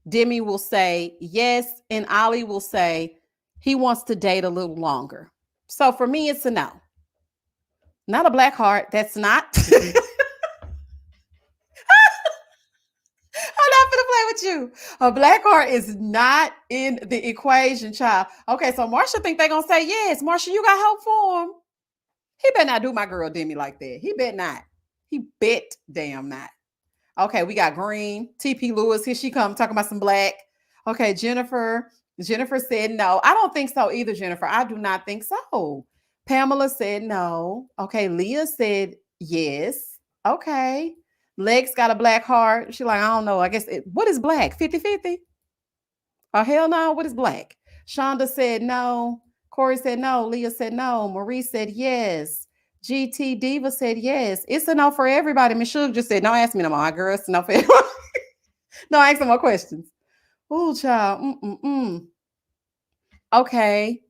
Demi will say yes, and Ollie will say he wants to date a little longer. So for me, it's a no. Not a black heart. That's not. I'm not gonna play with you. A black heart is not in the equation, child. Okay, so Marsha think they gonna say yes. Marsha, you got hope for him. He better not do my girl Demi like that. He bet not. He bet damn not. Okay, we got green. TP Lewis, here she come talking about some black. Okay, Jennifer. Jennifer said no. I don't think so either, Jennifer. I do not think so. Pamela said no. Okay, Leah said yes. Okay. Lex got a black heart. She like, I don't know. I guess what is black? 50-50? Oh, hell no. What is black? Shonda said no. Corey said no. Leah said no. Marie said yes. GT Diva said yes. It's a no for everybody. Miss Suge just said, don't ask me no more, girl. It's a no for everybody. No, ask no more questions. Oh, child. Okay.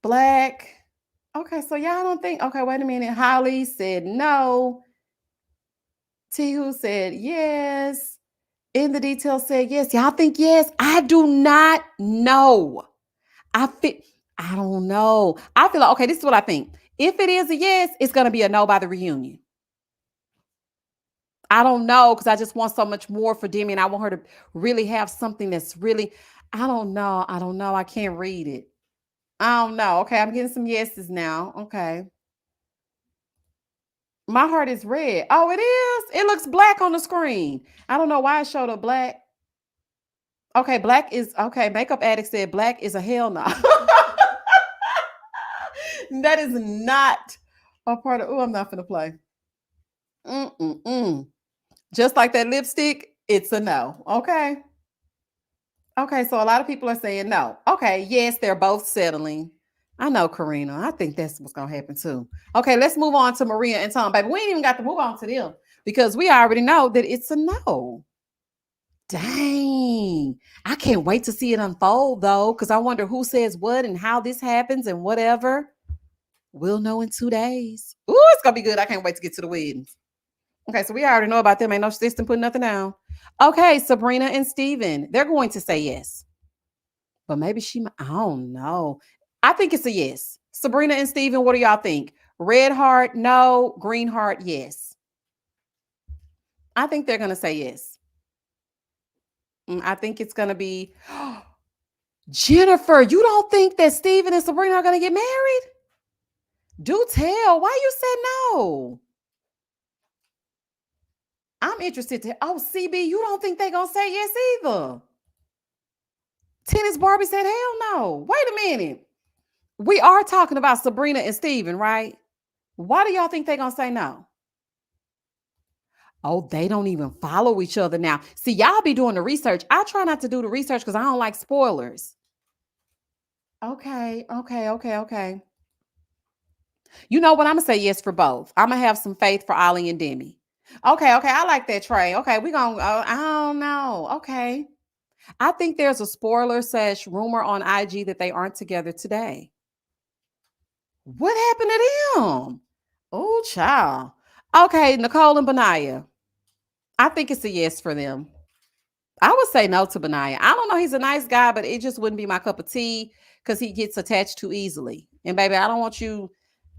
Black. Okay, so y'all don't think. Okay, wait a minute. Holly said no. Tihu said yes. In the details said yes. Y'all think yes? I do not know. I don't know. I feel like, okay, this is what I think. If it is a yes, it's going to be a no by the reunion. I don't know because I just want so much more for Demi and I want her to really have something that's really, I don't know. I don't know. I can't read it. I don't know. Okay, I'm getting some yeses now. Okay. My heart is red. Oh, it is? It looks black on the screen. I don't know why it showed up black. Okay, black is, okay, Makeup Addict said black is a hell no. That is not a part of, oh, I'm not going to play. Just like that lipstick, it's a no. Okay. Okay, so a lot of people are saying no. Okay, yes, they're both settling. I know, Karina. I think that's what's gonna happen too. Okay, let's move on to Maria and Tom, baby. We ain't even got to move on to them because we already know that it's a no. Dang. I can't wait to see it unfold though, because I wonder who says what and how this happens and whatever. We'll know in 2 days. Ooh, it's gonna be good. I can't wait to get to the weddings. Okay, so we already know about them. Ain't no system putting nothing down. Okay, Sabrina and Steven, they're going to say yes. But maybe I don't know. I think it's a yes. Sabrina and Steven, what do y'all think? Red heart, no. Green heart, yes. I think they're going to say yes. I think it's going to be, Jennifer, you don't think that Steven and Sabrina are going to get married? Do tell. Why you said no? I'm interested to. Oh, CB, you don't think they're going to say yes either? Tennis Barbie said, hell no. Wait a minute. We are talking about Sabrina and Steven, right? Why do y'all think they're going to say no? Oh, they don't even follow each other now. See, y'all be doing the research. I try not to do the research because I don't like spoilers. Okay. You know what? I'm gonna say yes for both. I'm gonna have some faith for Ollie and Demi. Okay. I like that, Trey. Okay, we gonna. I don't know. Okay, I think there's a spoiler slash rumor on IG that they aren't together today. What happened to them? Oh, child. Okay, Nicole and Benaya. I think it's a yes for them. I would say no to Benaya. I don't know. He's a nice guy, but it just wouldn't be my cup of tea because he gets attached too easily. And baby, I don't want you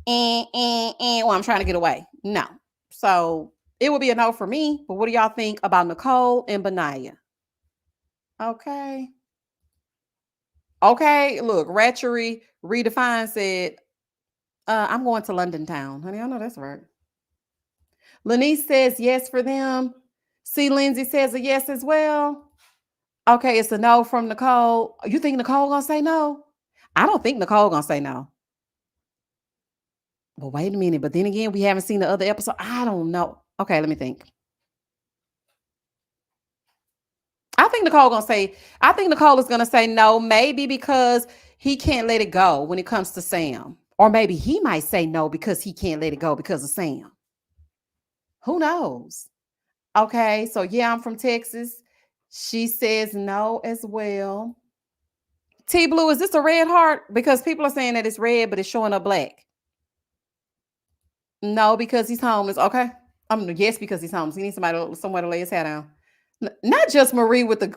while I'm trying to get away. No. So it would be a no for me. But what do y'all think about Nicole and Benaya? Okay. Okay. Look, Ratchery Redefined said, I'm going to London Town. Honey, I know that's right. Lanice says yes for them. C. Lindsay says a yes as well. Okay, it's a no from Nicole. You think Nicole gonna say no? I don't think Nicole gonna say no. But wait a minute. But then again, we haven't seen the other episode. I don't know. Okay, let me think. I think Nicole is gonna say no, maybe because he can't let it go when it comes to Sam. Or maybe he might say no because he can't let it go because of Sam. Who knows? Okay, so yeah, I'm from Texas. She says no as well. T Blue, is this a red heart? Because people are saying that it's red, but it's showing up black. No, because he's homeless. Okay. Yes, because he's homeless. He needs somewhere to lay his head down. Not just Marie with the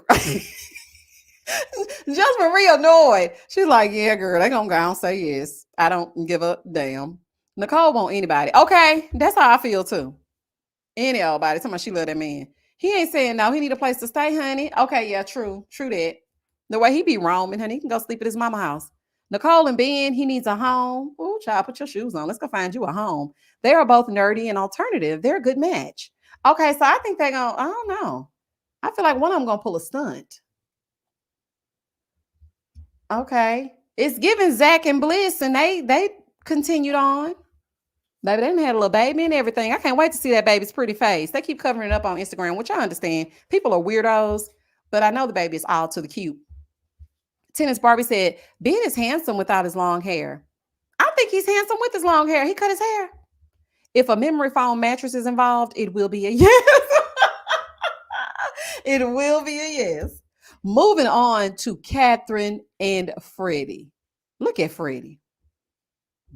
just Marie annoyed. She's like, yeah, girl, they gonna go and say yes. I don't give a damn. Nicole won't anybody. Okay, that's how I feel too. Anybody. Somebody she love that man. He ain't saying no. He need a place to stay, honey. Okay, yeah, true that. The way he be roaming, honey, he can go sleep at his mama house. Nicole and Ben, he needs a home. Ooh, child, put your shoes on. Let's go find you a home. They are both nerdy and alternative. They're a good match. Okay, so I think they're gonna. I don't know. I feel like one of them gonna pull a stunt. Okay, it's giving Zach and Bliss, and they continued on. Baby, they done had a little baby and everything. I can't wait to see that baby's pretty face. They keep covering it up on Instagram, which I understand. People are weirdos, but I know the baby is all to the cute. Tennis Barbie said, Ben is handsome without his long hair. I think he's handsome with his long hair. He cut his hair. If a memory foam mattress is involved, it will be a yes. It will be a yes. Moving on to Catherine and Freddie. Look at Freddie.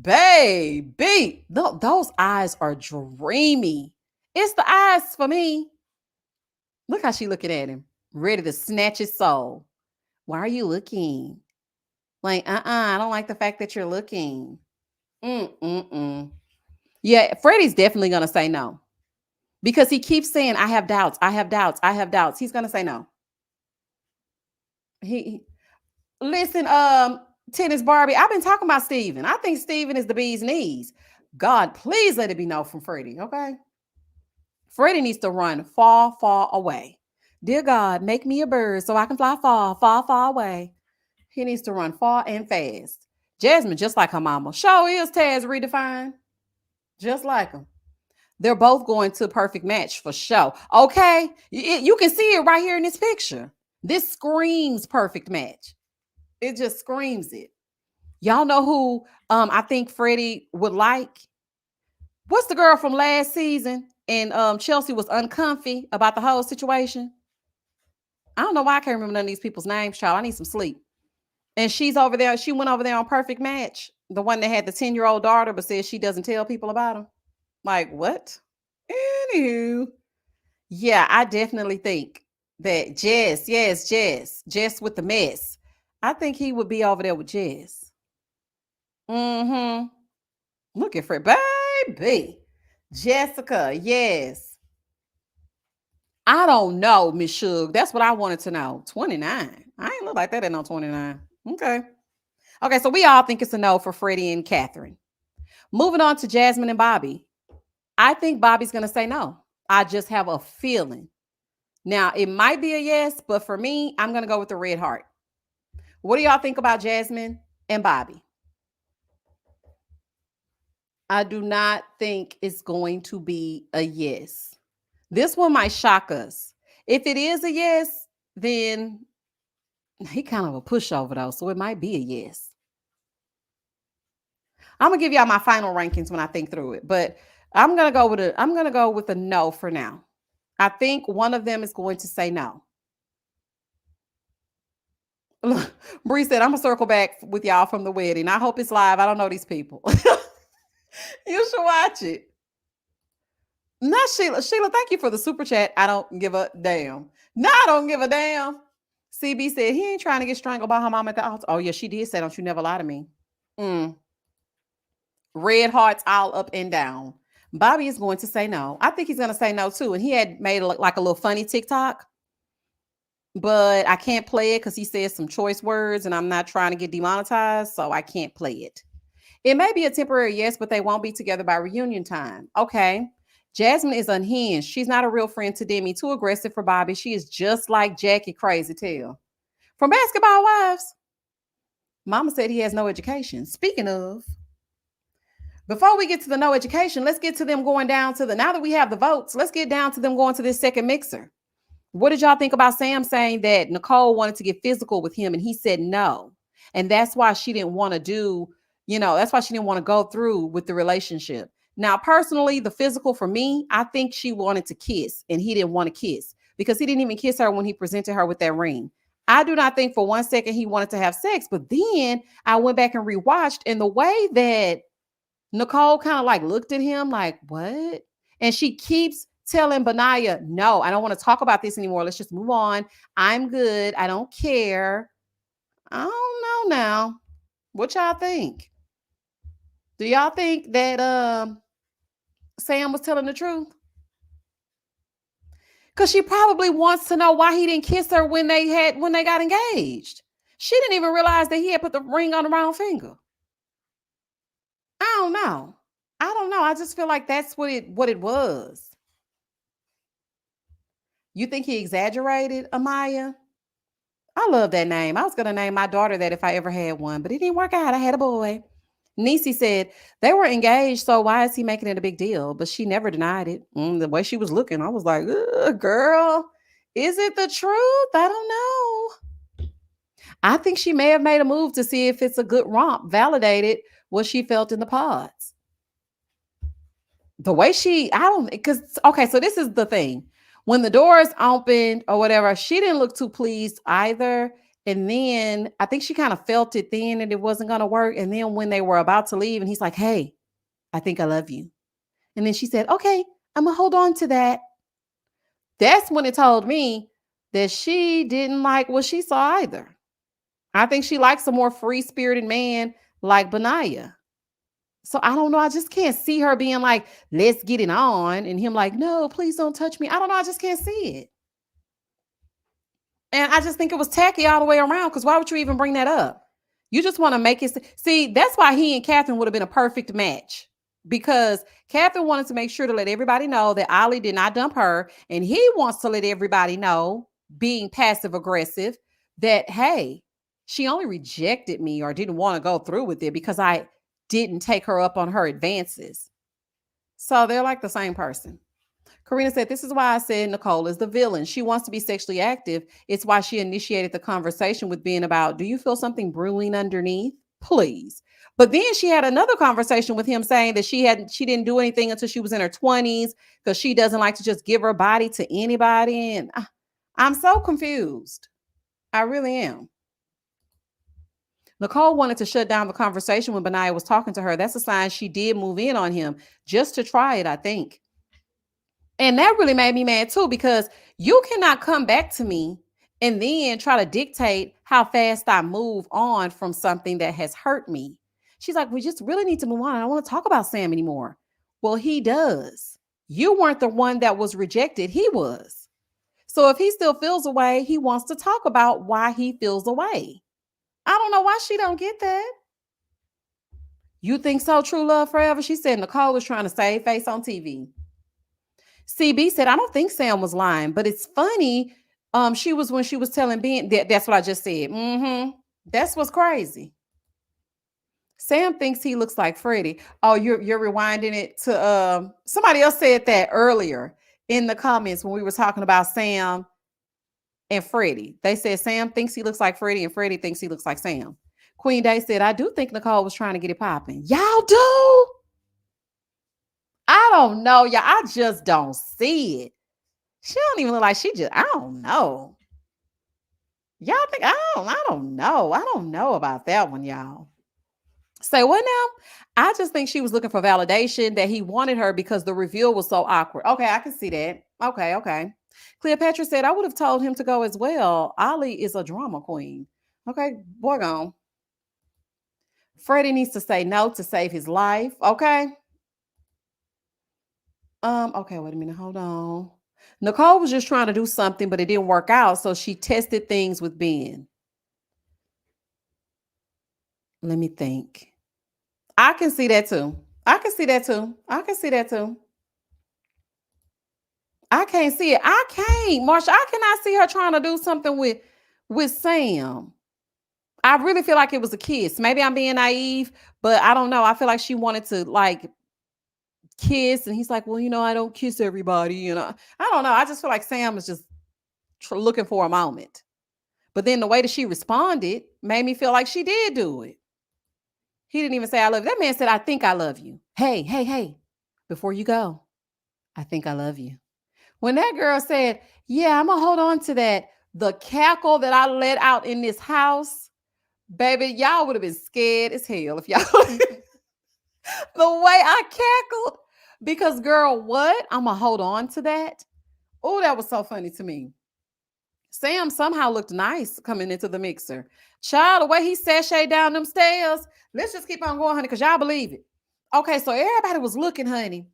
Baby, those eyes are dreamy. It's the eyes for me. Look how she looking at him, ready to snatch his soul. Why are you looking? Like, I don't like the fact that you're looking. Mm-mm-mm. Yeah, Freddie's definitely gonna say no. Because he keeps saying, I have doubts, I have doubts, I have doubts. He's gonna say no. He listen, Tennis Barbie. I've been talking about Steven. I think Steven is the bee's knees. God, please let it be no from Freddie. Okay. Freddie needs to run far, far away. Dear God, make me a bird so I can fly far, far, far away. He needs to run far and fast. Jasmine, just like her mama. Show is Taz redefined. Just like him. They're both going to perfect match for show. Okay. You can see it right here in this picture. This screams perfect match. It just screams it. Y'all know who I think Freddie would like? What's the girl from last season? And Chelsea was uncomfy about the whole situation. I don't know why I can't remember none of these people's names, child. I need some sleep. And she's over there. She went over there on Perfect Match. The one that had the 10-year-old daughter, but says she doesn't tell people about him. Like, what? Anywho. Yeah, I definitely think that Jess with the mess. I think he would be over there with Jess. Mm-hmm. Look at Fred, baby. Jessica, yes. I don't know, Miss Shug. That's what I wanted to know. 29. I ain't look like that at no 29. Okay. Okay, so we all think it's a no for Freddie and Catherine. Moving on to Jasmine and Bobby. I think Bobby's going to say no. I just have a feeling. Now, it might be a yes, but for me, I'm going to go with the red heart. What do y'all think about Jasmine and Bobby? I do not think it's going to be a yes. This one might shock us. If it is a yes, then he kind of a pushover though, so it might be a yes. I'm gonna give y'all my final rankings when I think through it, but I'm gonna go with a no for now. I think one of them is going to say no. Bree said, I'm gonna circle back with y'all from the wedding. I hope it's live. I don't know these people. You should watch it. Not Sheila. Sheila, thank you for the super chat. I don't give a damn. No, I don't give a damn. CB said he ain't trying to get strangled by her mom at the altar. Oh, yeah, she did say, don't you never lie to me. Red hearts all up and down. Bobby is going to say no. I think he's going to say no too. And he had made like a little funny TikTok, but I can't play it because he says some choice words and I'm not trying to get demonetized, so I can't play it. It may be a temporary yes, but they won't be together by reunion time. Okay. Jasmine is unhinged. She's not a real friend to Demi. Too aggressive for Bobby. She is just like Jackie Crazy Tail. From Basketball Wives. Mama said he has no education. Speaking of, before we get to the no education, let's get to them going down to now that we have the votes, let's get down to them going to this second mixer. What did y'all think about Sam saying that Nicole wanted to get physical with him and he said no? And that's why she didn't want to that's why she didn't want to go through with the relationship. Now, personally, the physical for me, I think she wanted to kiss and he didn't want to kiss because he didn't even kiss her when he presented her with that ring. I do not think for 1 second he wanted to have sex, but then I went back and rewatched, and the way that Nicole kind of like looked at him like, what? And she keeps telling Benaya, no, I don't want to talk about this anymore. Let's just move on. I'm good. I don't care. I don't know now. What y'all think? Do y'all think that Sam was telling the truth? Because she probably wants to know why he didn't kiss her when they got engaged. She didn't even realize that he had put the ring on the wrong finger. I don't know. I don't know. I just feel like that's what it was. You think he exaggerated, Amaya? I love that name. I was going to name my daughter that if I ever had one, but it didn't work out. I had a boy. Niecy said, they were engaged, so why is he making it a big deal? But she never denied it. The way she was looking, I was like, girl, is it the truth? I don't know. I think she may have made a move to see if it's a good romp, validated what she felt in the pods. The way okay, so this is the thing. When the doors opened or whatever, she didn't look too pleased either. And then I think she kind of felt it then and it wasn't going to work. And then when they were about to leave and he's like, hey, I think I love you. And then she said, okay, I'm going to hold on to that. That's when it told me that she didn't like what she saw either. I think she likes a more free-spirited man like Benaya. So I don't know. I just can't see her being like, let's get it on. And him like, no, please don't touch me. I don't know. I just can't see it. And I just think it was tacky all the way around because why would you even bring that up? You just want to make it. See, that's why he and Catherine would have been a perfect match because Catherine wanted to make sure to let everybody know that Ollie did not dump her. And he wants to let everybody know, being passive aggressive, that, hey, she only rejected me or didn't want to go through with it because I didn't take her up on her advances. So they're like the same person. Karina said, this is why I said Nicole is the villain. She wants to be sexually active. It's why she initiated the conversation with Ben about, do you feel something brewing underneath? Please. But then she had another conversation with him saying that she didn't do anything until she was in her 20s because she doesn't like to just give her body to anybody. And I'm so confused. I really am. Nicole wanted to shut down the conversation when Benaya was talking to her. That's a sign she did move in on him just to try it, I think. And that really made me mad too, because you cannot come back to me and then try to dictate how fast I move on from something that has hurt me. She's like, we just really need to move on. I don't want to talk about Sam anymore. Well, he does. You weren't the one that was rejected. He was. So if he still feels away, he wants to talk about why he feels away. I don't know why she don't get that. You think so, true love forever? She said Nicole is trying to save face on TV. CB said, I don't think Sam was lying, but it's funny. She was when she was telling Ben that's what I just said. That's what's crazy. Sam thinks he looks like Freddie. Oh, you're rewinding it to somebody else said that earlier in the comments when we were talking about Sam and Freddie. They said Sam thinks he looks like Freddie and Freddie thinks he looks like Sam. Queen Day said, I do think Nicole was trying to get it popping. Y'all do? I don't know. Y'all, I just don't see it. She don't even look like she just, I don't know. Y'all think, I don't know. I don't know about that one, y'all. Say what now? I just think she was looking for validation that he wanted her because the reveal was so awkward. Okay, I can see that. Okay. Cleopatra said, I would have told him to go as well. Ollie is a drama queen. Okay, boy gone. Freddie needs to say no to save his life. Okay. Okay, wait a minute. Hold on. Nicole was just trying to do something, but it didn't work out. So she tested things with Ben. Let me think. I can see that too. I can see that too. I can't see it. I can't, Marsha. I cannot see her trying to do something with Sam. I really feel like it was a kiss. Maybe I'm being naive, but I don't know. I feel like she wanted to like kiss, and he's like, "Well, I don't kiss everybody." I don't know. I just feel like Sam is just looking for a moment. But then the way that she responded made me feel like she did do it. He didn't even say I love you. That man said, I think I love you. Hey, before you go, I think I love you. When that girl said, yeah, I'm going to hold on to that, the cackle that I let out in this house, baby, y'all would have been scared as hell if y'all, the way I cackled. Because girl, what? I'm going to hold on to that. Oh, that was so funny to me. Sam somehow looked nice coming into the mixer. Child, the way he sashayed down them stairs. Let's just keep on going, honey, because y'all believe it. Okay, so everybody was looking, honey,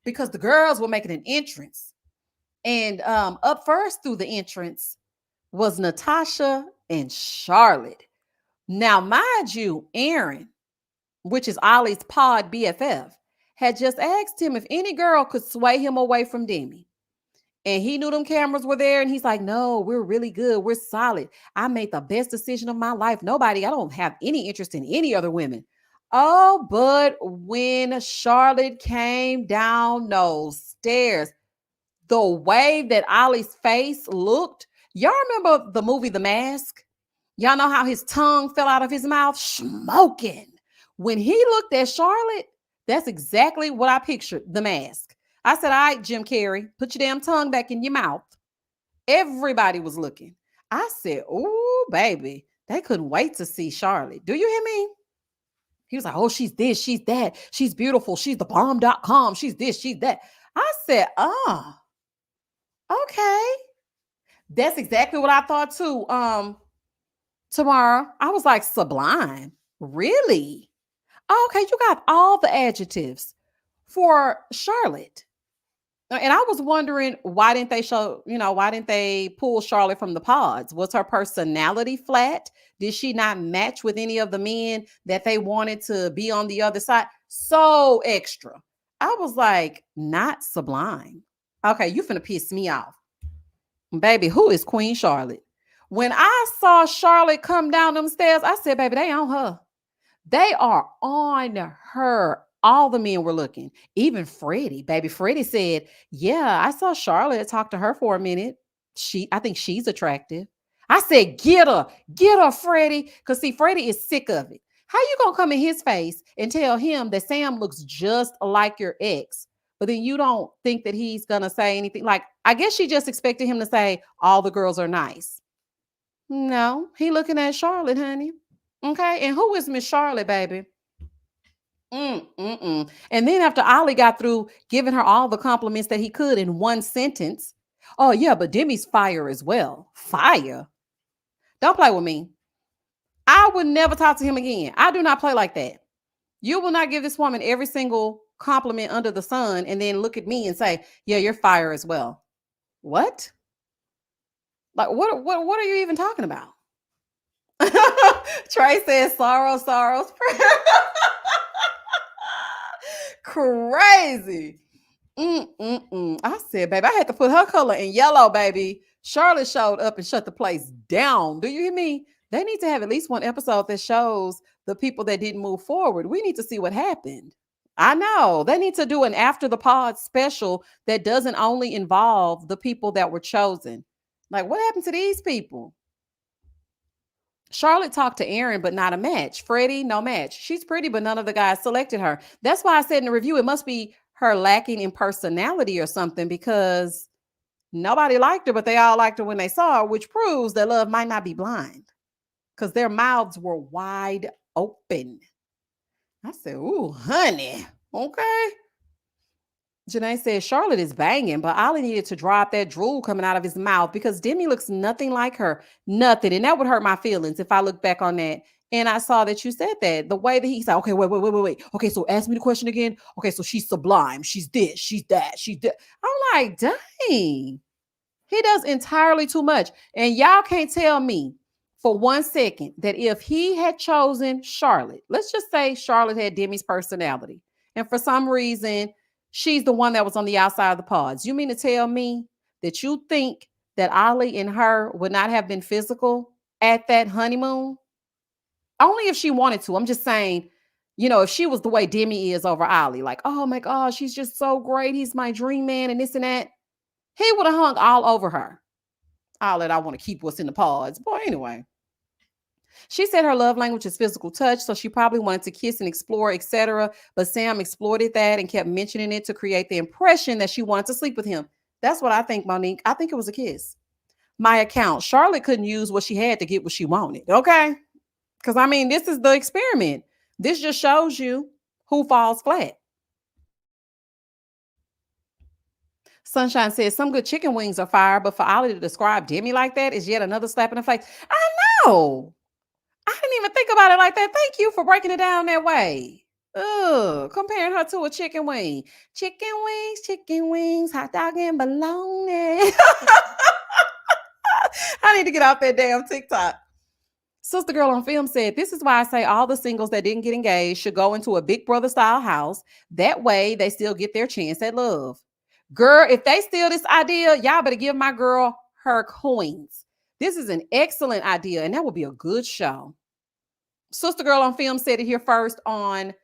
because the girls were making an entrance. And up first through the entrance was Natasha and Charlotte. Now, mind you, Aaron, which is Ollie's pod BFF, had just asked him if any girl could sway him away from Demi. And he knew them cameras were there. And he's like, no, we're really good. We're solid. I made the best decision of my life. I don't have any interest in any other women. Oh, but when Charlotte came down those stairs, the way that Ollie's face looked, y'all remember the movie The Mask? Y'all know how his tongue fell out of his mouth? Smoking. When he looked at Charlotte, that's exactly what I pictured, The Mask. I said, all right, Jim Carrey, put your damn tongue back in your mouth. Everybody was looking. I said, oh, baby, they couldn't wait to see Charlotte. Do you hear me? He was like, oh, she's this, she's that. She's beautiful. She's the bomb.com. She's this, she's that. I said, okay. That's exactly what I thought too. Tomorrow, I was like, sublime. Really? Okay, you got all the adjectives for Charlotte. And I was wondering, why didn't they pull Charlotte from the pods? Was her personality flat? Did she not match with any of the men that they wanted to be on the other side? So extra. I was like, not sublime. Okay, you finna piss me off. Baby, who is Queen Charlotte? When I saw Charlotte come down them stairs, I said, baby, they on her. They are on her. All the men were looking. Even Freddie. Baby, Freddie said, yeah, I saw Charlotte talk to her for a minute. I think she's attractive. I said, get her, Freddie. Because see, Freddie is sick of it. How you gonna come in his face and tell him that Sam looks just like your ex, but then you don't think that he's gonna say anything? Like, I guess she just expected him to say, all the girls are nice. No, he looking at Charlotte, honey. Okay, and who is Miss Charlotte, baby? And then after Ollie got through giving her all the compliments that he could in one sentence, oh yeah, but Demi's fire as well. Fire. Don't play with me. I would never talk to him again. I do not play like that. You will not give this woman every single compliment under the sun and then look at me and say, yeah, you're fire as well. What? Like, what are you even talking about? Trey says sorrows. Crazy. I said, baby, I had to put her color in yellow, baby. Charlotte showed up and shut the place down. Do you hear me? They need to have at least one episode that shows the people that didn't move forward. We need to see what happened. I know. They need to do an after the pod special that doesn't only involve the people that were chosen. Like, what happened to these people? Charlotte talked to Aaron, but not a match. Freddie, no match. She's pretty, but none of the guys selected her. That's why I said in the review, it must be her lacking in personality or something, because nobody liked her, but they all liked her when they saw her, which proves that love might not be blind, because their mouths were wide open. I said, ooh, honey. Okay. Janae says Charlotte is banging, but Ollie needed to drop that drool coming out of his mouth because Demi looks nothing like her. Nothing. And that would hurt my feelings if I look back on that. And I saw that you said that. The way that he said, okay, wait. Okay, so ask me the question again. Okay, so she's sublime. She's this, she's that, she's that. I'm like, dang. He does entirely too much. And y'all can't tell me for 1 second that if he had chosen Charlotte, let's just say Charlotte had Demi's personality, and for some reason she's the one that was on the outside of the pods. You mean to tell me that you think that Ollie and her would not have been physical at that honeymoon? Only if she wanted to. I'm just saying, if she was the way Demi is over Ollie, like, oh my God, she's just so great. He's my dream man and this and that. He would have hung all over her. All that I want to keep what's in the pods. Boy, anyway. She said her love language is physical touch, so she probably wanted to kiss and explore, etc. But Sam exploited that and kept mentioning it to create the impression that she wanted to sleep with him. That's what I think, Monique. I think it was a kiss. My account. Charlotte couldn't use what she had to get what she wanted. Okay? Because, this is the experiment. This just shows you who falls flat. Sunshine says some good chicken wings are fire, but for Ollie to describe Demi like that is yet another slap in the face. I know. I didn't even think about it like that. Thank you for breaking it down that way. Ugh, comparing her to a chicken wing. Chicken wings, hot dog and bologna. I need to get off that damn TikTok. Sister Girl on Film said, this is why I say all the singles that didn't get engaged should go into a Big Brother style house. That way they still get their chance at love. Girl, if they steal this idea, y'all better give my girl her coins. This is an excellent idea, and that will be a good show. Sister Girl on Film said it here first on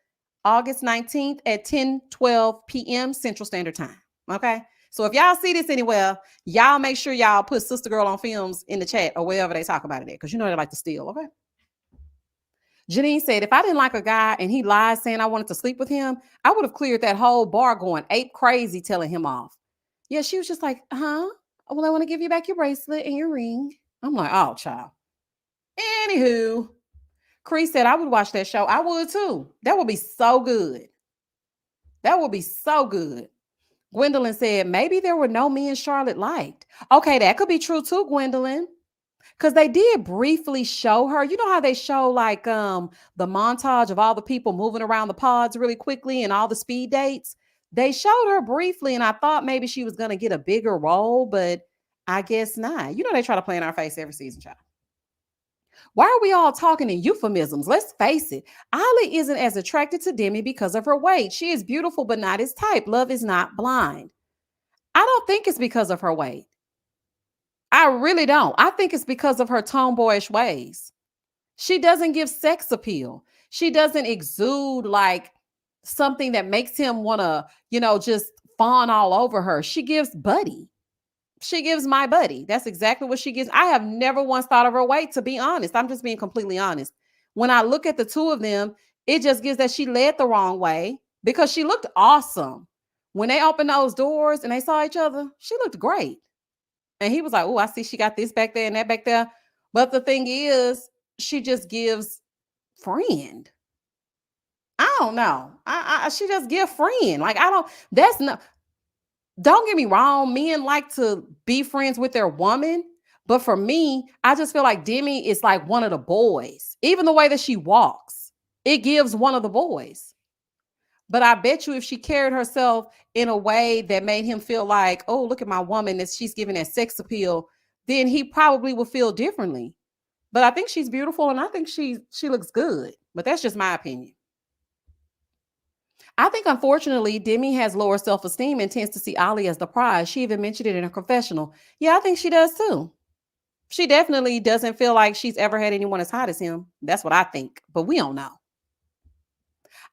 August 19th at 10:12 p.m. Central Standard Time. Okay? So if y'all see this anywhere, y'all make sure y'all put Sister Girl on Films in the chat or wherever they talk about it at, because they like to steal, okay? Janine said, if I didn't like a guy and he lied saying I wanted to sleep with him, I would have cleared that whole bar going ape crazy telling him off. Yeah, she was just like, well, I want to give you back your bracelet and your ring. I'm like, oh, child. Anywho, Cree said, I would watch that show. I would too. That would be so good. That would be so good. Gwendolyn said, maybe there were no men Charlotte liked. Okay, that could be true too, Gwendolyn. Because they did briefly show her. You know how they show like the montage of all the people moving around the pods really quickly and all the speed dates? They showed her briefly, and I thought maybe she was going to get a bigger role, but I guess not. They try to play in our face every season, child. Why are we all talking in euphemisms? Let's face it. Ollie isn't as attracted to Demi because of her weight. She is beautiful, but not his type. Love is not blind. I don't think it's because of her weight. I really don't. I think it's because of her tomboyish ways. She doesn't give sex appeal. She doesn't exude like something that makes him want to, just fawn all over her. She gives buddy. She gives my buddy. That's exactly what she gives. I have never once thought of her weight, to be honest. I'm just being completely honest. When I look at the two of them, it just gives that she led the wrong way because she looked awesome. When they opened those doors and they saw each other, she looked great. And he was like, oh, I see she got this back there and that back there. But the thing is, she just gives friend. I don't know. She just give friend. Like, don't get me wrong. Men like to be friends with their woman. But for me, I just feel like Demi is like one of the boys. Even the way that she walks, it gives one of the boys. But I bet you if she carried herself in a way that made him feel like, oh, look at my woman, that she's giving that sex appeal, then he probably will feel differently. But I think she's beautiful and I think she looks good. But that's just my opinion. I think unfortunately Demi has lower self-esteem and tends to see Ollie as the prize. She even mentioned it in her confessional. Yeah, I think she does too. She definitely doesn't feel like she's ever had anyone as hot as him. That's what I think. But we don't know.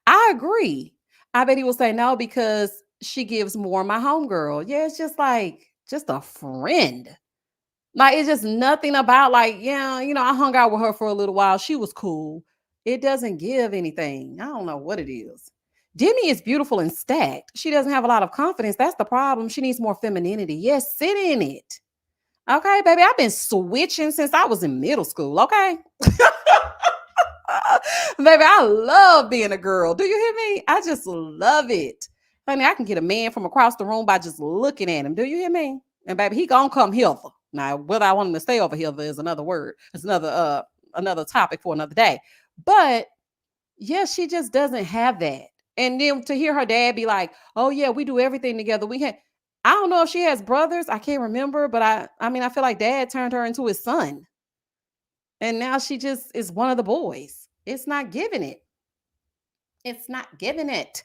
I agree. I bet he will say no because she gives more my homegirl. Yeah, it's just like just a friend. Like it's just nothing about like, yeah, I hung out with her for a little while. She was cool. It doesn't give anything. I don't know what it is. Demi is beautiful and stacked. She doesn't have a lot of confidence. That's the problem. She needs more femininity. Yes, sit in it. Okay, baby. I've been switching since I was in middle school. Okay. Baby, I love being a girl. Do you hear me? I just love it. Honey, I can get a man from across the room by just looking at him. Do you hear me? And baby, he gonna come hither. Now, whether I want him to stay over hither is another word. It's another topic for another day. But yeah, she just doesn't have that. And then to hear her dad be like, "Oh yeah, we do everything together. We can." I don't know if she has brothers. I can't remember, but I mean, I feel like dad turned her into his son. And now she just is one of the boys. It's not giving it. It's not giving it.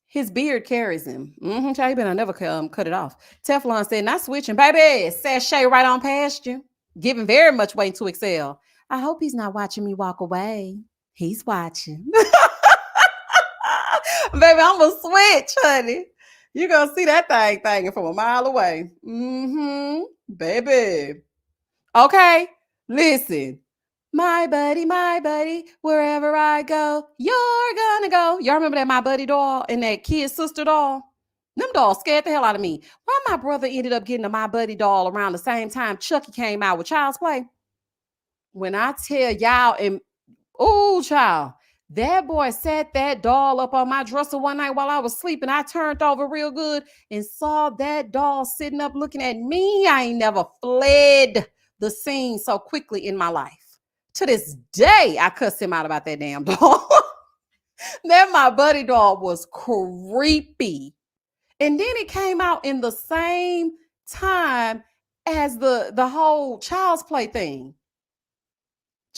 His beard carries him. Child, you better never cut it off. Teflon said, not switching. Baby, sashay right on past you. Giving very much weight to excel. I hope he's not watching me walk away. He's watching. Baby, I'm going to switch, honey. You're going to see that thing from a mile away. Baby. Okay, listen. My buddy, wherever I go, you're gonna go. Y'all remember that My Buddy doll and that kid sister doll? Them dolls scared the hell out of me. Why my brother ended up getting a My Buddy doll around the same time Chucky came out with Child's Play? When I tell y'all, and oh, child, that boy set that doll up on my dresser one night while I was sleeping. I turned over real good and saw that doll sitting up looking at me. I ain't never fled the scene so quickly in my life. To this day, I cussed him out about that damn doll. That My Buddy doll was creepy. And then it came out in the same time as the whole Child's Play thing.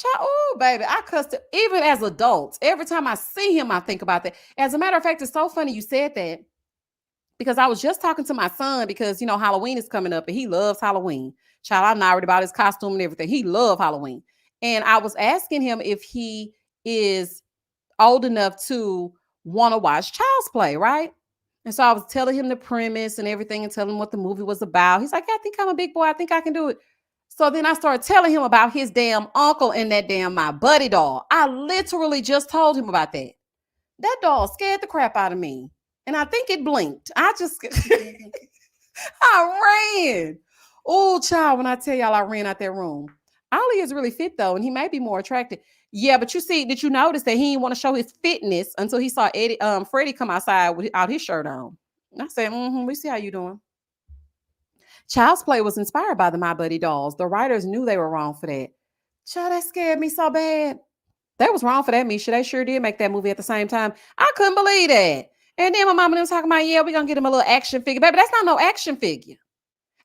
Oh, baby, I cussed it. Even as adults, every time I see him, I think about that. As a matter of fact, it's so funny you said that because I was just talking to my son because, Halloween is coming up and he loves Halloween. Child, I'm not worried about his costume and everything. He loves Halloween. And I was asking him if he is old enough to want to watch Child's Play, right? And so I was telling him the premise and everything and telling him what the movie was about. He's like, I think I'm a big boy. I think I can do it. So then I started telling him about his damn uncle and that damn My Buddy doll. I literally just told him about that. That doll scared the crap out of me. And I think it blinked. I ran. Oh, child, when I tell y'all I ran out that room. Ollie is really fit though, and he may be more attractive. Yeah, but did you notice that he didn't want to show his fitness until he saw Freddie come outside without his shirt on? I said, we see how you doing. Child's Play was inspired by the My Buddy dolls. The writers knew they were wrong for that. Child, that scared me so bad. They was wrong for that, Misha. They sure did make that movie at the same time. I couldn't believe that. And then my mama was talking about, yeah, we're going to get him a little action figure. Baby, that's not no action figure.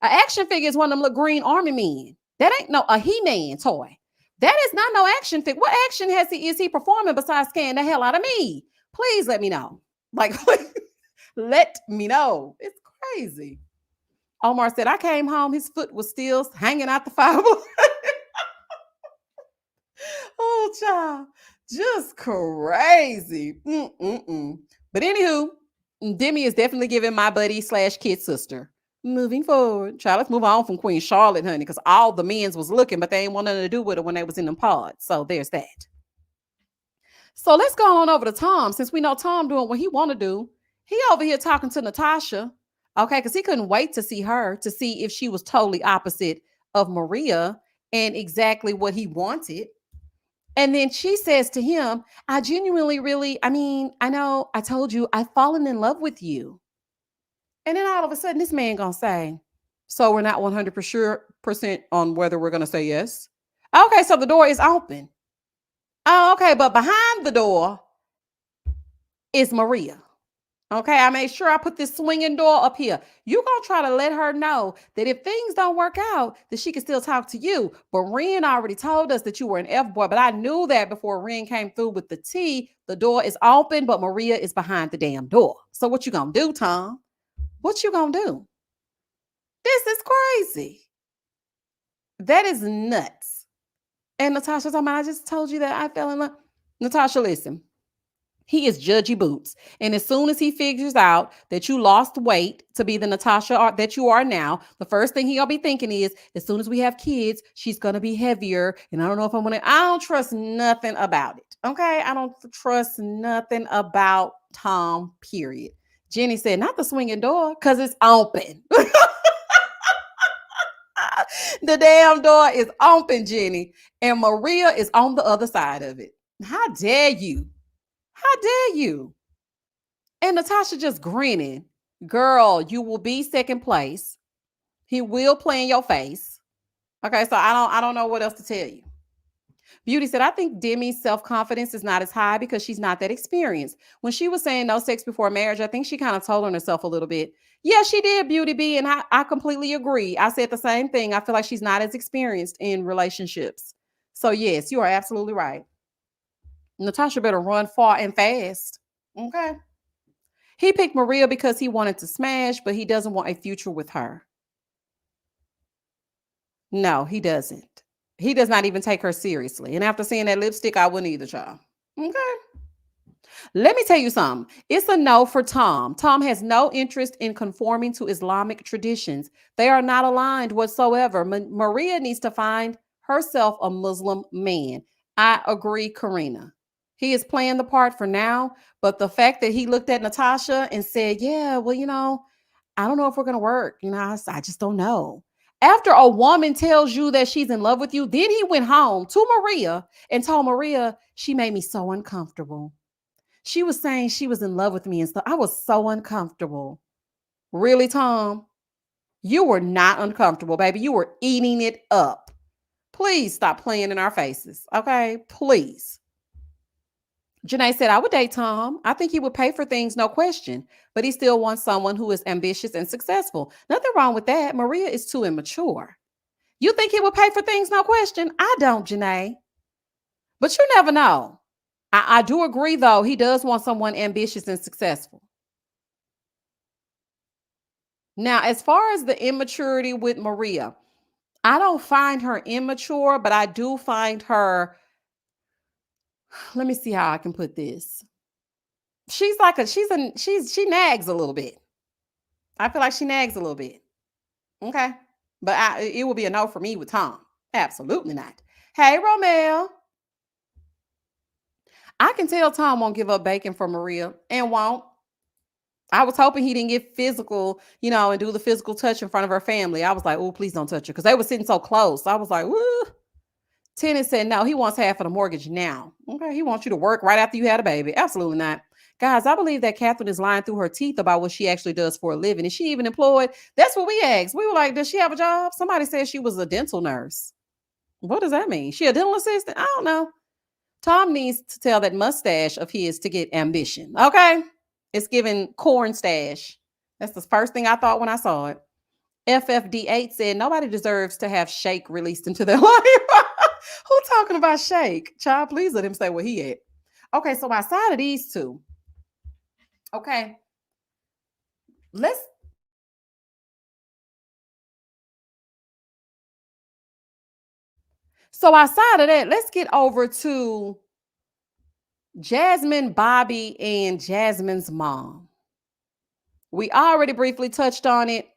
An action figure is one of them little green army men. That ain't a He-Man toy. That is not no action figure. What action is he performing besides scaring the hell out of me? Please let me know. Like, let me know. It's crazy. Omar said, I came home, his foot was still hanging out the fireplace. Oh, child. Just crazy. But anywho, Demi is definitely giving My Buddy / kid sister. Moving forward. Child, let's move on from Queen Charlotte, honey, because all the men's was looking, but they ain't want nothing to do with it when they was in them pods. So there's that. So let's go on over to Tom. Since we know Tom doing what he want to do, he over here talking to Natasha. Okay, because he couldn't wait to see her to see if she was totally opposite of Maria and exactly what he wanted. And then she says to him, I genuinely I know I told you I've fallen in love with you. And then all of a sudden this man gonna say, so we're not 100% on whether we're gonna say yes. Okay, so the door is open. Oh, okay, but behind the door is Maria. Okay, I made sure I put this swinging door up here. You gonna try to let her know that if things don't work out, that she can still talk to you. But Ren already told us that you were an F boy, but I knew that before Ren came through with the T. The door is open, but Maria is behind the damn door. So what you gonna do, Tom? What you gonna do? This is crazy. That is nuts. And Natasha told me, I just told you that I fell in love. Natasha, listen. He is judgy boots. And as soon as he figures out that you lost weight to be the Natasha that you are now, the first thing he'll be thinking is, as soon as we have kids, she's going to be heavier. And I don't know if I'm going to, I don't trust nothing about it. Okay. I don't trust nothing about Tom, period. Jenny said, not the swinging door because it's open. The damn door is open, Jenny. And Maria is on the other side of it. How dare you? How dare you? And Natasha just grinning. Girl, you will be second place. He will play in your face. Okay, so I don't know what else to tell you. Beauty said, I think Demi's self-confidence is not as high because she's not that experienced. When she was saying no sex before marriage, I think she kind of told on herself a little bit. Yeah, she did, Beauty B, and I completely agree. I said the same thing. I feel like she's not as experienced in relationships. So yes, you are absolutely right. Natasha better run far and fast. Okay. He picked Maria because he wanted to smash, but he doesn't want a future with her. No, he doesn't. He does not even take her seriously. And after seeing that lipstick, I wouldn't either, child. Okay. Let me tell you something. It's a no for Tom. Tom has no interest in conforming to Islamic traditions. They are not aligned whatsoever. Maria needs to find herself a Muslim man. I agree, Karina. He is playing the part for now, but the fact that he looked at Natasha and said, yeah, well, I don't know if we're going to work. I just don't know. After a woman tells you that she's in love with you, then he went home to Maria and told Maria, she made me so uncomfortable. She was saying she was in love with me and stuff. I was so uncomfortable. Really, Tom? You were not uncomfortable, baby. You were eating it up. Please stop playing in our faces. Okay? Please. Janae said, I would date Tom. I think he would pay for things, no question. But he still wants someone who is ambitious and successful. Nothing wrong with that. Maria is too immature. You think he would pay for things, no question? I don't, Janae. But you never know. I do agree, though. He does want someone ambitious and successful. Now, as far as the immaturity with Maria, I don't find her immature, but I do find her, let me see how I can put this. She nags a little bit. I feel like she nags a little bit. Okay. But it will be a no for me with Tom. Absolutely not. Hey, Romel. I can tell Tom won't give up bacon for Maria and won't. I was hoping he didn't get physical, and do the physical touch in front of her family. I was like, oh, please don't touch her. Because they were sitting so close. I was like, woo. Tennis said, no, he wants half of the mortgage now. Okay. He wants you to work right after you had a baby. Absolutely not. Guys, I believe that Catherine is lying through her teeth about what she actually does for a living. Is she even employed? That's what we asked. We were like, does she have a job? Somebody said she was a dental nurse. What does that mean? She a dental assistant? I don't know. Tom needs to tell that mustache of his to get ambition. Okay. It's giving corn stash. That's the first thing I thought when I saw it. FFD8 said nobody deserves to have Shake released into their life. Who talking about Shake? Child, please let him say where he at. Okay, so outside of these two, okay, let's so outside of that, let's get over to Jasmine, Bobby, and Jasmine's mom. We already briefly touched on it.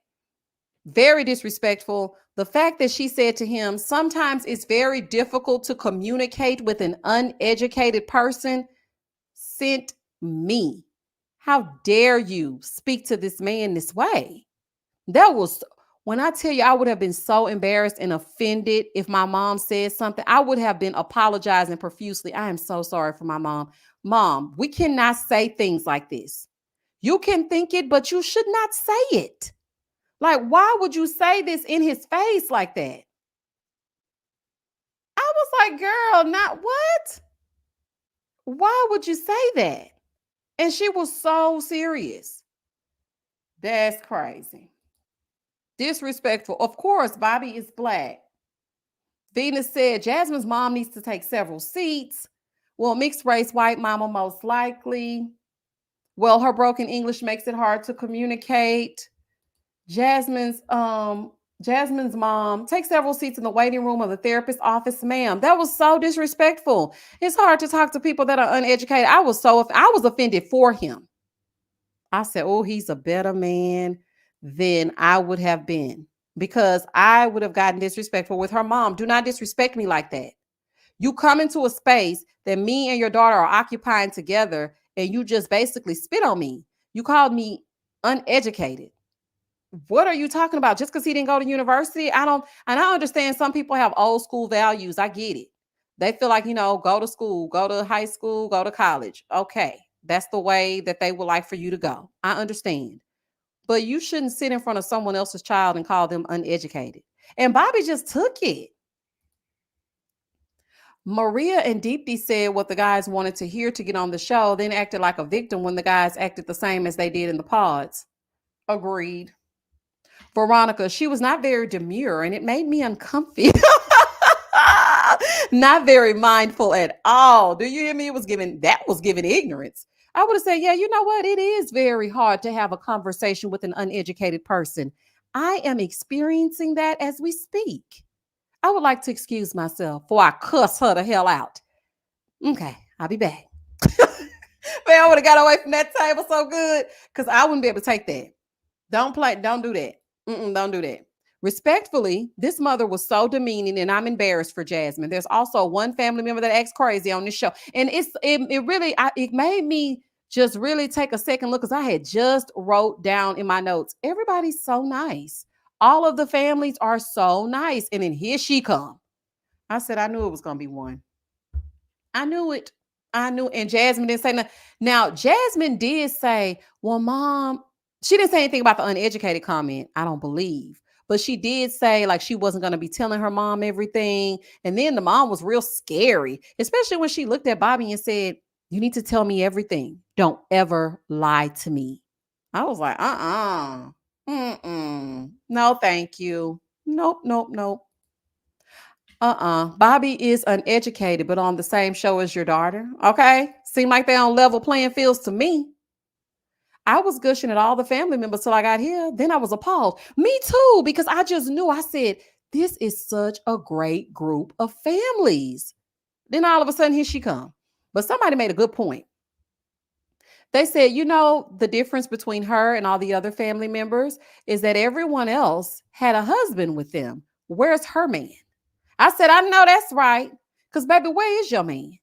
Very disrespectful. The fact that she said to him, sometimes it's very difficult to communicate with an uneducated person, sent me. How dare you speak to this man this way? That was, when I tell you, I would have been so embarrassed and offended if my mom said something. I would have been apologizing profusely. I am so sorry for my mom. Mom, we cannot say things like this. You can think it, but you should not say it. Like, why would you say this in his face like that? I was like, girl, not what? Why would you say that? And she was so serious. That's crazy. Disrespectful. Of course, Bobby is black. Venus said Jasmine's mom needs to take several seats. Well, mixed race white mama most likely. Well, her broken English makes it hard to communicate. Jasmine's Jasmine's mom take several seats in the waiting room of the therapist's office, ma'am. That was so disrespectful. It's hard to talk to people that are uneducated. I was offended for him. I said, "Oh, he's a better man than I would have been because I would have gotten disrespectful with her mom. Do not disrespect me like that. You come into a space that me and your daughter are occupying together and you just basically spit on me. You called me uneducated. What are you talking about? Just because he didn't go to university? And I understand some people have old school values. I get it. They feel like, go to school, go to high school, go to college. Okay. That's the way that they would like for you to go. I understand. But you shouldn't sit in front of someone else's child and call them uneducated. And Bobby just took it. Maria and Deepti said what the guys wanted to hear to get on the show, then acted like a victim when the guys acted the same as they did in the pods. Agreed. Veronica, she was not very demure and it made me uncomfy. Not very mindful at all. Do you hear me? That was giving ignorance. I would have said, yeah, you know what? It is very hard to have a conversation with an uneducated person. I am experiencing that as we speak. I would like to excuse myself before I cuss her the hell out. Okay, I'll be back. Man, I would have got away from that table so good because I wouldn't be able to take that. Don't do that. Don't do that. Respectfully, this mother was so demeaning, and I'm embarrassed for Jasmine. There's also one family member that acts crazy on this show, and it made me just really take a second look because I had just wrote down in my notes. Everybody's so nice. All of the families are so nice, and then here she come. I said I knew it was gonna be one. I knew it. I knew, and Jasmine didn't say nothing. Now, Jasmine did say, well, mom, she didn't say anything about the uneducated comment, I don't believe. But she did say like she wasn't going to be telling her mom everything. And then the mom was real scary, especially when she looked at Bobby and said, you need to tell me everything. Don't ever lie to me. I was like, no, thank you. Nope, nope, nope. Bobby is uneducated, but on the same show as your daughter. Okay. Seem like they're on level playing fields to me. I was gushing at all the family members till I got here. Then I was appalled. Me too, because I just knew. I said, this is such a great group of families. Then all of a sudden, here she come. But somebody made a good point. They said, the difference between her and all the other family members is that everyone else had a husband with them. Where's her man? I said, I know that's right. Because, baby, where is your man?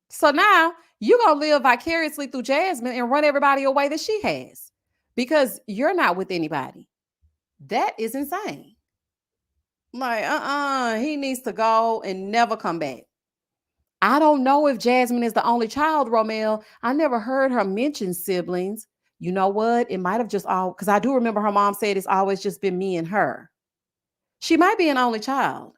So now you're going to live vicariously through Jasmine and run everybody away that she has because you're not with anybody. That is insane. Like, he needs to go and never come back. I don't know if Jasmine is the only child, Romel. I never heard her mention siblings. You know what? It might have just all, because I do remember her mom said it's always just been me and her. She might be an only child.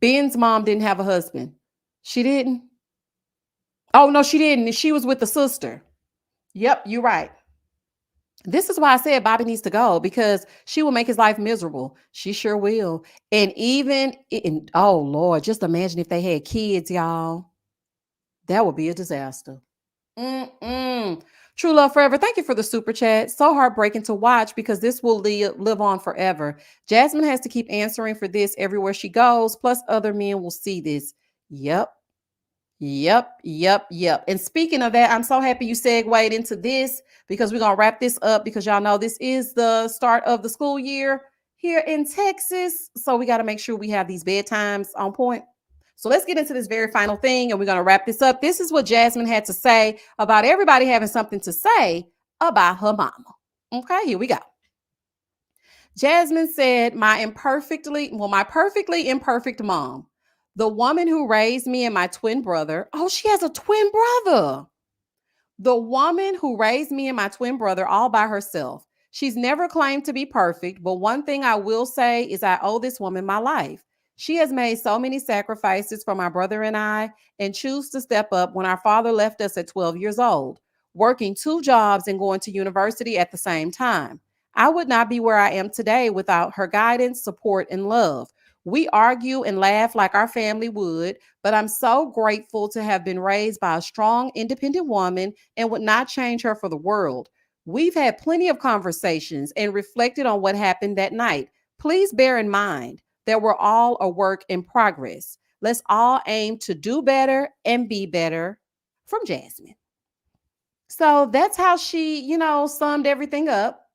Ben's mom didn't have a husband. She didn't. Oh, no, she didn't. She was with the sister. Yep, you're right. This is why I said Bobby needs to go because she will make his life miserable. She sure will. And oh, Lord, just imagine if they had kids, y'all. That would be a disaster. True Love Forever. Thank you for the super chat. So heartbreaking to watch because this will live on forever. Jasmine has to keep answering for this everywhere she goes. Plus, other men will see this. Yep. And speaking of that, I'm so happy you segued into this because we're going to wrap this up because y'all know this is the start of the school year here in Texas. So we got to make sure we have these bedtimes on point. So let's get into this very final thing and we're going to wrap this up. This is what Jasmine had to say about everybody having something to say about her mama. Okay, here we go. Jasmine said, my perfectly imperfect mom, the woman who raised me and my twin brother. Oh, she has a twin brother. The woman who raised me and my twin brother all by herself. She's never claimed to be perfect, but one thing I will say is I owe this woman my life. She has made so many sacrifices for my brother and I and choose to step up when our father left us at 12 years old, working two jobs and going to university at the same time. I would not be where I am today without her guidance, support, and love. We argue and laugh like our family would, but I'm so grateful to have been raised by a strong, independent woman and would not change her for the world. We've had plenty of conversations and reflected on what happened that night. Please bear in mind that we're all a work in progress. Let's all aim to do better and be better. From Jasmine. So that's how she, summed everything up.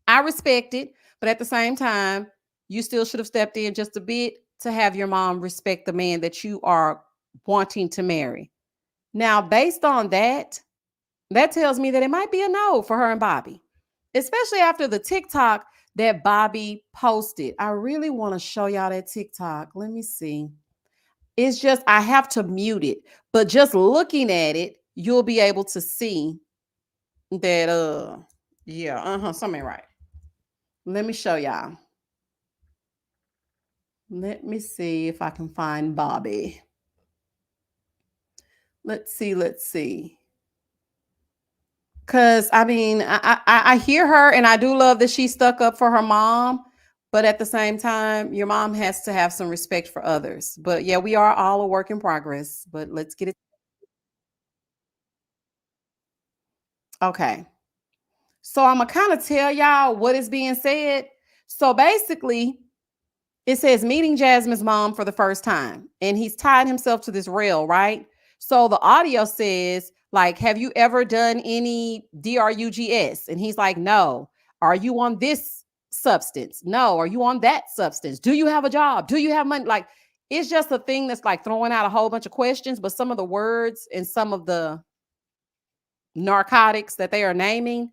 I respect it, but at the same time, you still should have stepped in just a bit to have your mom respect the man that you are wanting to marry. Now, based on that, that tells me that it might be a no for her and Bobby, especially after the TikTok that Bobby posted. I really want to show y'all that TikTok. Let me see. It's just, I have to mute it, but just looking at it, you'll be able to see that, yeah, something ain't right. Let me show y'all. Let me see if I can find Bobby. Let's see. Cause I mean, I hear her and I do love that she stuck up for her mom, but at the same time, your mom has to have some respect for others. But yeah, we are all a work in progress. But let's get it. Okay. So I'm gonna kind of tell y'all what is being said. So basically, it says meeting Jasmine's mom for the first time, and he's tied himself to this rail, right? So the audio says, like, have you ever done any drugs? And he's like, no. Are you on this substance? No. Are you on that substance? Do you have a job? Do you have money? Like, it's just a thing that's like throwing out a whole bunch of questions, but some of the words and some of the narcotics that they are naming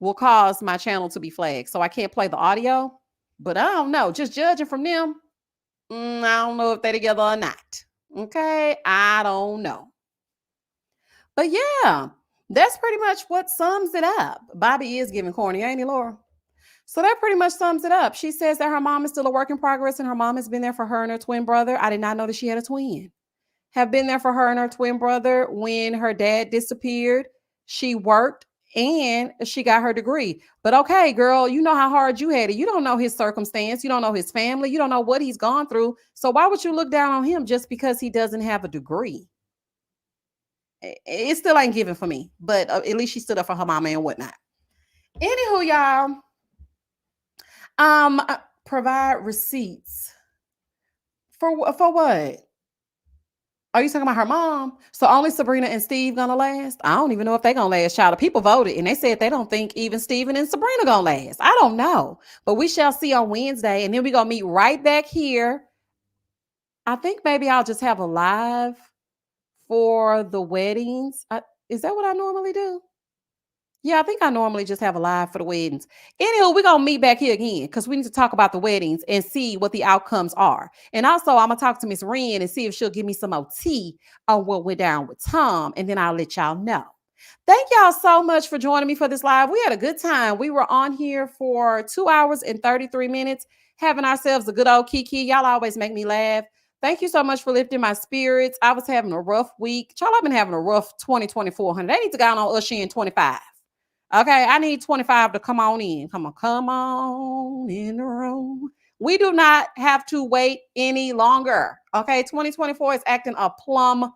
will cause my channel to be flagged. So I can't play the audio, but I don't know. Just judging from them, I don't know if they're together or not. Okay, I don't know. But yeah, that's pretty much what sums it up. Bobby is giving corny, ain't he, Laura? So that pretty much sums it up. She says that her mom is still a work in progress and her mom has been there for her and her twin brother. I did not know that she had a twin. Have been there for her and her twin brother when her dad disappeared. She worked and she got her degree. But okay, girl, you know how hard you had it. You don't know his circumstance. You don't know his family. You don't know what he's gone through. So why would you look down on him just because he doesn't have a degree? It still ain't given for me, but at least she stood up for her mama and whatnot. Anywho, y'all, provide receipts for what? Are you talking about her mom? So only Sabrina and Steve gonna last? I don't even know if they gonna last, child. The people voted and they said they don't think even Steven and Sabrina gonna last. I don't know. But we shall see on Wednesday. And then we gonna meet right back here. I think maybe I'll just have a live for the weddings. Is that what I normally do? Yeah, I think I normally just have a live for the weddings. Anywho, we're gonna meet back here again because we need to talk about the weddings and see what the outcomes are. And also, I'm gonna talk to Miss Wren and see if she'll give me some OT on what went down with Tom, and then I'll let y'all know. Thank y'all so much for joining me for this live. We had a good time. We were on here for 2 hours and 33 minutes, having ourselves a good old kiki. Y'all always make me laugh. Thank you so much for lifting my spirits. I was having a rough week. Y'all, I've been having a rough 2024. They need to go on Usher in 25. Okay, I need 25 to come on in. Come on in the room. We do not have to wait any longer. Okay, 2024 is acting a plum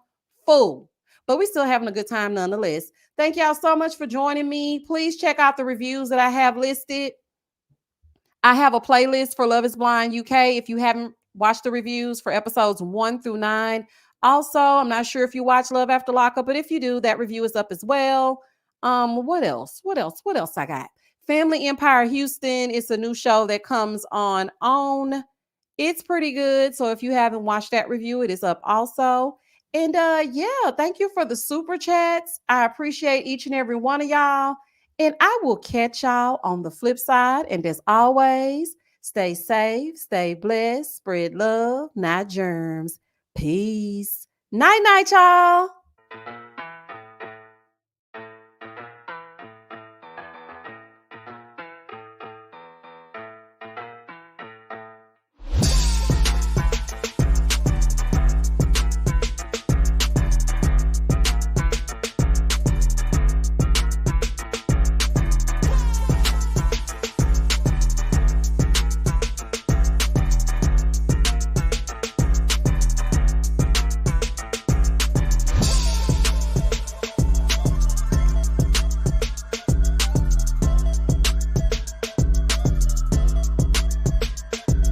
fool, but we still having a good time nonetheless. Thank y'all so much for joining me. Please check out the reviews that I have listed. I have a playlist for Love is Blind UK if you haven't watched the reviews for episodes 1 through 9. Also, I'm not sure if you watch Love After Lockup, but if you do, that review is up as well. What else? What else I got? Family Empire Houston. It's a new show that comes on OWN. It's pretty good. So if you haven't watched that review, it is up also. And yeah, thank you for the super chats. I appreciate each and every one of y'all. And I will catch y'all on the flip side. And as always, stay safe, stay blessed, spread love, not germs. Peace. Night, night, y'all.